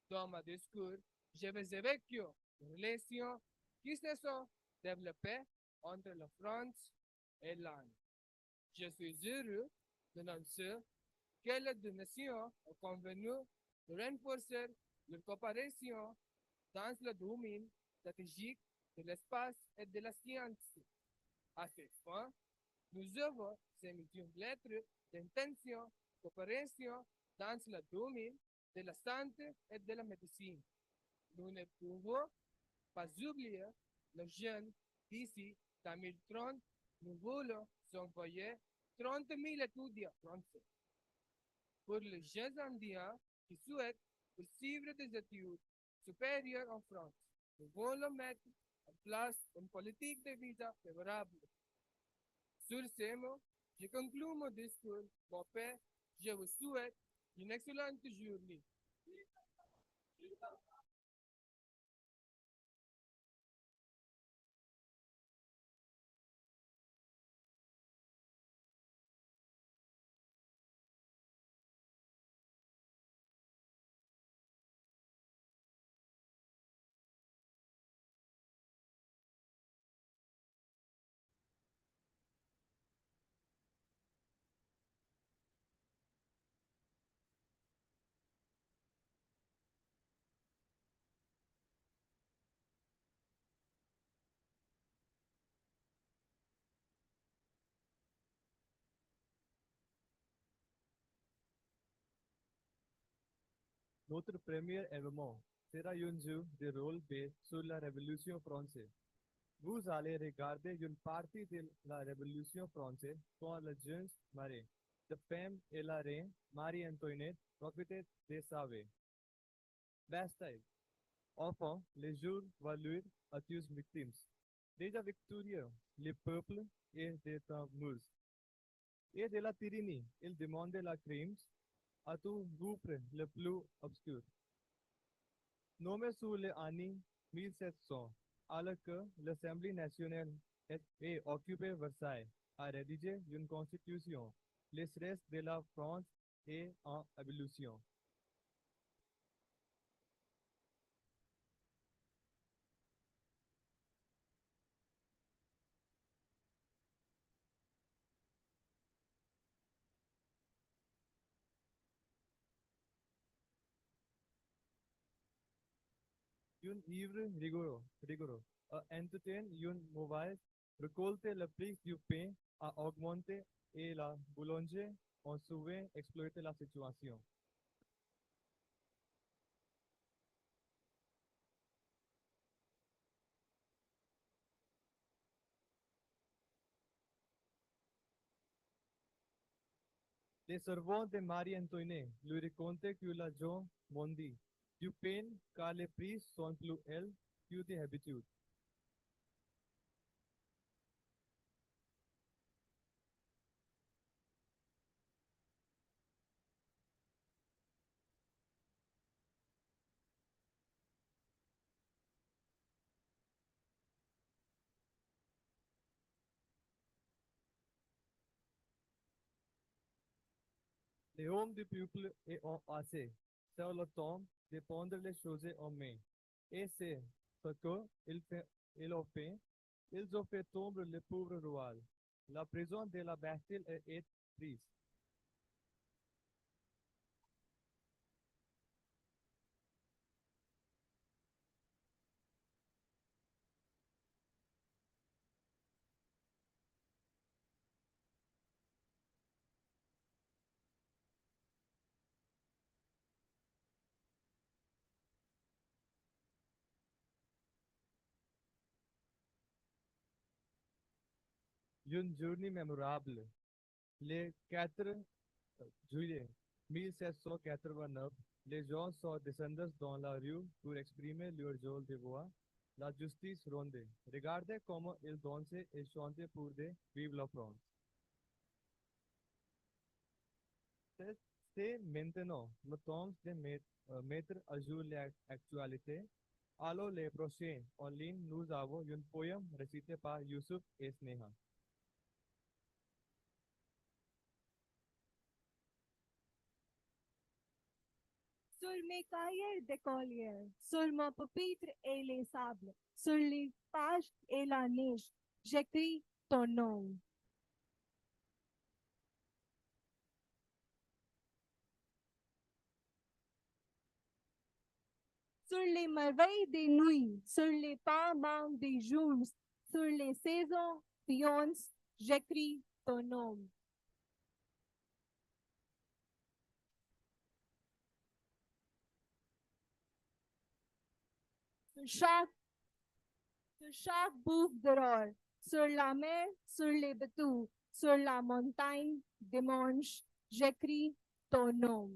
Dans ma discours, je vais évoquer les relations qui se sont développées entre la France et l'Inde. Je suis heureux d'annoncer que les deux nations ont convenu de renforcer leur coopération dans le domaine stratégique de l'espace et de la science. À cette fin, nous avons émis une lettre d'intention de coopération dans le domaine de la santé et de la médecine. Nous ne pouvons pas oublier les jeunes d'ici 2030. Nous voulons envoyer 30 000 étudiants français. Pour les jeunes indiens qui souhaitent poursuivre des études supérieures en France, nous voulons mettre en place une politique de visa favorable. Sur ces mots, je conclue mon discours. Mon père, je vous souhaite une excellente journée. Notre premier événement sera un jeu de rôle basé sur la Révolution française. Vous allez regarder une partie de la Révolution française quand le jeune Marie, de femme et la reine Marie-Antoinette profitaient de sa vie. Bastille. Enfin, les jours valut à tous victimes. Déjà victorieux, les peuples et des Tamurs. Et de la tyrannie, ils demandaient la crime à tout groupe le plus obscur. Nommé sous les années 1700, alors que l'Assemblée nationale est occupée Versailles, a rédigé une constitution. Les restes de la France est en évolution. Un ivre rigoureux a entertain une mauvaise récolter le prix du pain a augmenté et la boulanger ont souvent exploité la situation. Les servants de Marie-Antoinette lui racontaient que la Jean Mondi du pain car les prix sont plus élevés que d'habitude. Et homme du peuple et ont assez. Sur le temps de pondre les choses en main. Et c'est ce ils ont fait. Ils ont fait tomber le pauvre roi. La prison de la Bastille est prise. Une journée mémorable. Les 4 juillet 1789, les gens sont descendus dans la rue pour exprimer leur joie de voix la justice ronde. Regardez comment ils dansaient et chantaient pour de Vive la France. C'est c'est maintenant le temps de mettre à jour l'actualité. Alors, les prochains en ligne, nous avons un poème récité par Youssouf et Sneha. Sur mes cahiers d'écolière, sur mon pupitre et les sables, sur les pages et la neige, j'écris ton nom. Sur les merveilles des nuits, sur les paiements des jours, sur les saisons fiances, j'écris ton nom. Sur chaque bouffe d'aurore, sur la mer, sur les bateaux, sur la montagne dimanche, j'écris ton nom.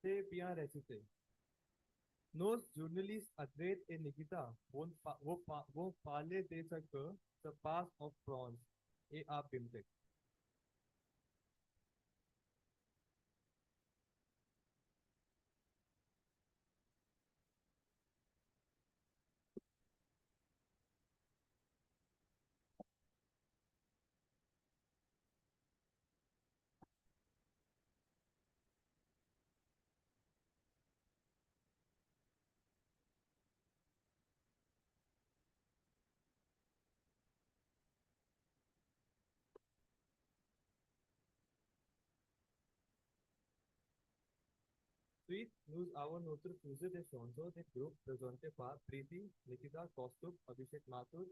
C'est bien récité. Nos journalistes Adret et Nikita vont parler de ce que se passe en France et à Bimtek. Ensuite, nous avons notre fusée de chansons de groupe présenté par Preeti, Nikita Kaustup, Abhishek Mathur,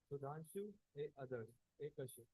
Sudhanshu et others, et Kashyap.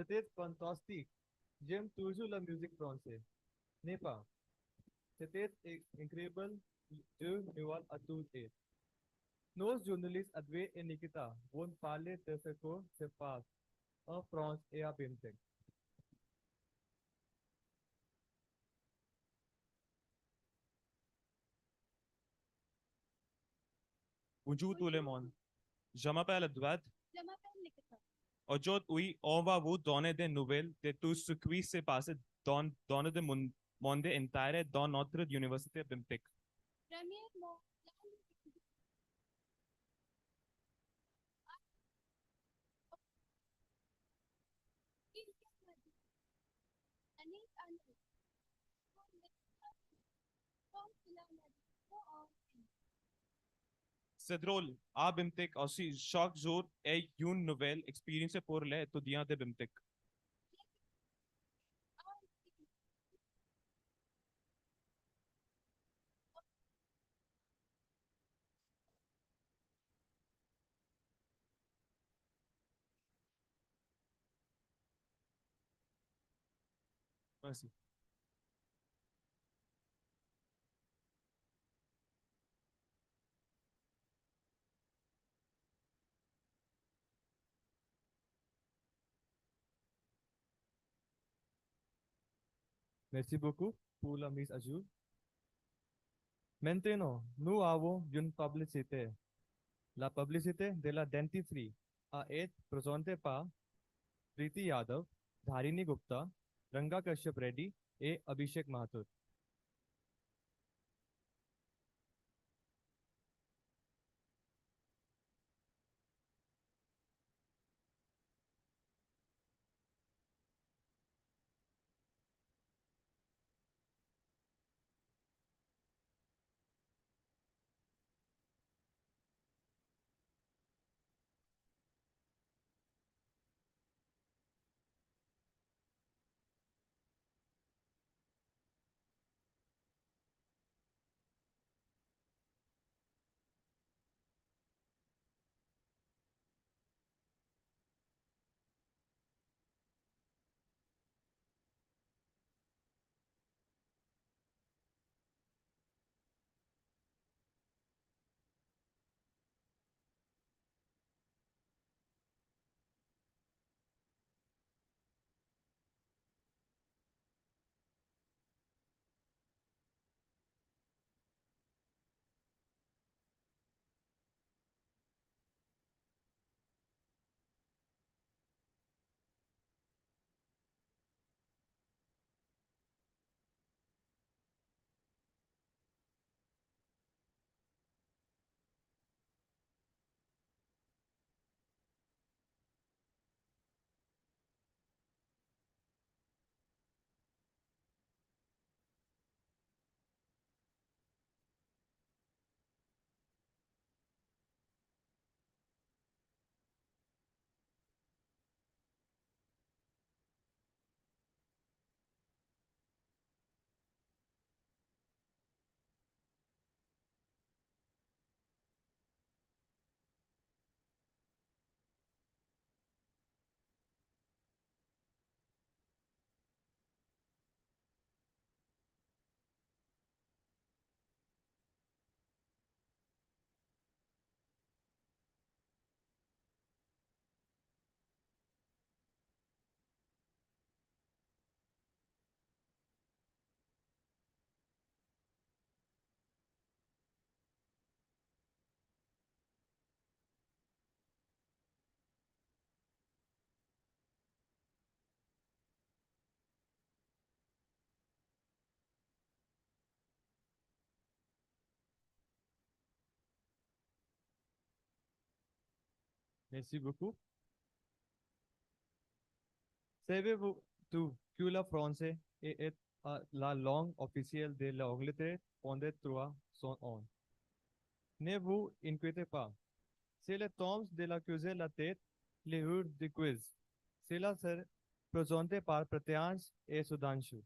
C'était fantastique. J'aime toujours la musique française. N'est pas? C'était incroyable de Noël à tous et nos journalistes Advait et Nikita vont parler de ce qui se passe en France et à Bimtek. Bonjour tout le monde. Je m'appelle Edouard. Je m'appelle Nikita. Aujourd'hui, on va vous donner des nouvelles de tout ce qui s'est passé dans le monde entier dans notre université Bimtek. Premièrement, C'est drôle, à Bimtek aussi, chaque jour est une nouvelle expérience pour les étudiants de Bimtek. Merci. Merci beaucoup pour la mise à jour. Maintenant, nous avons une publicité. La publicité de la dentifrice a été présentée par Preeti Yadav, Dharini Gupta, Ranga Kashyap Reddy et Abhishek Mathur. Merci beaucoup. Savez-vous tout que la France est la langue officielle de l'Angleterre pendant 300 ans? Ne vous inquiétez pas. C'est le temps de l'accuser la tête, les heures de quiz. Cela sera présenté par Pratyansh et Sudhanshu.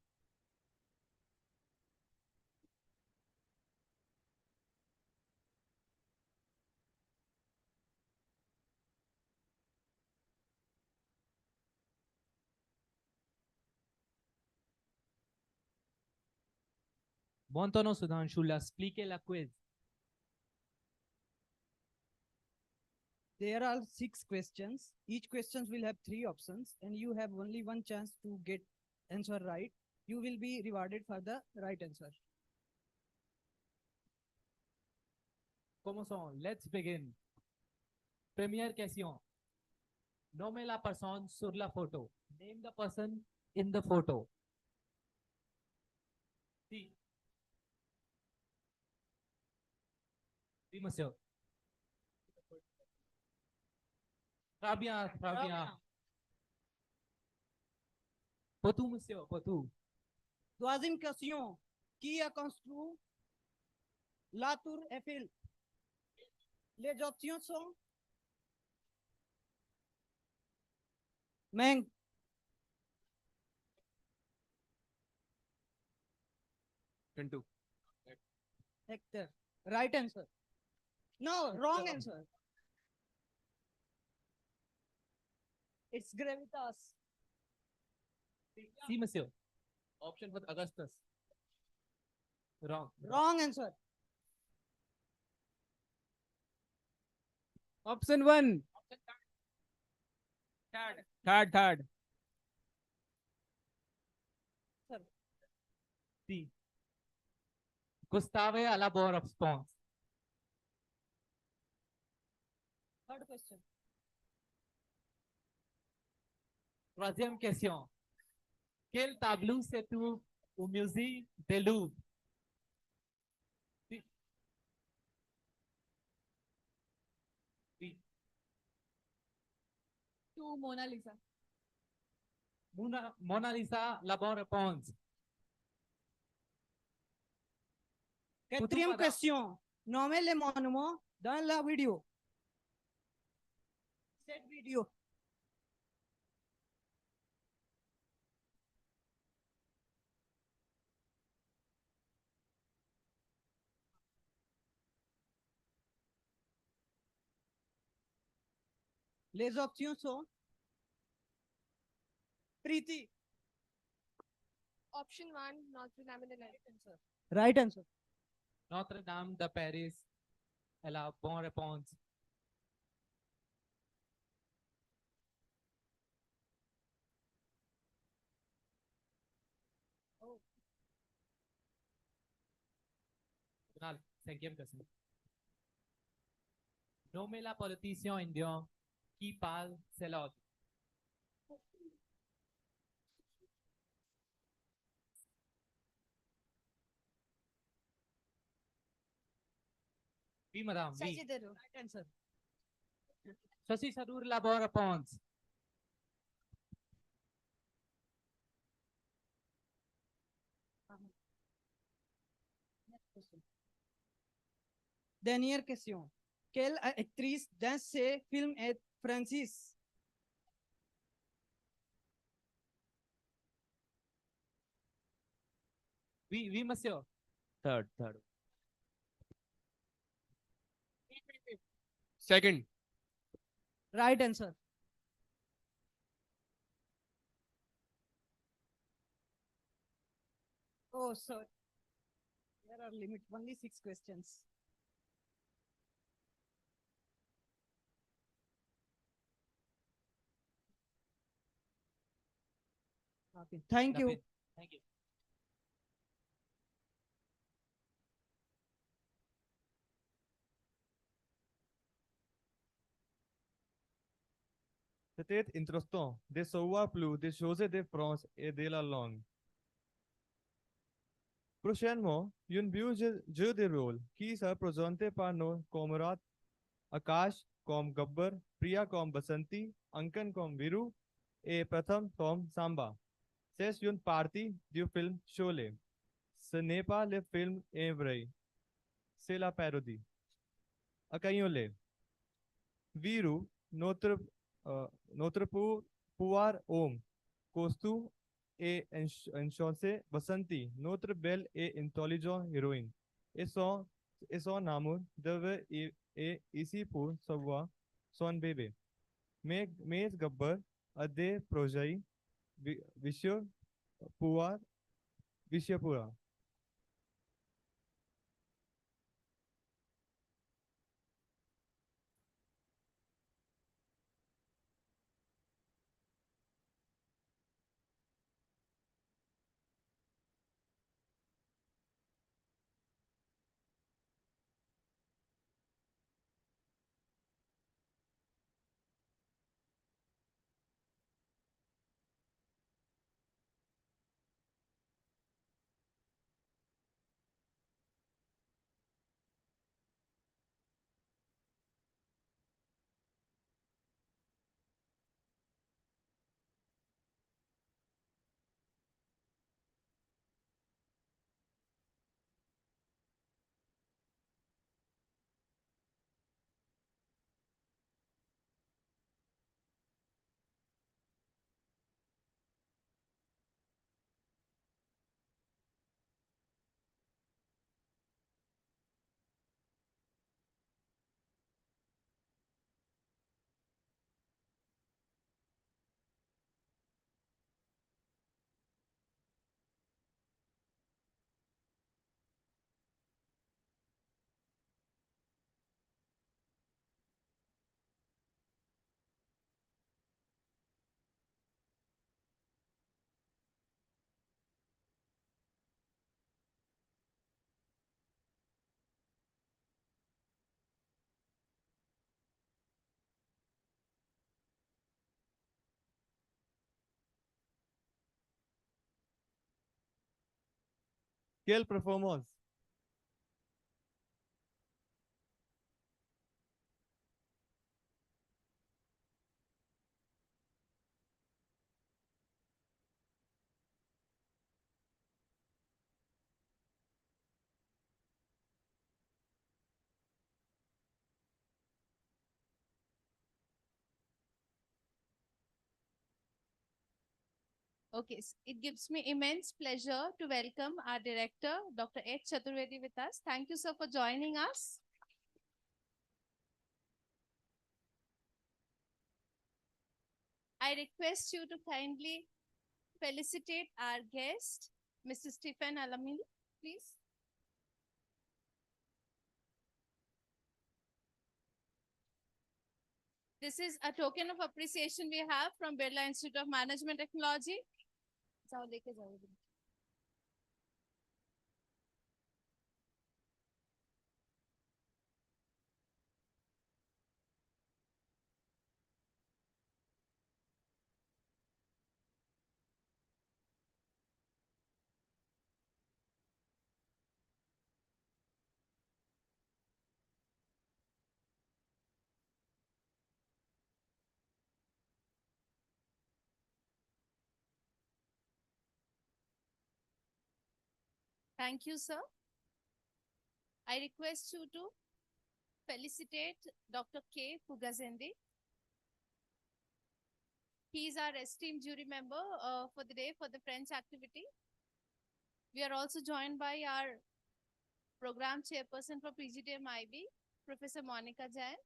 Buon tono Sudhanshu, la explique la quiz. There are 6 questions. Each questions will have 3 options, and you have only one chance to get answer right. You will be rewarded for the right answer. Commençons. Let's begin. Première question. Nommez la personne sur la photo. Name the person in the photo. Si. Si, monsieur. Très bien, très bien. Potou, monsieur, potou. Troisième question. Qui a construit la tour Eiffel? Les options sont Meng, Pintu. Hector. Right answer. No, wrong answer. It's gravitas. Si, monsieur. Option for Augustus. Wrong. Wrong answer. Option 1. Third. Si. Gustave à la bonne réponse. Third question. Troisième question. Quel tableau se trouve au musée de Louvre? Si. Si. To Mona Lisa. Mona Lisa, la bonne réponse. Quatrième question. Nommez les monuments dans la vidéo. Cette vidéo. Les options sont Preeti. Option 1, Notre Dame de Paris. Right answer. Notre-Dame de Paris est la bonne réponse. Final, cinquième question. Nommez la politicien indien qui parle c'est l'autre. Oui, madame, oui. Shashi Tharoor. Right answer. Shashi Tharoor, la bonne réponse. Dernière question. Quelle actrice dans ce film est Francis? Oui, monsieur. Third. Second. Right answer. Oh, sorry. There are limit only 6 questions. Okay. Thank you. Thank you. Peut-être introstant, de savoir plus des choses de France et de la langue. Prochainement, un vieux jeu de rôle qui sera présenté par nos camarades Akash comme Gabbar, Priya comme Basanti, Ankan comme Viru et Pratham comme Samba. C'est une partie du film Sholay. Ce n'est pas le film est vrai, c'est la parodie. Accueillons-les. Viru, notre pouvoir homme, costaud et enchanté Basanti, notre belle et intelligente héroïne. Et son amour devait est ici pour savoir son bébé. Mais Gabbar a des projets Vishya Pura. Scale performers. Okay, it gives me immense pleasure to welcome our director, Dr. H. Chaturvedi, with us. Thank you, sir, for joining us. I request you to kindly felicitate our guest, Mr. Stephen Alamil, please. This is a token of appreciation we have from Birla Institute of Management Technology. जाओ लेके जाओ इधर। Thank you, sir. I request you to felicitate Dr. K. Fugazendi. He is our esteemed jury member for the day for the French activity. We are also joined by our program chairperson for PGTM IB, Professor Monica Jain.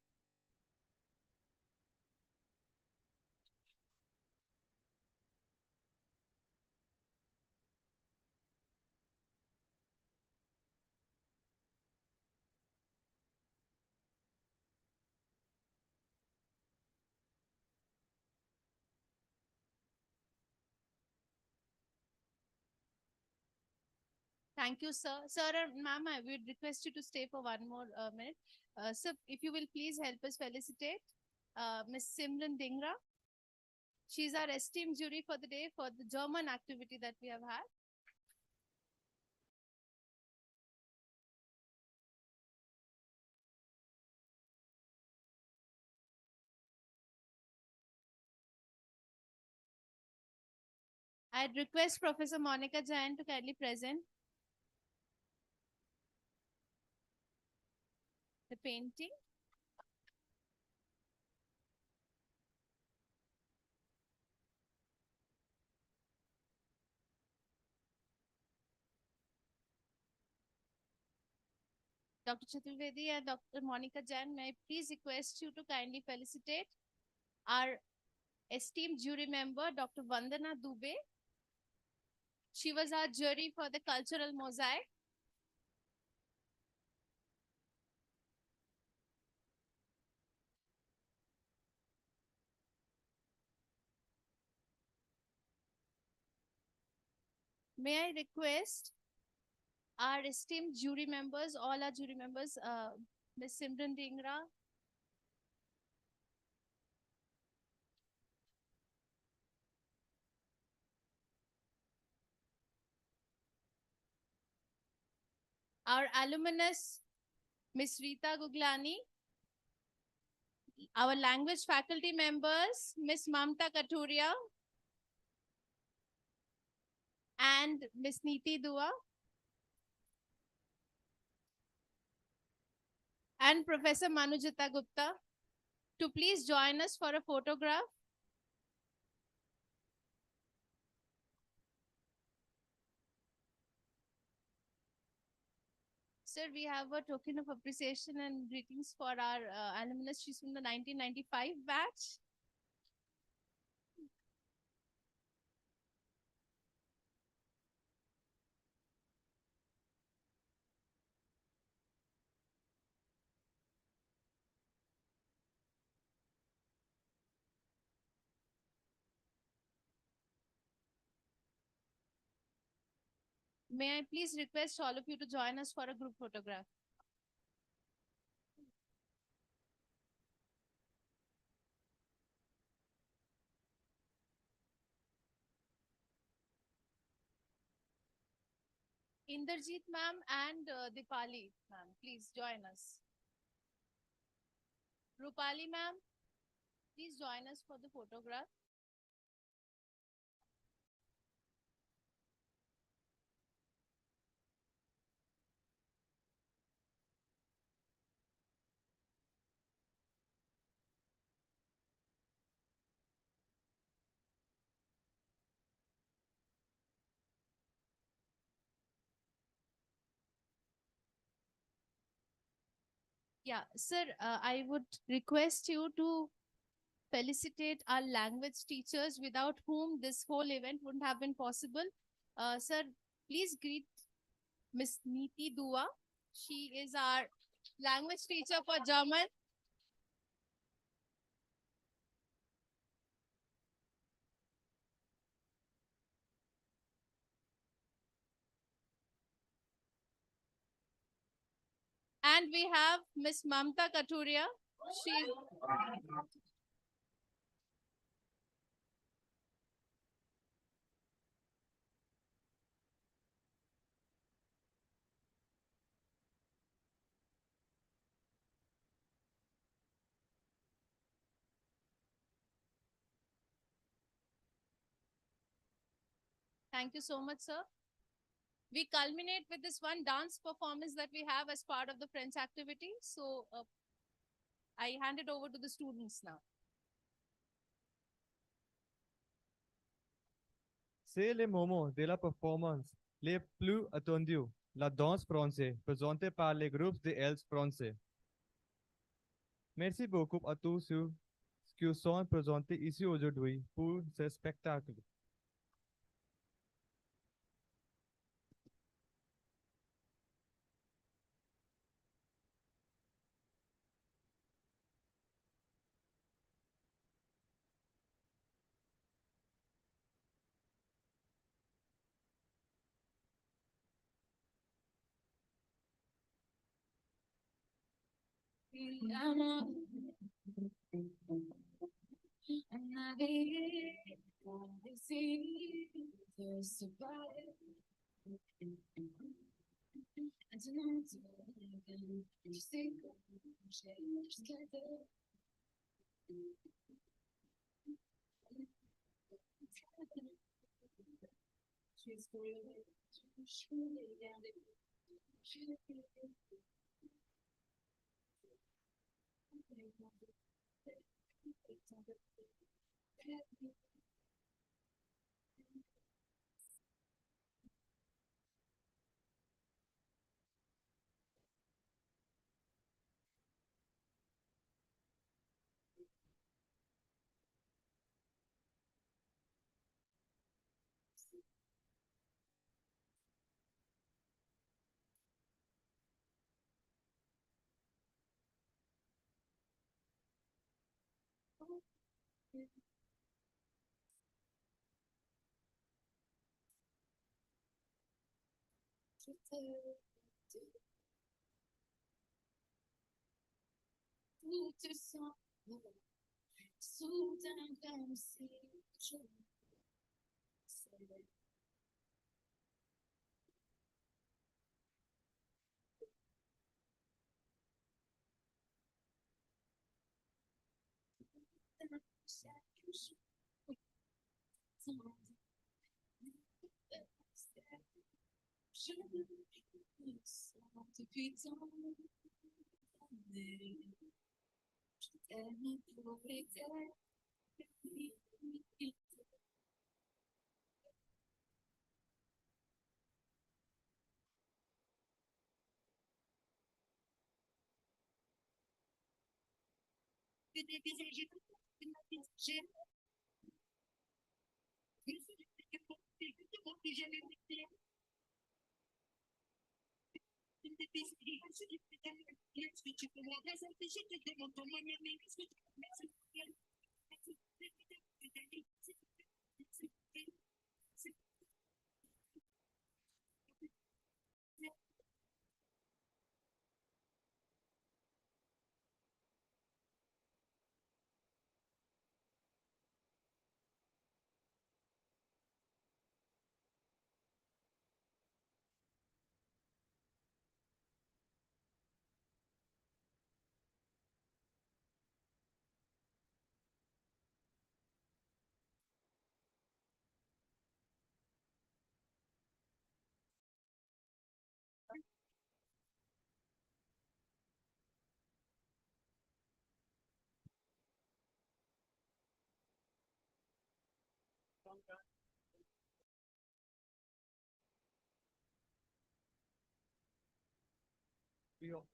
Thank you, sir. Sir and ma'am, I would request you to stay for one more minute. Sir, if you will please help us felicitate Ms. Simran Dingra. She is our esteemed jury for the day for the German activity that we have had. I'd request Professor Monica Jain to kindly present the painting. Dr. Chaturvedi and Dr. Monica Jain, may I please request you to kindly felicitate our esteemed jury member, Dr. Vandana Dubey. She was our jury for the cultural mosaic. May I request our esteemed jury members, all our jury members, Ms. Simran Dingra, our alumnus, Ms. Rita Guglani, our language faculty members, Ms. Mamta Katuria, and Ms. Neeti Dua, and Professor Manujita Gupta, to please join us for a photograph. Sir, we have a token of appreciation and greetings for our alumnus. She's from the 1995 batch. May I please request all of you to join us for a group photograph? Inderjeet ma'am and Dipali ma'am, please join us. Rupali ma'am, please join us for the photograph. Yeah, sir, I would request you to felicitate our language teachers without whom this whole event wouldn't have been possible. Sir, please greet Miss Neeti Dua. She is our language teacher for German. And we have Miss Mamta Katuria. She Thank you so much, sir. We culminate with this one dance performance that we have as part of the French activity. So I hand it over to the students now. C'est le moment de la performance les plus attendus, la danse française, présentée par les groupes de Els français. Merci beaucoup à tous ceux qui sont présentés ici aujourd'hui pour ce spectacle.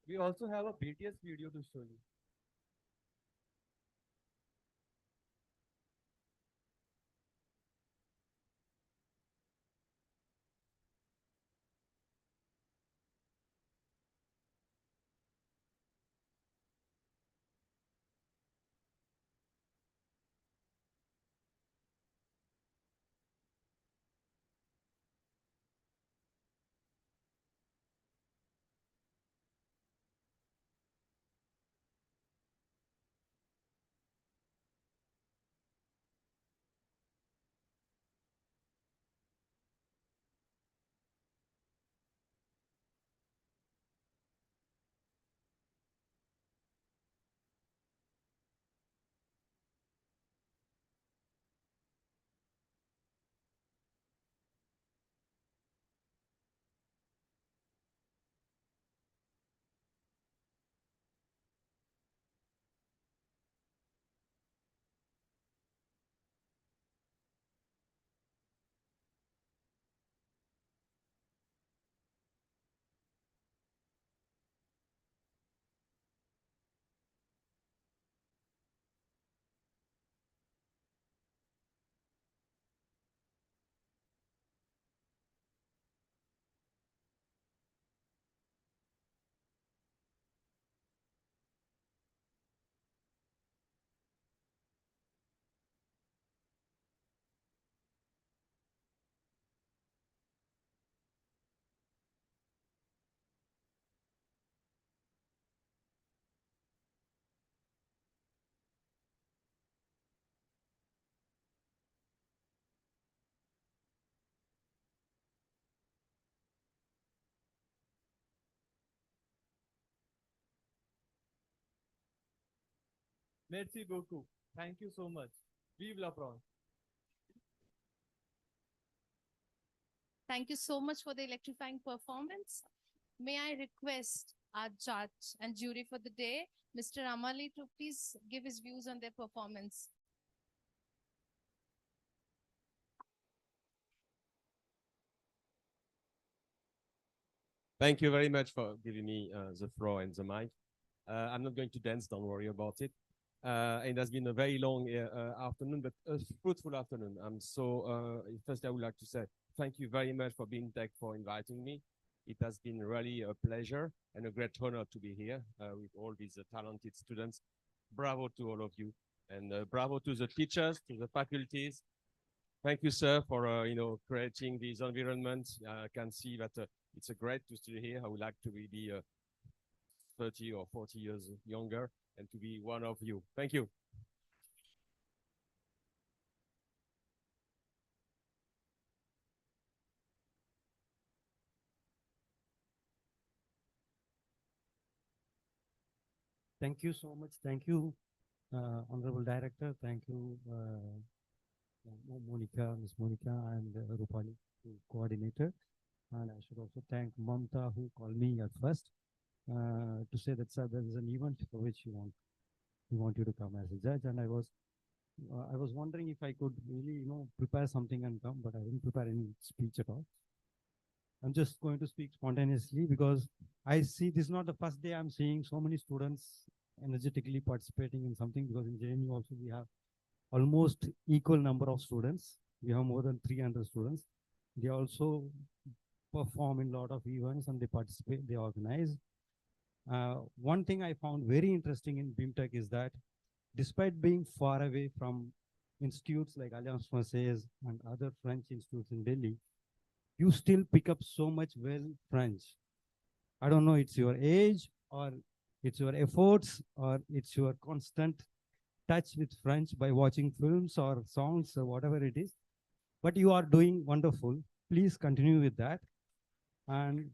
We also have a BTS video to show you. Merci beaucoup. Thank you so much. Vive la France. Thank you so much for the electrifying performance. May I request our judge and jury for the day, Mr. Amali, to please give his views on their performance. Thank you very much for giving me the floor and the mic. I'm not going to dance, don't worry about it. It has been a very long afternoon, but a fruitful afternoon. First I would like to say thank you very much for being Tech for inviting me. It has been really a pleasure and a great honor to be here with all these talented students. Bravo to all of you, and bravo to the teachers, to the faculties. Thank you, sir, for creating this environment. I can see that it's a great to study here. I would like to be 30 or 40 years younger and to be one of you. Thank you. Thank you so much. Thank you, Honorable Director. Thank you, Monica, Ms. Monica, and Rupali, who coordinator. And I should also thank Mamta, who called me at first to say that, sir, there is an event for which we want you to come as a judge. And I was wondering if I could really, prepare something and come, but I didn't prepare any speech at all. I'm just going to speak spontaneously because I see this is not the first day I'm seeing so many students energetically participating in something, because in JNU also we have almost equal number of students. We have more than 300 students. They also perform in a lot of events and they participate, they organize. One thing I found very interesting in BIMTech is that despite being far away from institutes like Alliance Française and other French institutes in Delhi, you still pick up so much well French. I don't know, it's your age or it's your efforts or it's your constant touch with French by watching films or songs or whatever it is, but you are doing wonderful. Please continue with that. And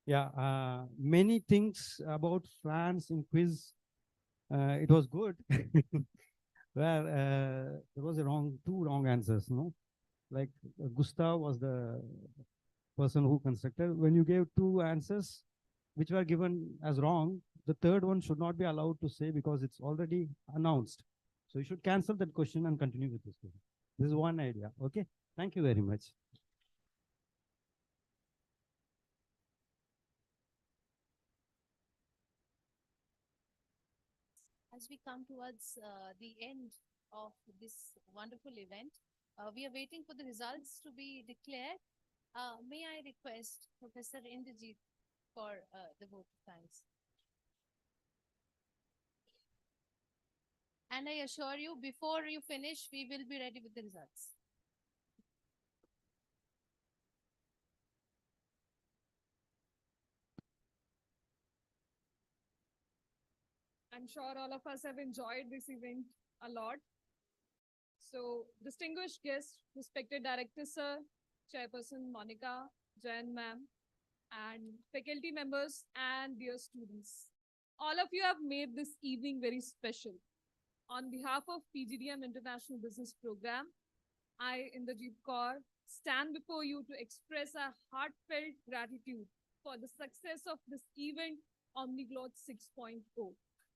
yeah, many things about France in quiz. It was good. Where there was two wrong answers, no? Like Gustav was the person who constructed. When you gave two answers, which were given as wrong, the third one should not be allowed to say because it's already announced. So you should cancel that question and continue with this question. This is one idea. Okay. Thank you very much. As we come towards the end of this wonderful event, we are waiting for the results to be declared. May I request Professor Indrajit for the vote of thanks? And I assure you, before you finish, we will be ready with the results. I'm sure all of us have enjoyed this event a lot. So, distinguished guests, respected Director Sir, Chairperson Monica, Jain Ma'am, and faculty members and dear students. All of you have made this evening very special. On behalf of PGDM International Business Program, I, Indrajit Kaur, stand before you to express our heartfelt gratitude for the success of this event, Omniglotz 6.0.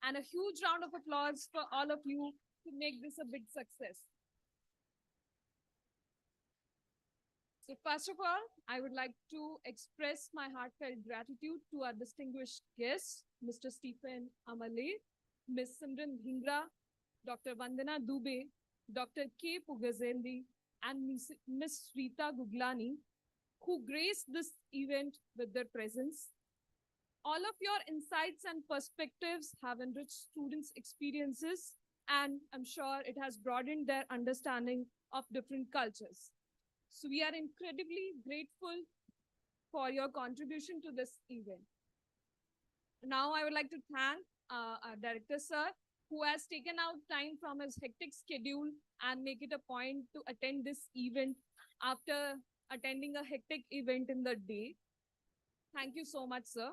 And a huge round of applause for all of you to make this a big success. So first of all, I would like to express my heartfelt gratitude to our distinguished guests, Mr. Stephen Amale, Ms. Simran Dhingra, Dr. Vandana Dubey, Dr. K. Pugazendi, and Ms. Rita Guglani, who graced this event with their presence. All of your insights and perspectives have enriched students' experiences, and I'm sure it has broadened their understanding of different cultures. So we are incredibly grateful for your contribution to this event. Now I would like to thank our director, sir, who has taken out time from his hectic schedule and make it a point to attend this event after attending a hectic event in the day. Thank you so much, sir.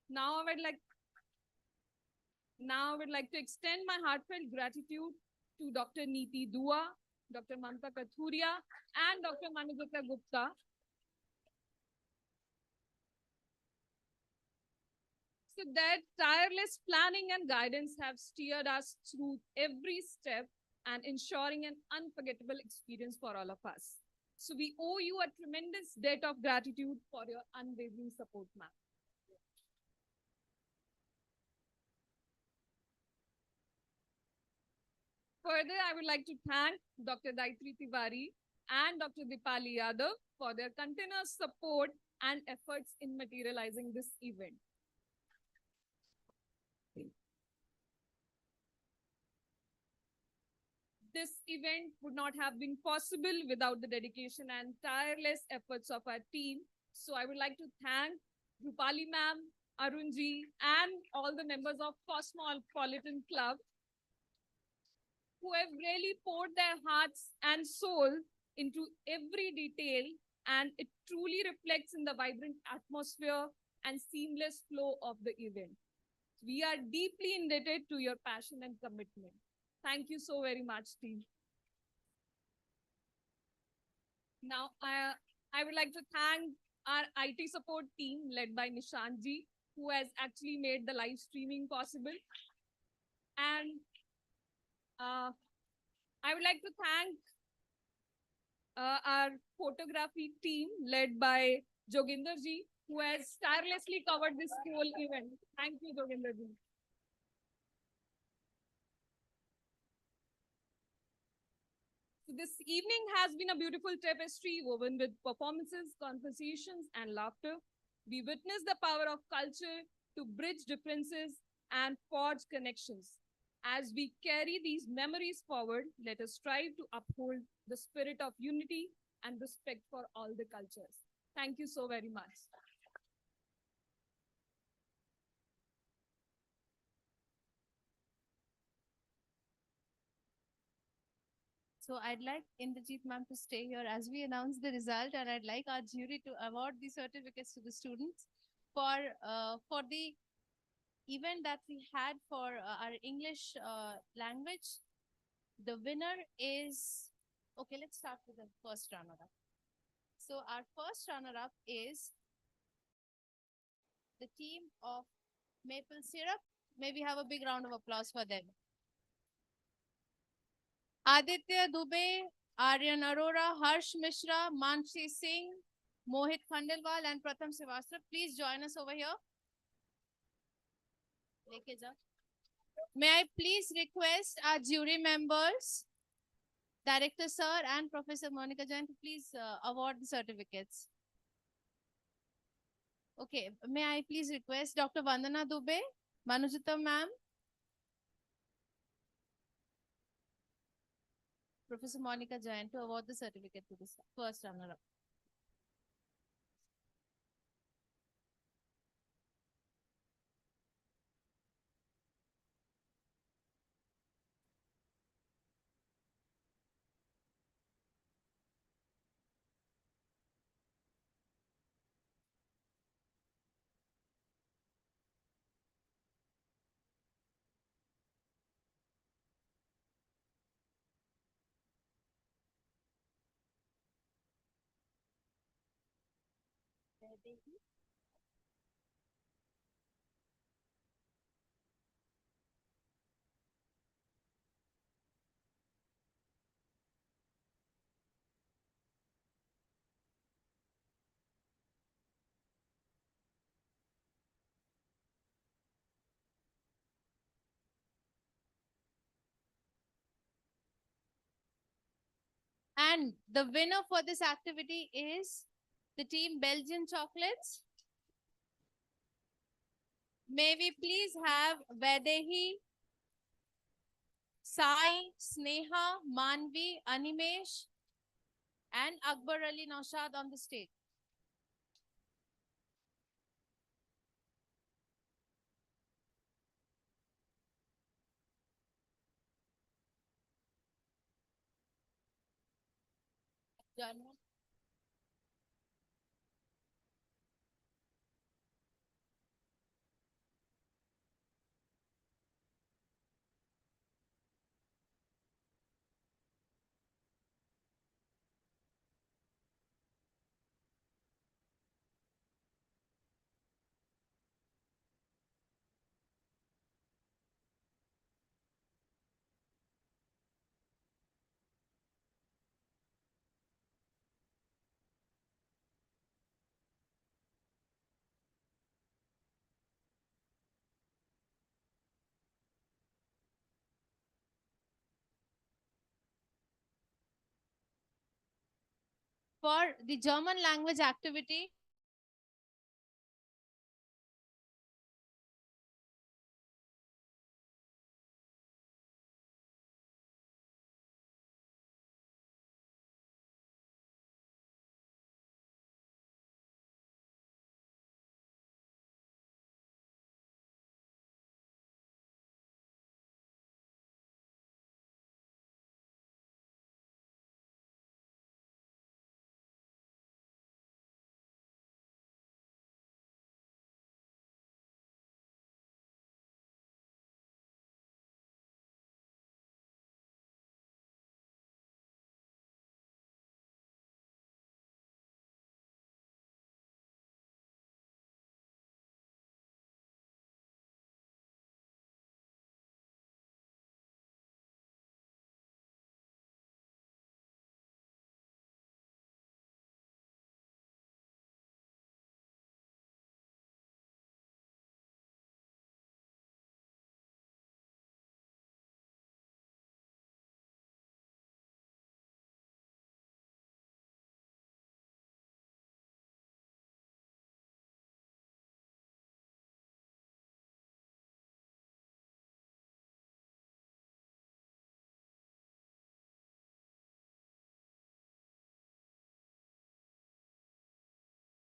Now I would like to extend my heartfelt gratitude to Dr. Neeti Dua, Dr. Mamta Kathuria, and Dr. Manujata Gupta. So their tireless planning and guidance have steered us through every step and ensuring an unforgettable experience for all of us. So we owe you a tremendous debt of gratitude for your unwavering support, ma'am. Further, I would like to thank Dr. Daitri Tiwari and Dr. Dipali Yadav for their continuous support and efforts in materializing this event. This event would not have been possible without the dedication and tireless efforts of our team. So I would like to thank Rupali ma'am, Arunji, and all the members of Cosmopolitan Club who have really poured their hearts and soul into every detail, and it truly reflects in the vibrant atmosphere and seamless flow of the event. We are deeply indebted to your passion and commitment. Thank you so very much, team. Now, I would like to thank our IT support team led by Nishanji, who has actually made the live streaming possible. And I would like to thank our photography team led by Joginderji, who has tirelessly covered this whole event. Thank you, Joginderji. So this evening has been a beautiful tapestry woven with performances, conversations, and laughter. We witnessed the power of culture to bridge differences and forge connections. As we carry these memories forward, let us strive to uphold the spirit of unity and respect for all the cultures. Thank you so very much. So I'd like Indrajit ma'am to stay here as we announce the result, and I'd like our jury to award the certificates to the students for the event that we had for our English language. The winner is, okay, let's start with the first runner-up. So our first runner-up is the team of maple syrup. May we have a big round of applause for them. Aditya Dubey, Aryan Arora, Harsh Mishra, Manshi Singh, Mohit Khandelwal, and Pratham Srivastava. Please join us over here. Leke ja. May I please request our jury members, Director Sir and Professor Monica Jain, to please award the certificates. Okay, may I please request Dr. Vandana Dubey, Manujita ma'am, Professor Monica Jain to award the certificate to the first runner-up. And the winner for this activity is the team Belgian Chocolates. May we please have Vaidehi, Sai, Sneha, Manvi, Animesh, and Akbar Ali Naushad on the stage. Join me. For the German language activity,